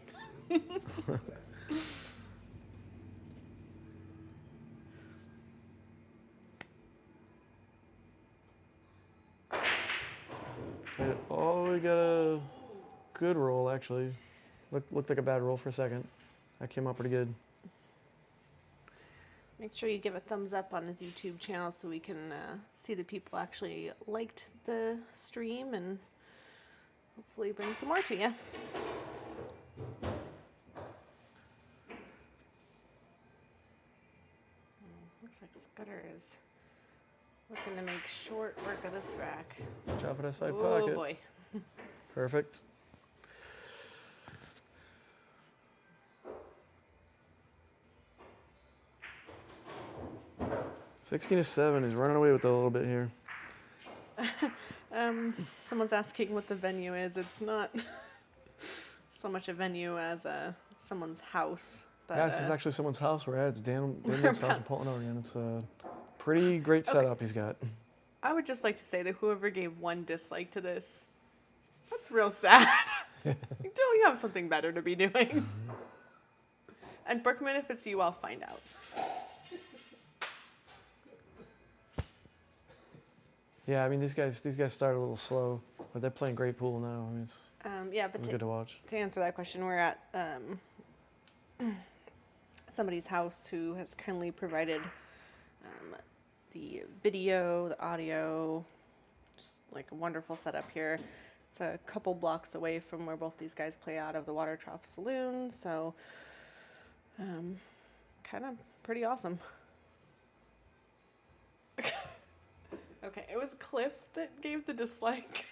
oh, we got a good roll, actually. Looked like a bad roll for a second. That came out pretty good. Make sure you give a thumbs up on his YouTube channel so we can see the people actually liked the stream and hopefully bring some more to you. Looks like Scudder is looking to make short work of this rack. Watch out for that side Oh pocket. boy. Perfect. (16-7) is running away with it a little bit here. Someone's asking what the venue is. It's not so much a venue as someone's house. But, Yeah, this is actually someone's house we're at. It's Daniel's house in Portland, Oregon. It's a pretty great setup he's got. I would just like to say that whoever gave one dislike to this, that's real sad. Don't you have something better to be doing? And Brookman, if it's you, I'll find out. Yeah, I mean these guys started a little slow, but they're playing great pool now. I mean it's Yeah, but good to watch. to answer that question, we're at somebody's house who has kindly provided the video, the audio, just like a wonderful setup here. It's a couple blocks away from where both these guys play out of the Water Trough Saloon, so kind of pretty awesome. Okay, it was Cliff that gave the dislike.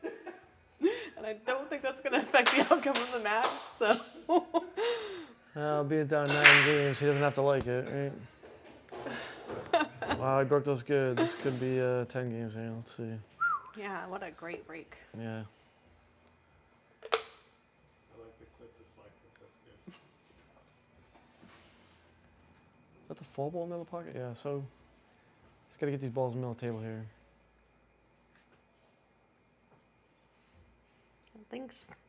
And I don't think that's going to affect the outcome of the match, so. Being down 9 games, he doesn't have to like it, right? Wow, he broke those good. This could be 10 games here. Let's see. Yeah, what a great break. Yeah. I like the clip dislike clip. That's good. Is that the fall ball in the other pocket? Yeah, so just got to get these balls in the middle of the table here.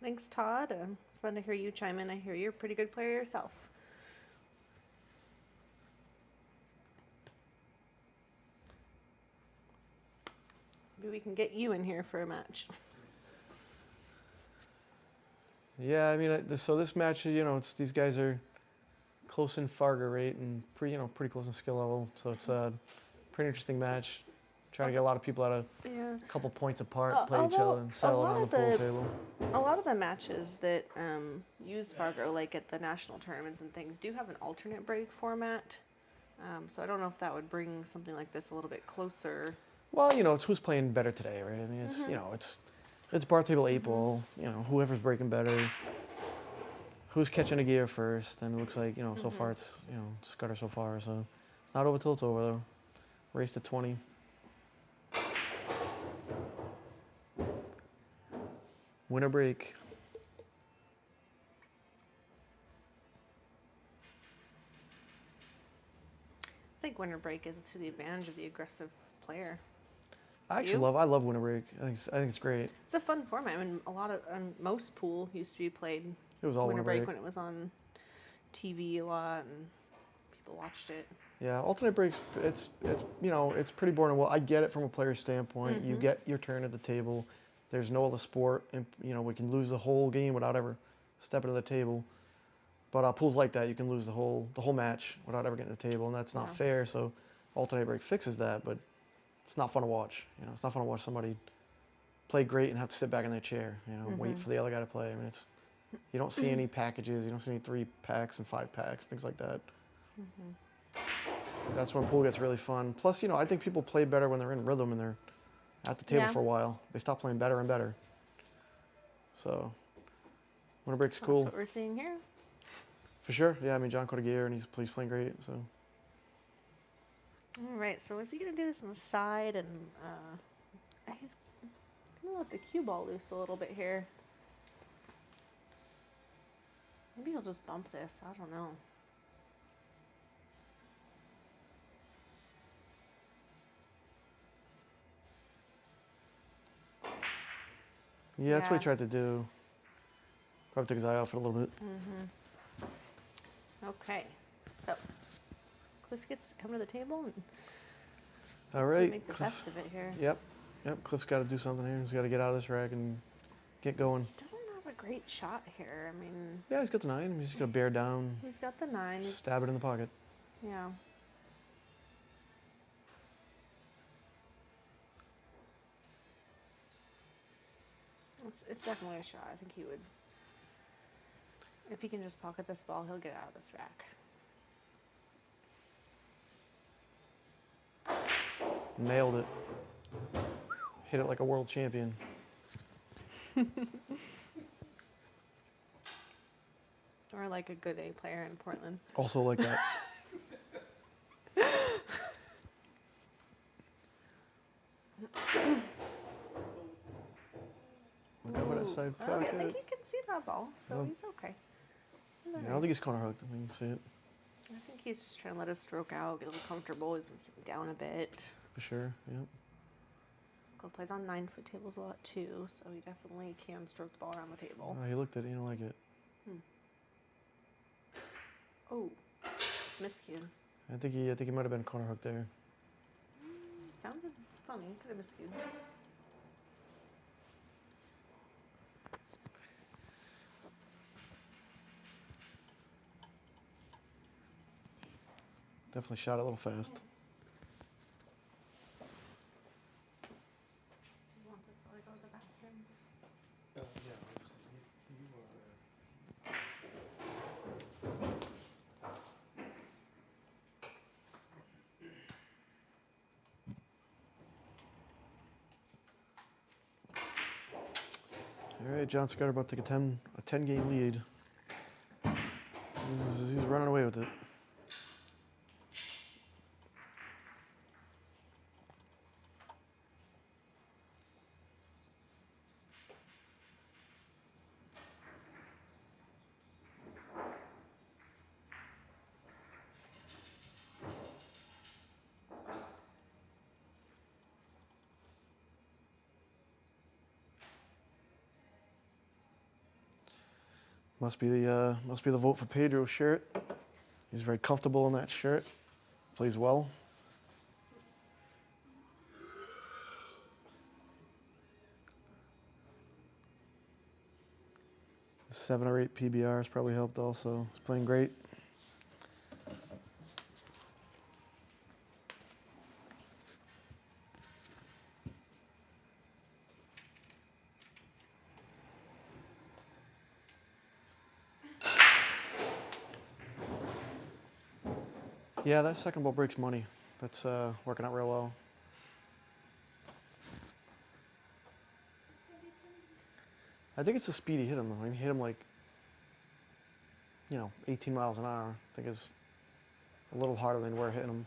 Thanks, Todd. Fun to hear you chime in. I hear you're a pretty good player yourself. Maybe we can get you in here for a match. Yeah, I mean, so this match, it's these guys are close in Fargo rate and pretty close in skill level. So it's a pretty interesting match. Trying to get a lot of people out of Yeah. a couple points apart, play each although other, and settle a lot around the of pool the- table. A lot of the matches that use Fargo, like at the national tournaments and things, do have an alternate break format. So I don't know if that would bring something like this a little bit closer. Well, it's who's playing better today, right? I mean, it's it's bar table 8-ball. Whoever's breaking better, who's catching a gear first, and it looks like so far it's Scudder so far. So it's not over till it's over though. Race to 20. Winner break. I think winner break is to the advantage of the aggressive player. I You? love winner break. I think it's great. It's a fun format. I mean, most pool used to be played It was all winner break break. when it was on TV a lot and people watched it. Yeah, alternate breaks. It's pretty boring. Well, I get it from a player's standpoint. You get your turn at the table. There's no other sport, and we can lose the whole game without ever stepping to the table. But pools like that, you can lose the whole match without ever getting to the table, and that's not Yeah. fair. So alternate break fixes that, but it's not fun to watch. It's not fun to watch somebody play great and have to sit back in their chair. Wait for the other guy to play. I mean, you don't see any packages. You don't see any 3-packs and 5-packs, things like that. That's when pool gets really fun. Plus, I think people play better when they're in rhythm and they're at the table Yeah. for a while. They stop playing better and better. So, winner break's cool. That's what we're seeing here. For sure. Yeah, I mean, John caught a gear and he's playing great. So, All right, so is he going to do this on the side? And he's going to let the cue ball loose a little bit here. Maybe he'll just bump this. I don't know. yeah, that's what Yeah. he tried to do. Probably took his eye off it a little bit. Okay, so Cliff gets to come to the table and All right. make the Cliff. best of it here. Yep. Cliff's got to do something here. He's got to get out of this rack and get going. Doesn't have a great shot here. I mean, Yeah, he's got the 9. He's just got to bear down, he's got the 9. stab it in the pocket. Yeah. It's definitely a shot. I think he would. If he can just pocket this ball, he'll get out of this rack. Nailed it. Hit it like a world champion. Or like a good A player in Portland. Also like that. Over that side Oh, I pocket. think he can see that ball, so Well, he's okay. He's Yeah, I okay. don't think he's corner hooked. I think you can see it I think he's just trying to let his stroke out, get a little comfortable. He's been sitting down a bit. for sure. Yep. Cole plays on 9-foot tables a lot too, so he definitely can stroke the ball around the table. Oh, he looked at it. He didn't like it. Oh, miscued. I think he might have been corner hooked there. Sounded funny. Could have miscued. Definitely shot it a little fast. You want this while I go to the bathroom? Yeah, All right, John Scudder about to take a 10 game lead. He's running away with it. Must be the vote for Pedro shirt. He's very comfortable in that shirt. Plays well. The 7 or 8 PBRs probably helped also. He's playing great. Yeah, that second ball breaks money. That's working out real well. I think it's the speed he hit him though. I mean, he hit him like, 18 miles an hour. I think it's a little harder than we're hitting him.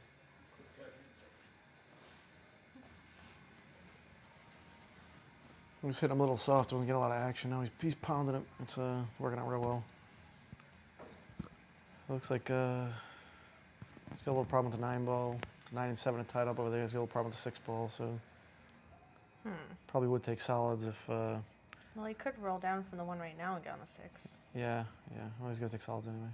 He was hitting him a little soft. Wasn't getting a lot of action. Now he's pounding it. It's working out real well. Looks like he's got a little problem with the 9 ball. 9 and 7 are tied up over there. He's got a little problem with the 6 ball. So probably would take solids if. Well, he could roll down from the 1 right now and get on the 6. Yeah. Well, he's gonna take solids anyway.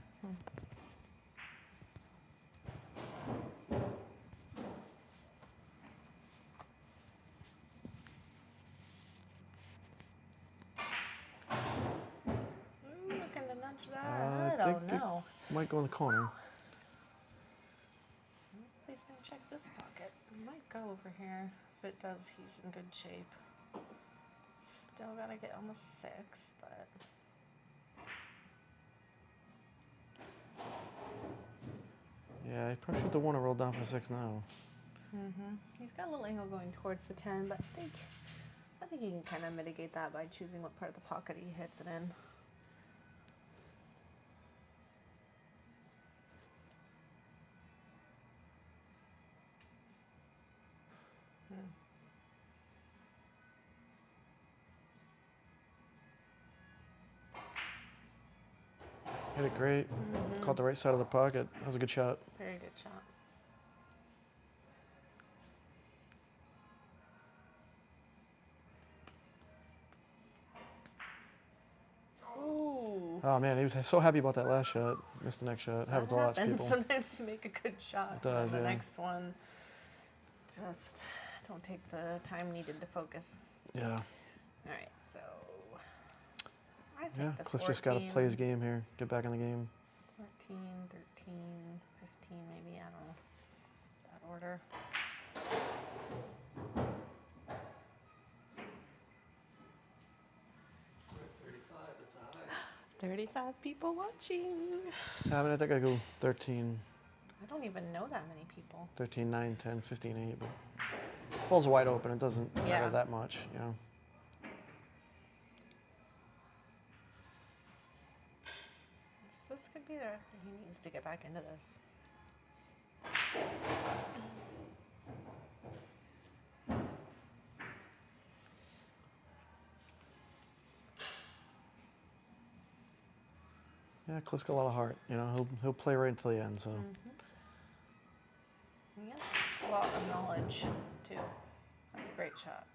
Ooh, looking to nudge that. I I don't think it- know. Might go in the corner. He's gonna check this pocket. He might go over here. If it does, he's in good shape. Still gotta get on the 6, but Yeah, he probably should have want to roll down for 6 now. he's got a little angle going towards the 10. But I think he can kind of mitigate that by choosing what part of the pocket he hits it in. Hit it great. Caught the right side of the pocket. That was a good shot. Very good shot. Ooh. Oh man, he was so happy about that last shot. Missed the next shot. Happens a lot to people. Sometimes you make a good shot. It does, and the yeah. next one, just don't take the time needed to focus. Yeah. All right, so I think Yeah. the Cliff just got to 14, play his game here. Get back in the game. 14, 13, 15, maybe, I don't know, that order. 35 people watching. I mean, I think I go 13, I don't even know that many people. 13, 9, 10, 15, 8. But ball's wide open. It doesn't Yeah. matter that much, you know. This could be there. He needs to get back into this. Yeah, Cliff's got a lot of heart. You know, he'll play right until the end. So He has a lot of knowledge, too. That's a great shot.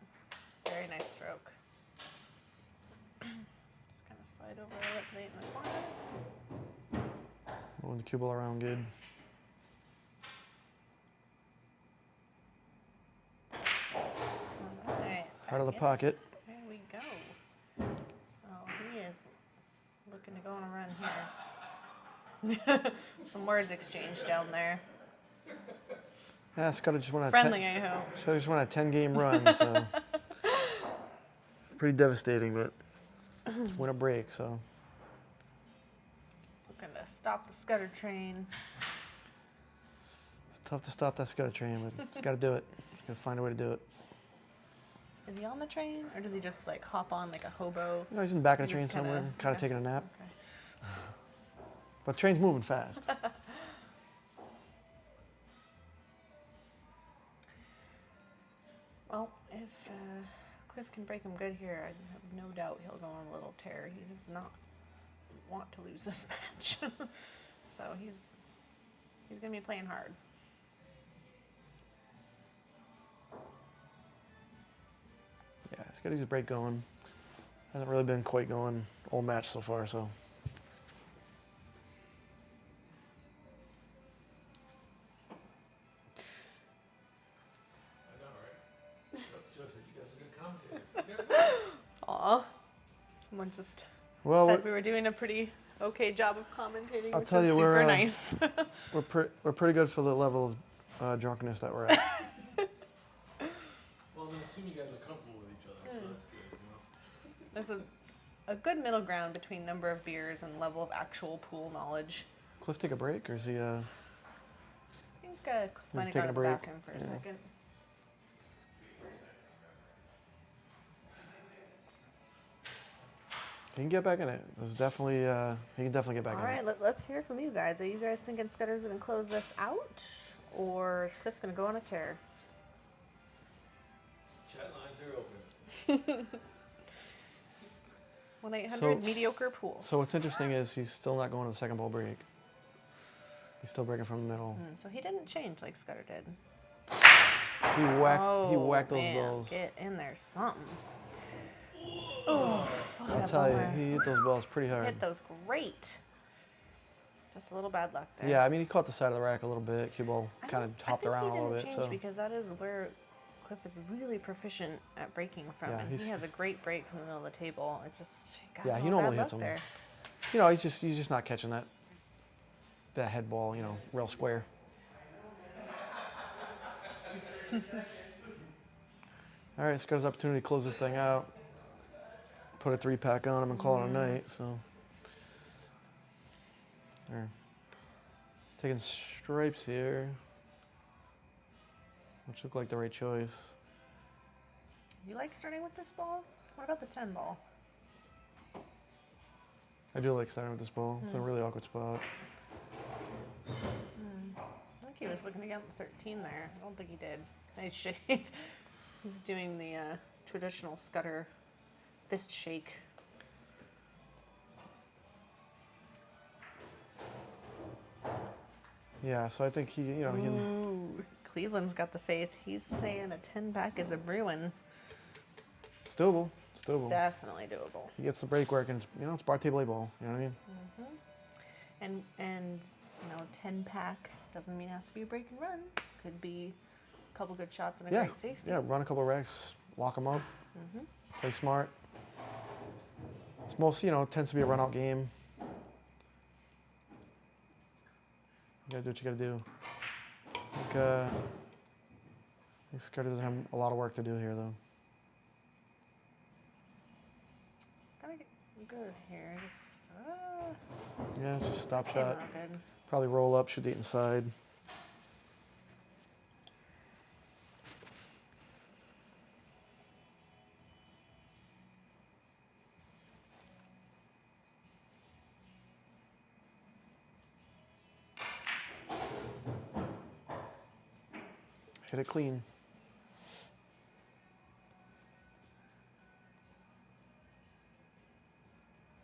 Very nice stroke. Just kind of slide over it for the 8 in the corner. moving the cue ball around good. All right. Heart of the back in. pocket. There we go. So he is looking to go on a run here. Some words exchanged down there. Yeah, Scudder just went on Friendly, I hope. Scudder just went on a 10-game run. So pretty devastating, but it's win a break. So Looking to stop the Scudder train. it's tough to stop that Scudder train, but he's got to do it. He's got to find a way to do it. Is he on the train, or does he just like hop on like a hobo? You know, he's in the back of the He train just kinda- somewhere, kind of okay. taking a nap. Okay. But the train's moving fast. Well, if Cliff can break him good here, I have no doubt he'll go on a little tear. He does not want to lose this match, so he's gonna be playing hard. Yeah, he's got his break going. Hasn't really been quite going all match so far, so Someone just Well, said we were doing a pretty okay job of commentating, I'll which tell is you, super we're, nice. we're pretty good for the level of drunkenness that we're at. Well, I assume you guys are comfortable with each other, so that's good, you know? There's a good middle ground between number of beers and level of actual pool knowledge. Cliff take a break, or is he? I think Cliff might have taking gone a to the break. bathroom for a Yeah. second. He can get back in it. There's definitely he can definitely get back All in right, it. let's hear from you guys. Are you guys thinking Scudder's going to close this out, or is Cliff going to go on a tear? Chat lines are open. 1-800 So- mediocre pool. So what's interesting is he's still not going to the second ball break. He's still breaking from the middle. So he didn't change like Scudder did. He whacked those man, balls. Get in there, something. Oh, I'll tell you, he hit those balls pretty hard. hit those great. Just a little bad luck there. Yeah, I mean he caught the side of the rack a little bit. Cue ball kind of hopped around a little bit. Change So because that is where Cliff is really proficient at breaking from, Yeah, and he's- he has a great break from the middle of the table. It just got Yeah, a he little normally bad hits luck them. there. he's just not catching that head ball, real square. All right, Scudder's opportunity to close this thing out. Put a 3-pack on him and call it a night. So, there. He's taking stripes here, which look like the right choice. You like starting with this ball? What about the 10 ball? I do like starting with this ball. It's in a really awkward spot. I think he was looking to get the 13 there. I don't think he did. He's doing the traditional Scudder fist shake. Yeah, so I think he, he can. Ooh, Cleveland's got the faith. He's saying a 10-pack is a brewing. It's doable. It's doable. Definitely doable. He gets the break work, and it's bar table A ball. You know what I mean? And 10-pack doesn't mean it has to be a break and run. Could be a couple good shots and a Yeah. great safety. Yeah, run a couple racks, lock them up, play smart. It's most, tends to be a run out game. You gotta do what you gotta do. I think Scudder doesn't have a lot of work to do here, though. Gotta get good here. Just Yeah, it's just a stop came shot. out good. Probably roll up, shoot the inside. Hit it clean.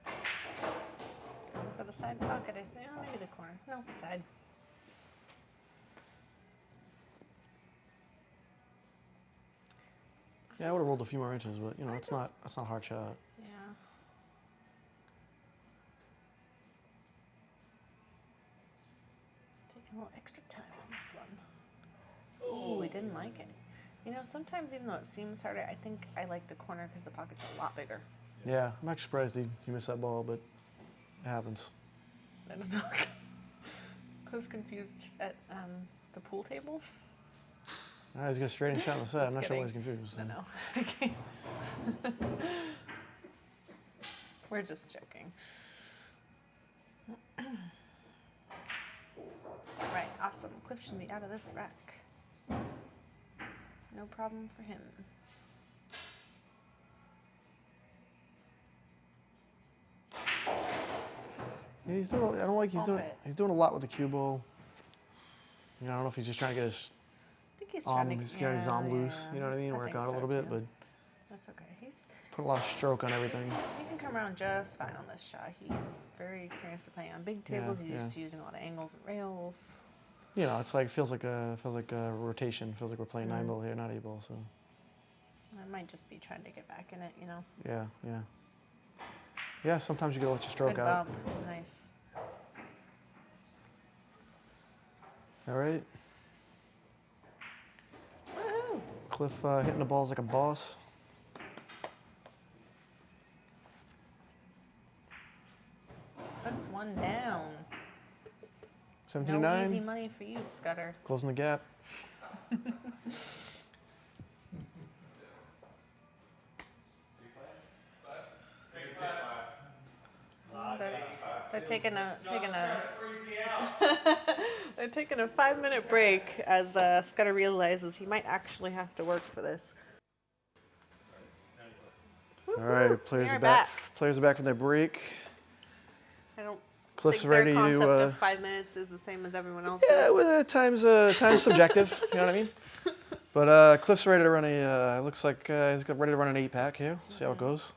Going for the side pocket, I think. Oh, maybe the corner. No, side. Yeah, I would have rolled a few more inches, but it's not a hard shot. Yeah. Just taking a little extra time on this one. Ooh, we didn't like it. Sometimes even though it seems harder, I think I like the corner because the pocket's a lot bigger. Yeah, I'm actually surprised he missed that ball, but it happens. I don't know. Cliff's confused at the pool table. He's going to straight in shot on the side. I'm not Just sure why kidding. he's confused. No. Okay. We're just joking. All right, awesome. Cliff should be out of this rack. No problem for him. Yeah, he's doing. I don't like he's Bump doing. it. He's doing a lot with the cue ball. I don't know if he's just trying to get his I think he's trying to get his arm loose. You know what I mean? I Work think out a so, little bit, too. but That's okay. He's put a lot of stroke on everything. he can come around just fine on this shot. He's very experienced at playing on big tables. He's used to using a lot of angles and rails. It's like feels like a rotation. Feels like we're playing 9-ball here, not 8-ball. So I might just be trying to get back in it, yeah. Sometimes you gotta let your stroke Good out. bump. Nice. All right. Woohoo! Cliff hitting the balls like a boss. down. 17 No to 9. easy money for you, Scudder. Closing the gap. They're taking a Freeze me out. they're taking a 5-minute break as Scudder realizes he might actually have to work for this. All right, players We are are back. back. Players are back from their break. I don't Cliff's think ready their concept to. of 5 minutes is the same as everyone else's. Yeah, well, time's subjective. You know what I mean? But Cliff's ready to run a. Looks like he's ready to run an 8-pack here. See how it goes.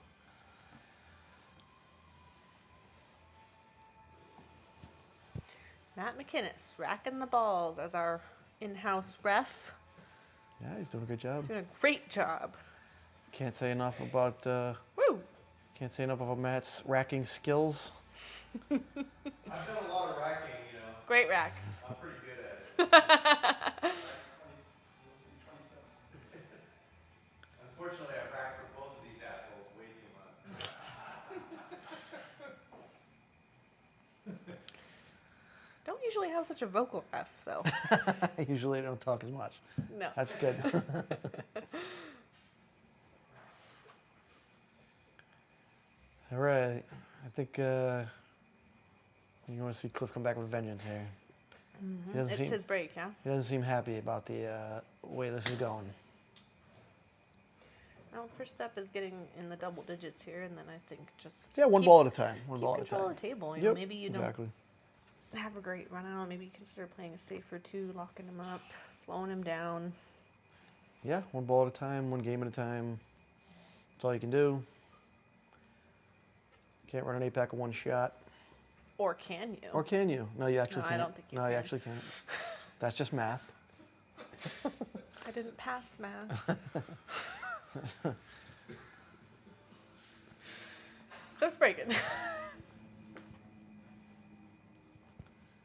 Matt McInnis racking the balls as our in-house ref. Yeah, he's doing a good job. Doing a great job. Can't say enough about. Woo! Can't say enough about Matt's racking skills. I've done a lot of racking, you know. Great rack. I'm pretty good at it. Unfortunately, I've racked for both of these assholes way too much. Don't usually have such a vocal ref, though. Usually I don't talk as much. No. That's good. All right. I think you want to see Cliff come back with vengeance here. He doesn't It's seem his break, yeah? he doesn't seem happy about the way this is going. Well, first step is getting in the double digits here, and then I think just Yeah, one keep- ball at a time. One keep ball at a control time. of the table. You know, Yep, maybe you exactly. don't have a great run out. Maybe consider playing a safer 2, locking him up, slowing him down. Yeah, one ball at a time, one game at a time. That's all you can do. Can't run an 8-pack in one shot. Or can you? Or can you? No, you actually No, I can't. don't think you no, you can. actually can't. That's just math. I didn't pass math. Just breaking.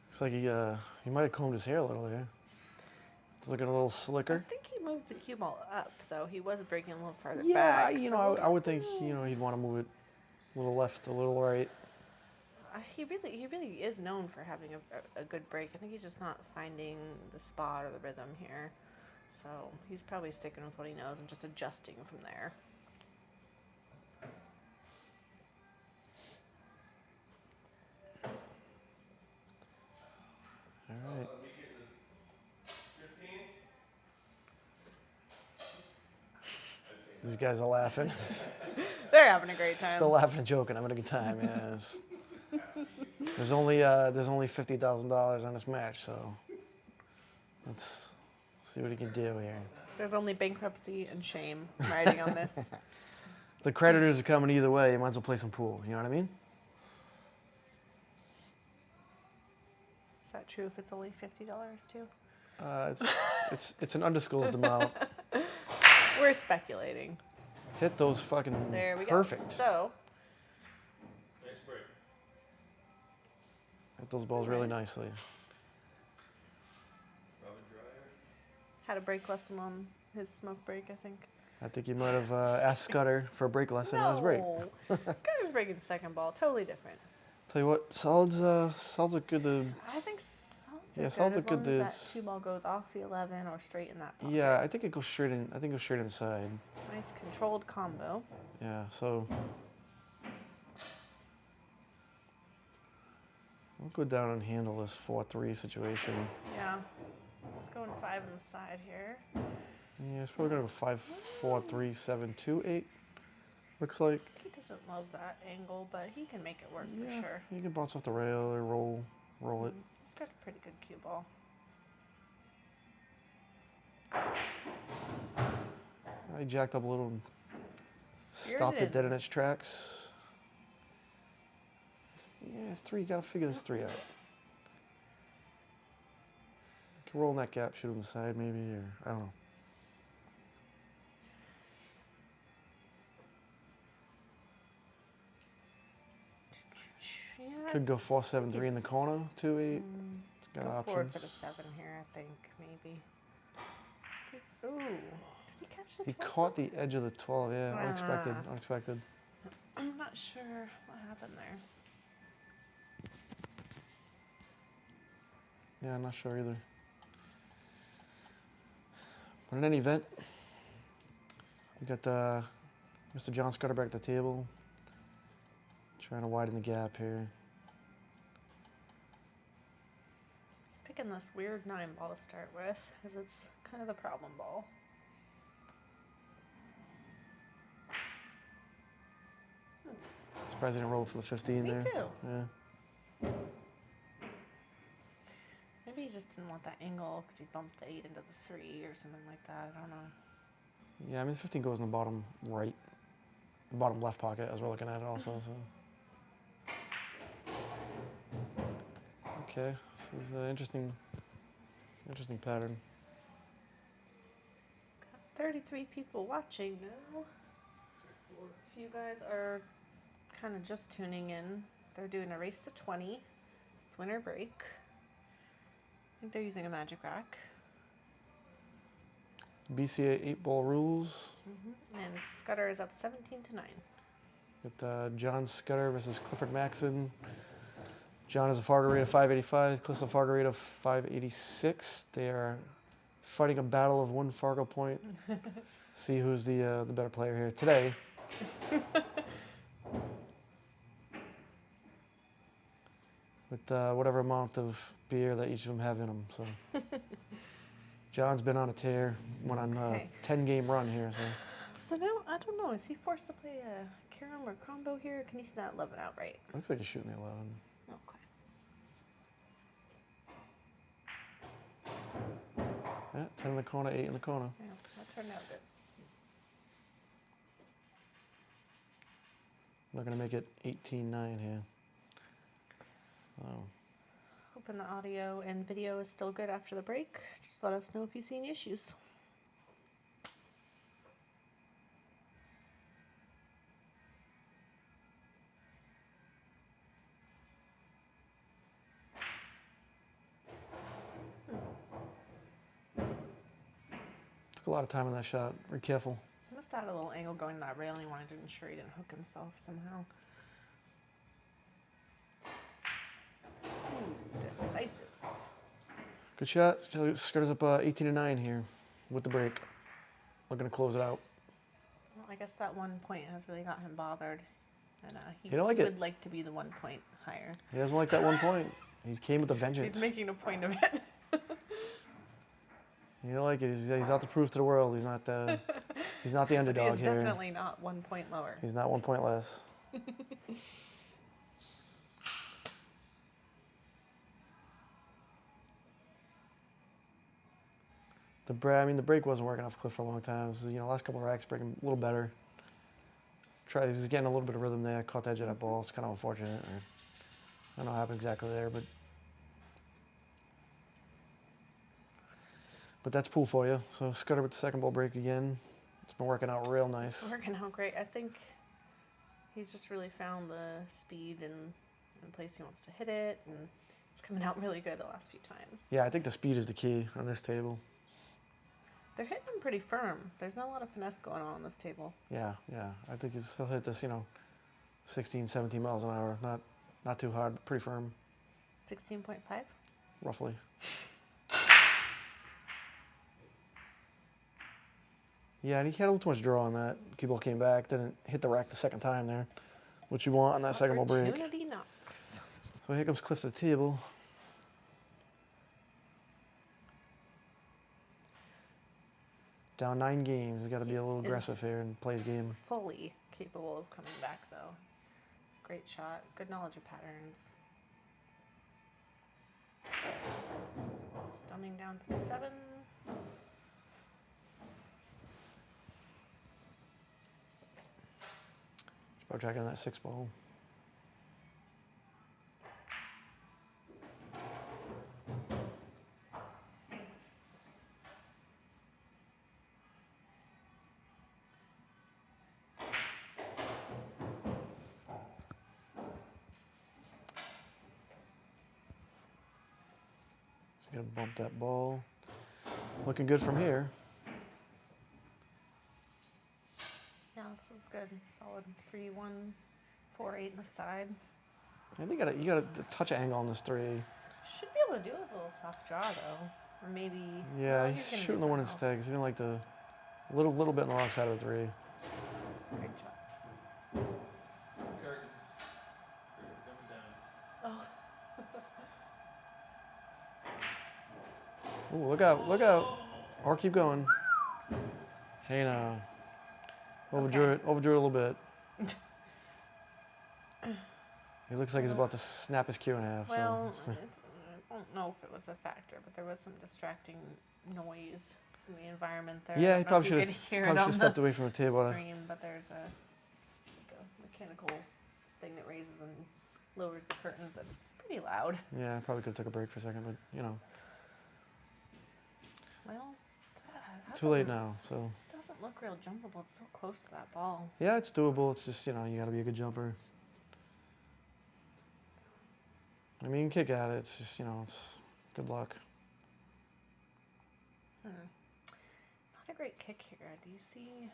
Looks like he might have combed his hair a little there. It's looking a little I slicker. think he moved the cue ball up, though. He was breaking a little farther Yeah, back. you so know, I would think he'd want to move it a little left, a little right. he really is known for having a good break. I think he's just not finding the spot or the rhythm here. So he's probably sticking with what he knows and just adjusting from there. All right. 15? These guys are laughing. They're having a great time. Still laughing and joking. Having a good time. Yes. There's only $50,000 on this match, so let's see what he can do here. There's only bankruptcy and shame riding on this. The creditors are coming either way. You might as well play some pool. You know what I mean? Is that true if it's only $50 too? It's an undisclosed amount. We're speculating. Hit those fucking There we go. perfect. So, Nice break. Hit those balls really nicely. Robin Dryer. had a break lesson on his smoke break, I think. I think he might have asked Scudder for a break lesson on his break. No. Scudder's breaking the second ball. Totally different. Tell you what, solids are good to. I think solids are Yeah, good solids are as good long to- as that 2 ball goes off the 11 or straight in that pocket. Yeah, I think it goes straight in. I think it goes straight inside. Nice controlled combo. Yeah, so we'll go down and handle this 4-3 situation. Yeah. Let's go in 5 on the side here. Yeah, it's probably gonna go 5-4-3-7-2-8. Looks like. He doesn't love that angle, but he can make it work Yeah, for sure. you can bounce off the rail or roll it. He's got a pretty good cue ball. I jacked up a little and stopped it Spirited. dead in its tracks. It's 3. You gotta figure this 3 out. You can roll in that gap, shoot on the side maybe, or I don't know. Yeah. Could go 4-7-3 in the corner, 2-8. Got Go options. forward for the 7 here, I think, maybe. Ooh. Did he catch the He 12? caught the edge of the 12. Yeah, unexpected. Ah. Unexpected. I'm not sure what happened there. Yeah, I'm not sure either. But in any event, we got Mr. John Scudder back at the table. Trying to widen the gap here. He's picking this weird 9 ball to start with, because it's kind of the problem ball. Surprised he didn't roll for the 15 Me there. too. Yeah. Maybe he just didn't want that angle because he bumped the 8 into the 3 or something like that. I don't know. Yeah, I mean, the 15 goes in the bottom right, the bottom left pocket as we're looking at it also. So. Okay, this is an interesting pattern. Got 33 people watching now. If you guys are kind of just tuning in, they're doing a race to 20. It's winter break. I think they're using a magic rack. BCA 8-ball rules. And Scudder is up 17 to 9. Got John Scudder versus Clifford Maxson. John has a Fargo rate of 585. Cliff's a Fargo rate of 586. They are fighting a battle of 1 Fargo point. See who's the better player here today. With whatever amount of beer that each of them have in them. So John's been on a tear. Went on a 10-game run here. So now, I don't know, is he forced to play a carom or combo here? Can he not 11 outright? Looks like he's shooting the 11. Okay. Yeah, 10 in the corner, 8 in the corner. Yeah, that turned out good. They're going to make it 18-9 here. Wow. Hoping the audio and video is still good after the break. Just let us know if you see any issues. Took a lot of time on that shot. Be careful. He must have had a little angle going to that rail. He wanted to ensure he didn't hook himself somehow. Decisive. Good shot. Scudder's up 18-9 here with the break. Looking to close it out. Well, I guess that 1 point has really got him bothered. And he don't like would it. like to be the 1 point higher. He doesn't like that 1 point. He came with a vengeance. He's making a point of it. You don't like it. He's out to prove to the world. He's not the underdog He's here. definitely not 1 point lower. He's not 1 point less. The break wasn't working off Cliff for a long time. So, last couple of racks breaking a little better. He was getting a little bit of rhythm there. Caught the edge of that ball. It's kind of unfortunate. I don't know what happened exactly there, but that's pool for you. So Scudder with the second ball break again. It's been working out real nice. It's working out great. I think he's just really found the speed and the place he wants to hit it, and it's coming out really good the last few times. Yeah, I think the speed is the key on this table. They're hitting him pretty firm. There's not a lot of finesse going on this table. Yeah. I think he'll hit this, 16, 17 miles an hour. Not too hard, but pretty firm, 16.5? roughly. Yeah, and he had a little too much draw on that. Cue ball came back, didn't hit the rack the second time there, which you want on that second ball break. Opportunity knocks. So here comes Cliff to the table. Down 9 games. He's got to be a little aggressive here and play his game. Fully capable of coming back, though. It's a great shot. Good knowledge of patterns. Stumming down to the 7. Probably tracking that 6 ball. So gonna bump that ball. Looking good from here. Yeah, this is good. Solid 3, 1, 4, 8 in the side. I think you got a touch of angle on this 3. Should be able to do it with a little soft draw though, or maybe. Yeah, well, he's gonna do shooting the one something instead else. because he didn't like the little bit on the wrong side of the 3. Great shot. Some curtains. Curtains coming down. Oh. Ooh, look out, look out. Or keep going. Hey now. Overdrew it a little bit. He looks like he's about to snap his cue in half. Well, So. I don't know if it was a factor, but there was some distracting noise from the environment there. Yeah, I he don't know if probably you should could hear have it on stepped the away from the table. stream, but there's like a mechanical thing that raises and lowers the curtains. That's pretty loud. Yeah, probably could have took a break for a second, but you know, Well, that too late now. So doesn't look real jumpable. It's so close to that ball. yeah, it's doable. It's just, you know, you got to be a good jumper. I mean, you can kick at it. It's just, you know, it's good luck. Not a great kick here. Do you see?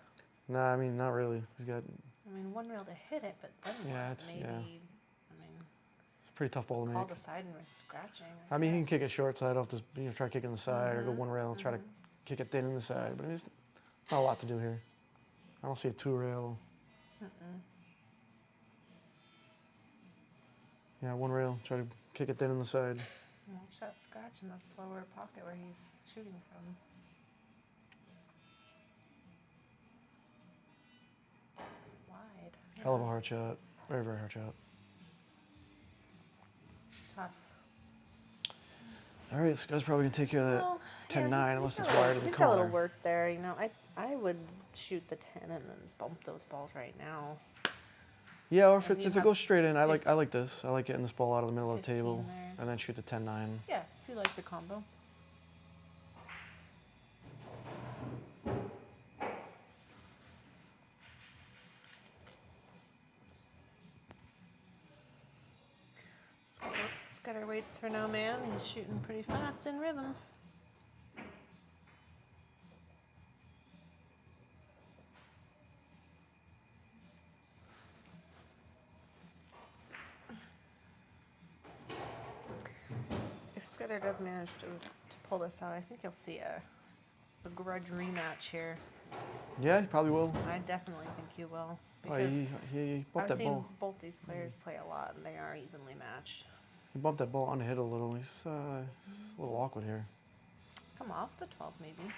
Nah, I mean, not really. He's got. I mean, one rail to hit it, but then Yeah, what? it's- Maybe. yeah. I mean, It's a pretty tough ball to call make. the side and risk scratching. I mean, you can kick it guess. short side off this. You know, try kicking the side or go one rail and try to kick it thin in the side. But I mean, it's not a lot to do here. I don't see a 2 rail. Yeah, 1 rail. Try to kick it thin in the side. Watch that scratch in the slower pocket where he's shooting from. It's wide. Hell of a hard shot. Very, very hard shot. Tough. All right, Scudder's probably gonna take care of that. Well, 10-9 unless it's got a wired little- to the he's got a little corner. work there. You know, I would shoot the 10 and then bump those balls right now. Yeah, or if And it, you if it have goes straight in, I like this. I like getting this ball out of the middle of the 15 table there. and then shoot the 10-9. Yeah, if you like the combo. Scudder waits for no man. He's shooting pretty fast in rhythm. If Scudder does manage to pull this out, I think you'll see a grudge rematch here. Yeah, he probably will. I definitely think you will. Oh, Because he bumped I've that seen ball. both these players play a lot, and they are evenly matched. He bumped that ball underhit a little. He's a little awkward here. Come off the 12, maybe.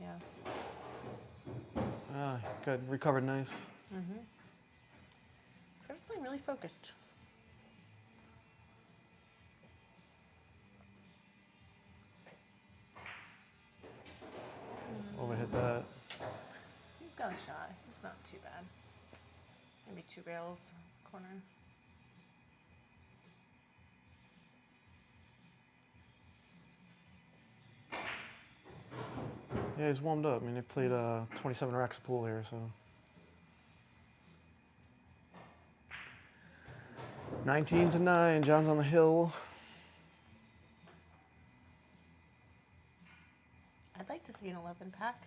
Yeah. Ah, good. Recovered nice. Scudder's playing really focused. Overhit that. He's got a shot. He's not too bad. Maybe 2 rails, corner. Yeah, he's warmed up. I mean, they've played 27 racks of pool here, so. 19-9. John's on the hill. I'd like to see an 11 pack.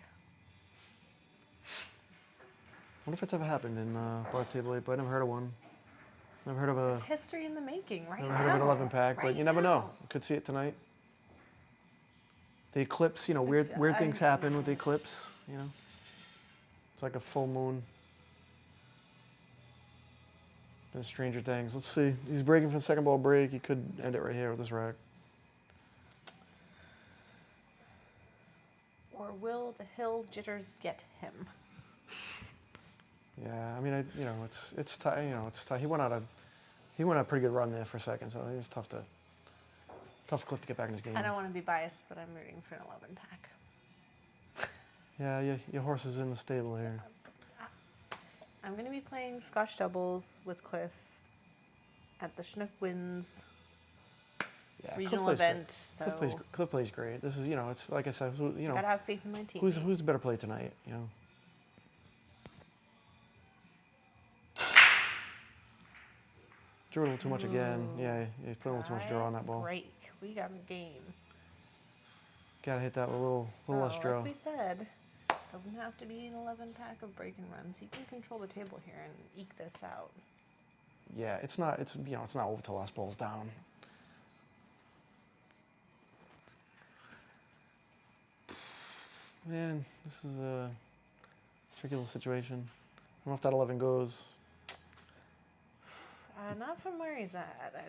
Wonder if it's ever happened in bar table 8, but I never heard of one. Never heard of It's a. history in the making, right? Never heard of an 11 pack, but Right you never know. now. You could see it tonight. The eclipse, you know, weird It's- things happen with the eclipse, you know. It's like a full moon. Been Stranger Things. Let's see. He's breaking for the second ball break. He could end it right here with this rack. Or will the hill jitters get him? Yeah, I mean, you know, it's tough. You know, it's tough. He went on a pretty good run there for a second, so it was tough Cliff to get back in his game. I don't want to be biased, but I'm rooting for an 11 pack. Yeah, your horse is in the stable here. I'm going to be playing Scotch doubles with Cliff at the Schnook Wins Yeah, regional Cliff plays great. event. So Cliff plays great. This is, you know, it's like I said, you know, gotta have faith in my team. who's the better play tonight, you know? Drew a little too much again. Yeah, he's putting a little too much draw on that ball. Break. We got a game. Gotta hit that with a little less So, draw. like we said, doesn't have to be an 11 pack of breaking runs. He can control the table here and eke this out. Yeah, it's not. It's, you know, it's not over till last ball's down. Man, this is a tricky little situation. I don't know if that 11 goes. Not from where he's at. I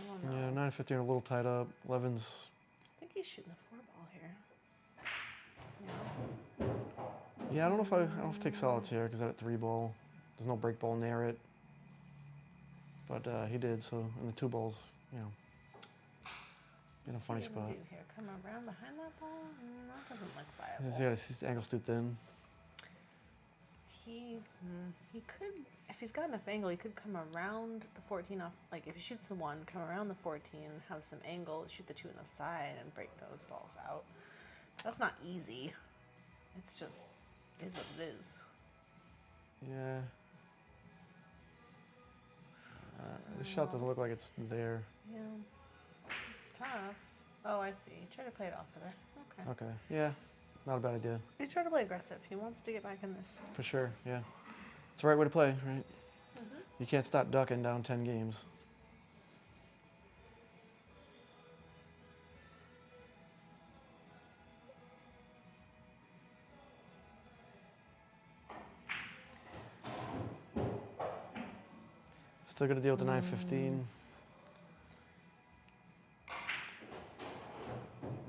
don't know. Yeah, 9 and 15 are a little tied up. 11's. I think he's shooting the 4-ball here. Yeah, I don't know if I take solids here because that 3-ball. There's no break ball near it. But he did, so, and the 2 balls, you know, in a funny What are you gonna spot. do here? Come around behind that ball? That doesn't look viable. Yeah, his angle's too thin. He could, if he's got enough angle, he could come around the 14 off. Like if he shoots the 1, come around the 14, have some angle, shoot the 2 on the side, and break those balls out. That's not easy. It's just is what it is. Yeah. This shot doesn't look like it's there. Yeah, it's tough. Oh, I see. Try to play it off of there. Okay. Okay. Yeah. Not a bad idea. He's trying to play aggressive. He wants to get back in this. For sure. Yeah. It's the right way to play, right? You can't start ducking down 10 games. Still got to deal with the 9-15.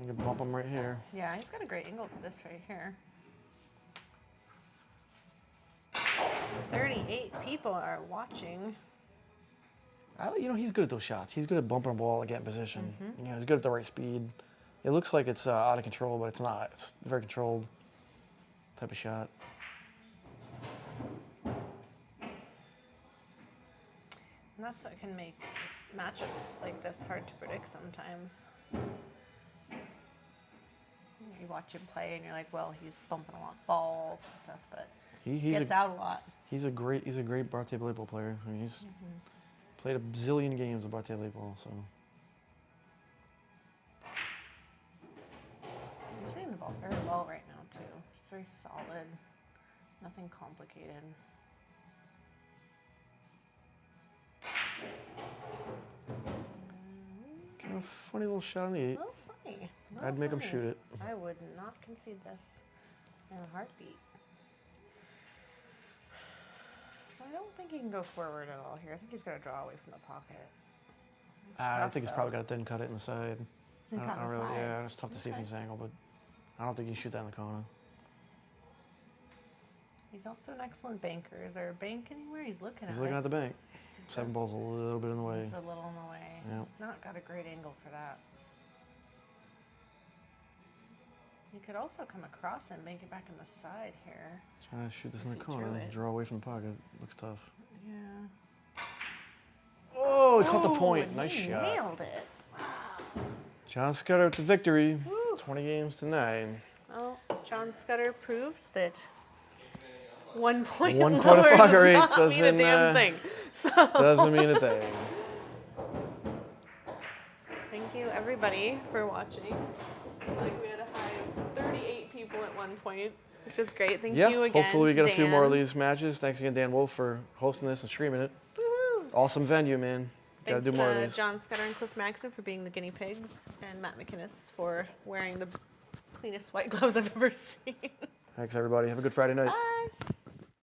You can bump him right here. Yeah, he's got a great angle for this right here. 38 people are watching. You know, he's good at those shots. He's good at bumping a ball and getting position. You know, he's good at the right speed. It looks like it's out of control, but it's not. It's a very controlled type of shot. And that's what can make matchups like this hard to predict sometimes. You watch him play and you're like, well, he's bumping a lot of balls and stuff, but He gets out a lot. He's a great bar table ball player. I mean, he's played a zillion games of bar table ball, so. He's hitting the ball very well right now too. Just very solid, nothing complicated. Kind of funny little shot on the 8. A little funny. I'd make him shoot it. I would not concede this in a heartbeat. So I don't think he can go forward at all here. I think he's got to draw away from the pocket. It's I tough, think he's though. probably got to thin cut it in the side. Thin cut I in the really, side. yeah, it's tough to see from Okay. his angle, but I don't think you shoot that in the corner. He's also an excellent banker. Is there a bank anywhere? He's looking He's at looking it. at the bank. 7 ball's a little bit in the way. It's a little in the way. Yeah. He's not got a great angle for that. You could also come across and make it back on the side here. Trying to shoot this in the If he drew corner. it. Draw away from the pocket. Looks tough. Yeah. Oh, he caught the Oh, point. and Nice he shot. Nailed it. John Scudder with the victory. Woo. 20 games to 9. Well, John Scudder proves that 1 point 1 lower point of does Fargo rate not mean a doesn't, damn thing. So Doesn't mean a thing. thank you everybody for watching. Looks like we had a high of 38 people at one point, which is great. Thank Yeah, you again. hopefully we to get a few more of Dan. these matches. Thanks again, Dan Wolfe, for hosting this and streaming it. Woohoo. Awesome venue, man. Gotta Thanks, do more of these. John Scudder and Cliff Maxson for being the guinea pigs, and Matt McInnis for wearing the cleanest white gloves I've ever seen. Thanks, everybody. Have a good Friday night. Bye.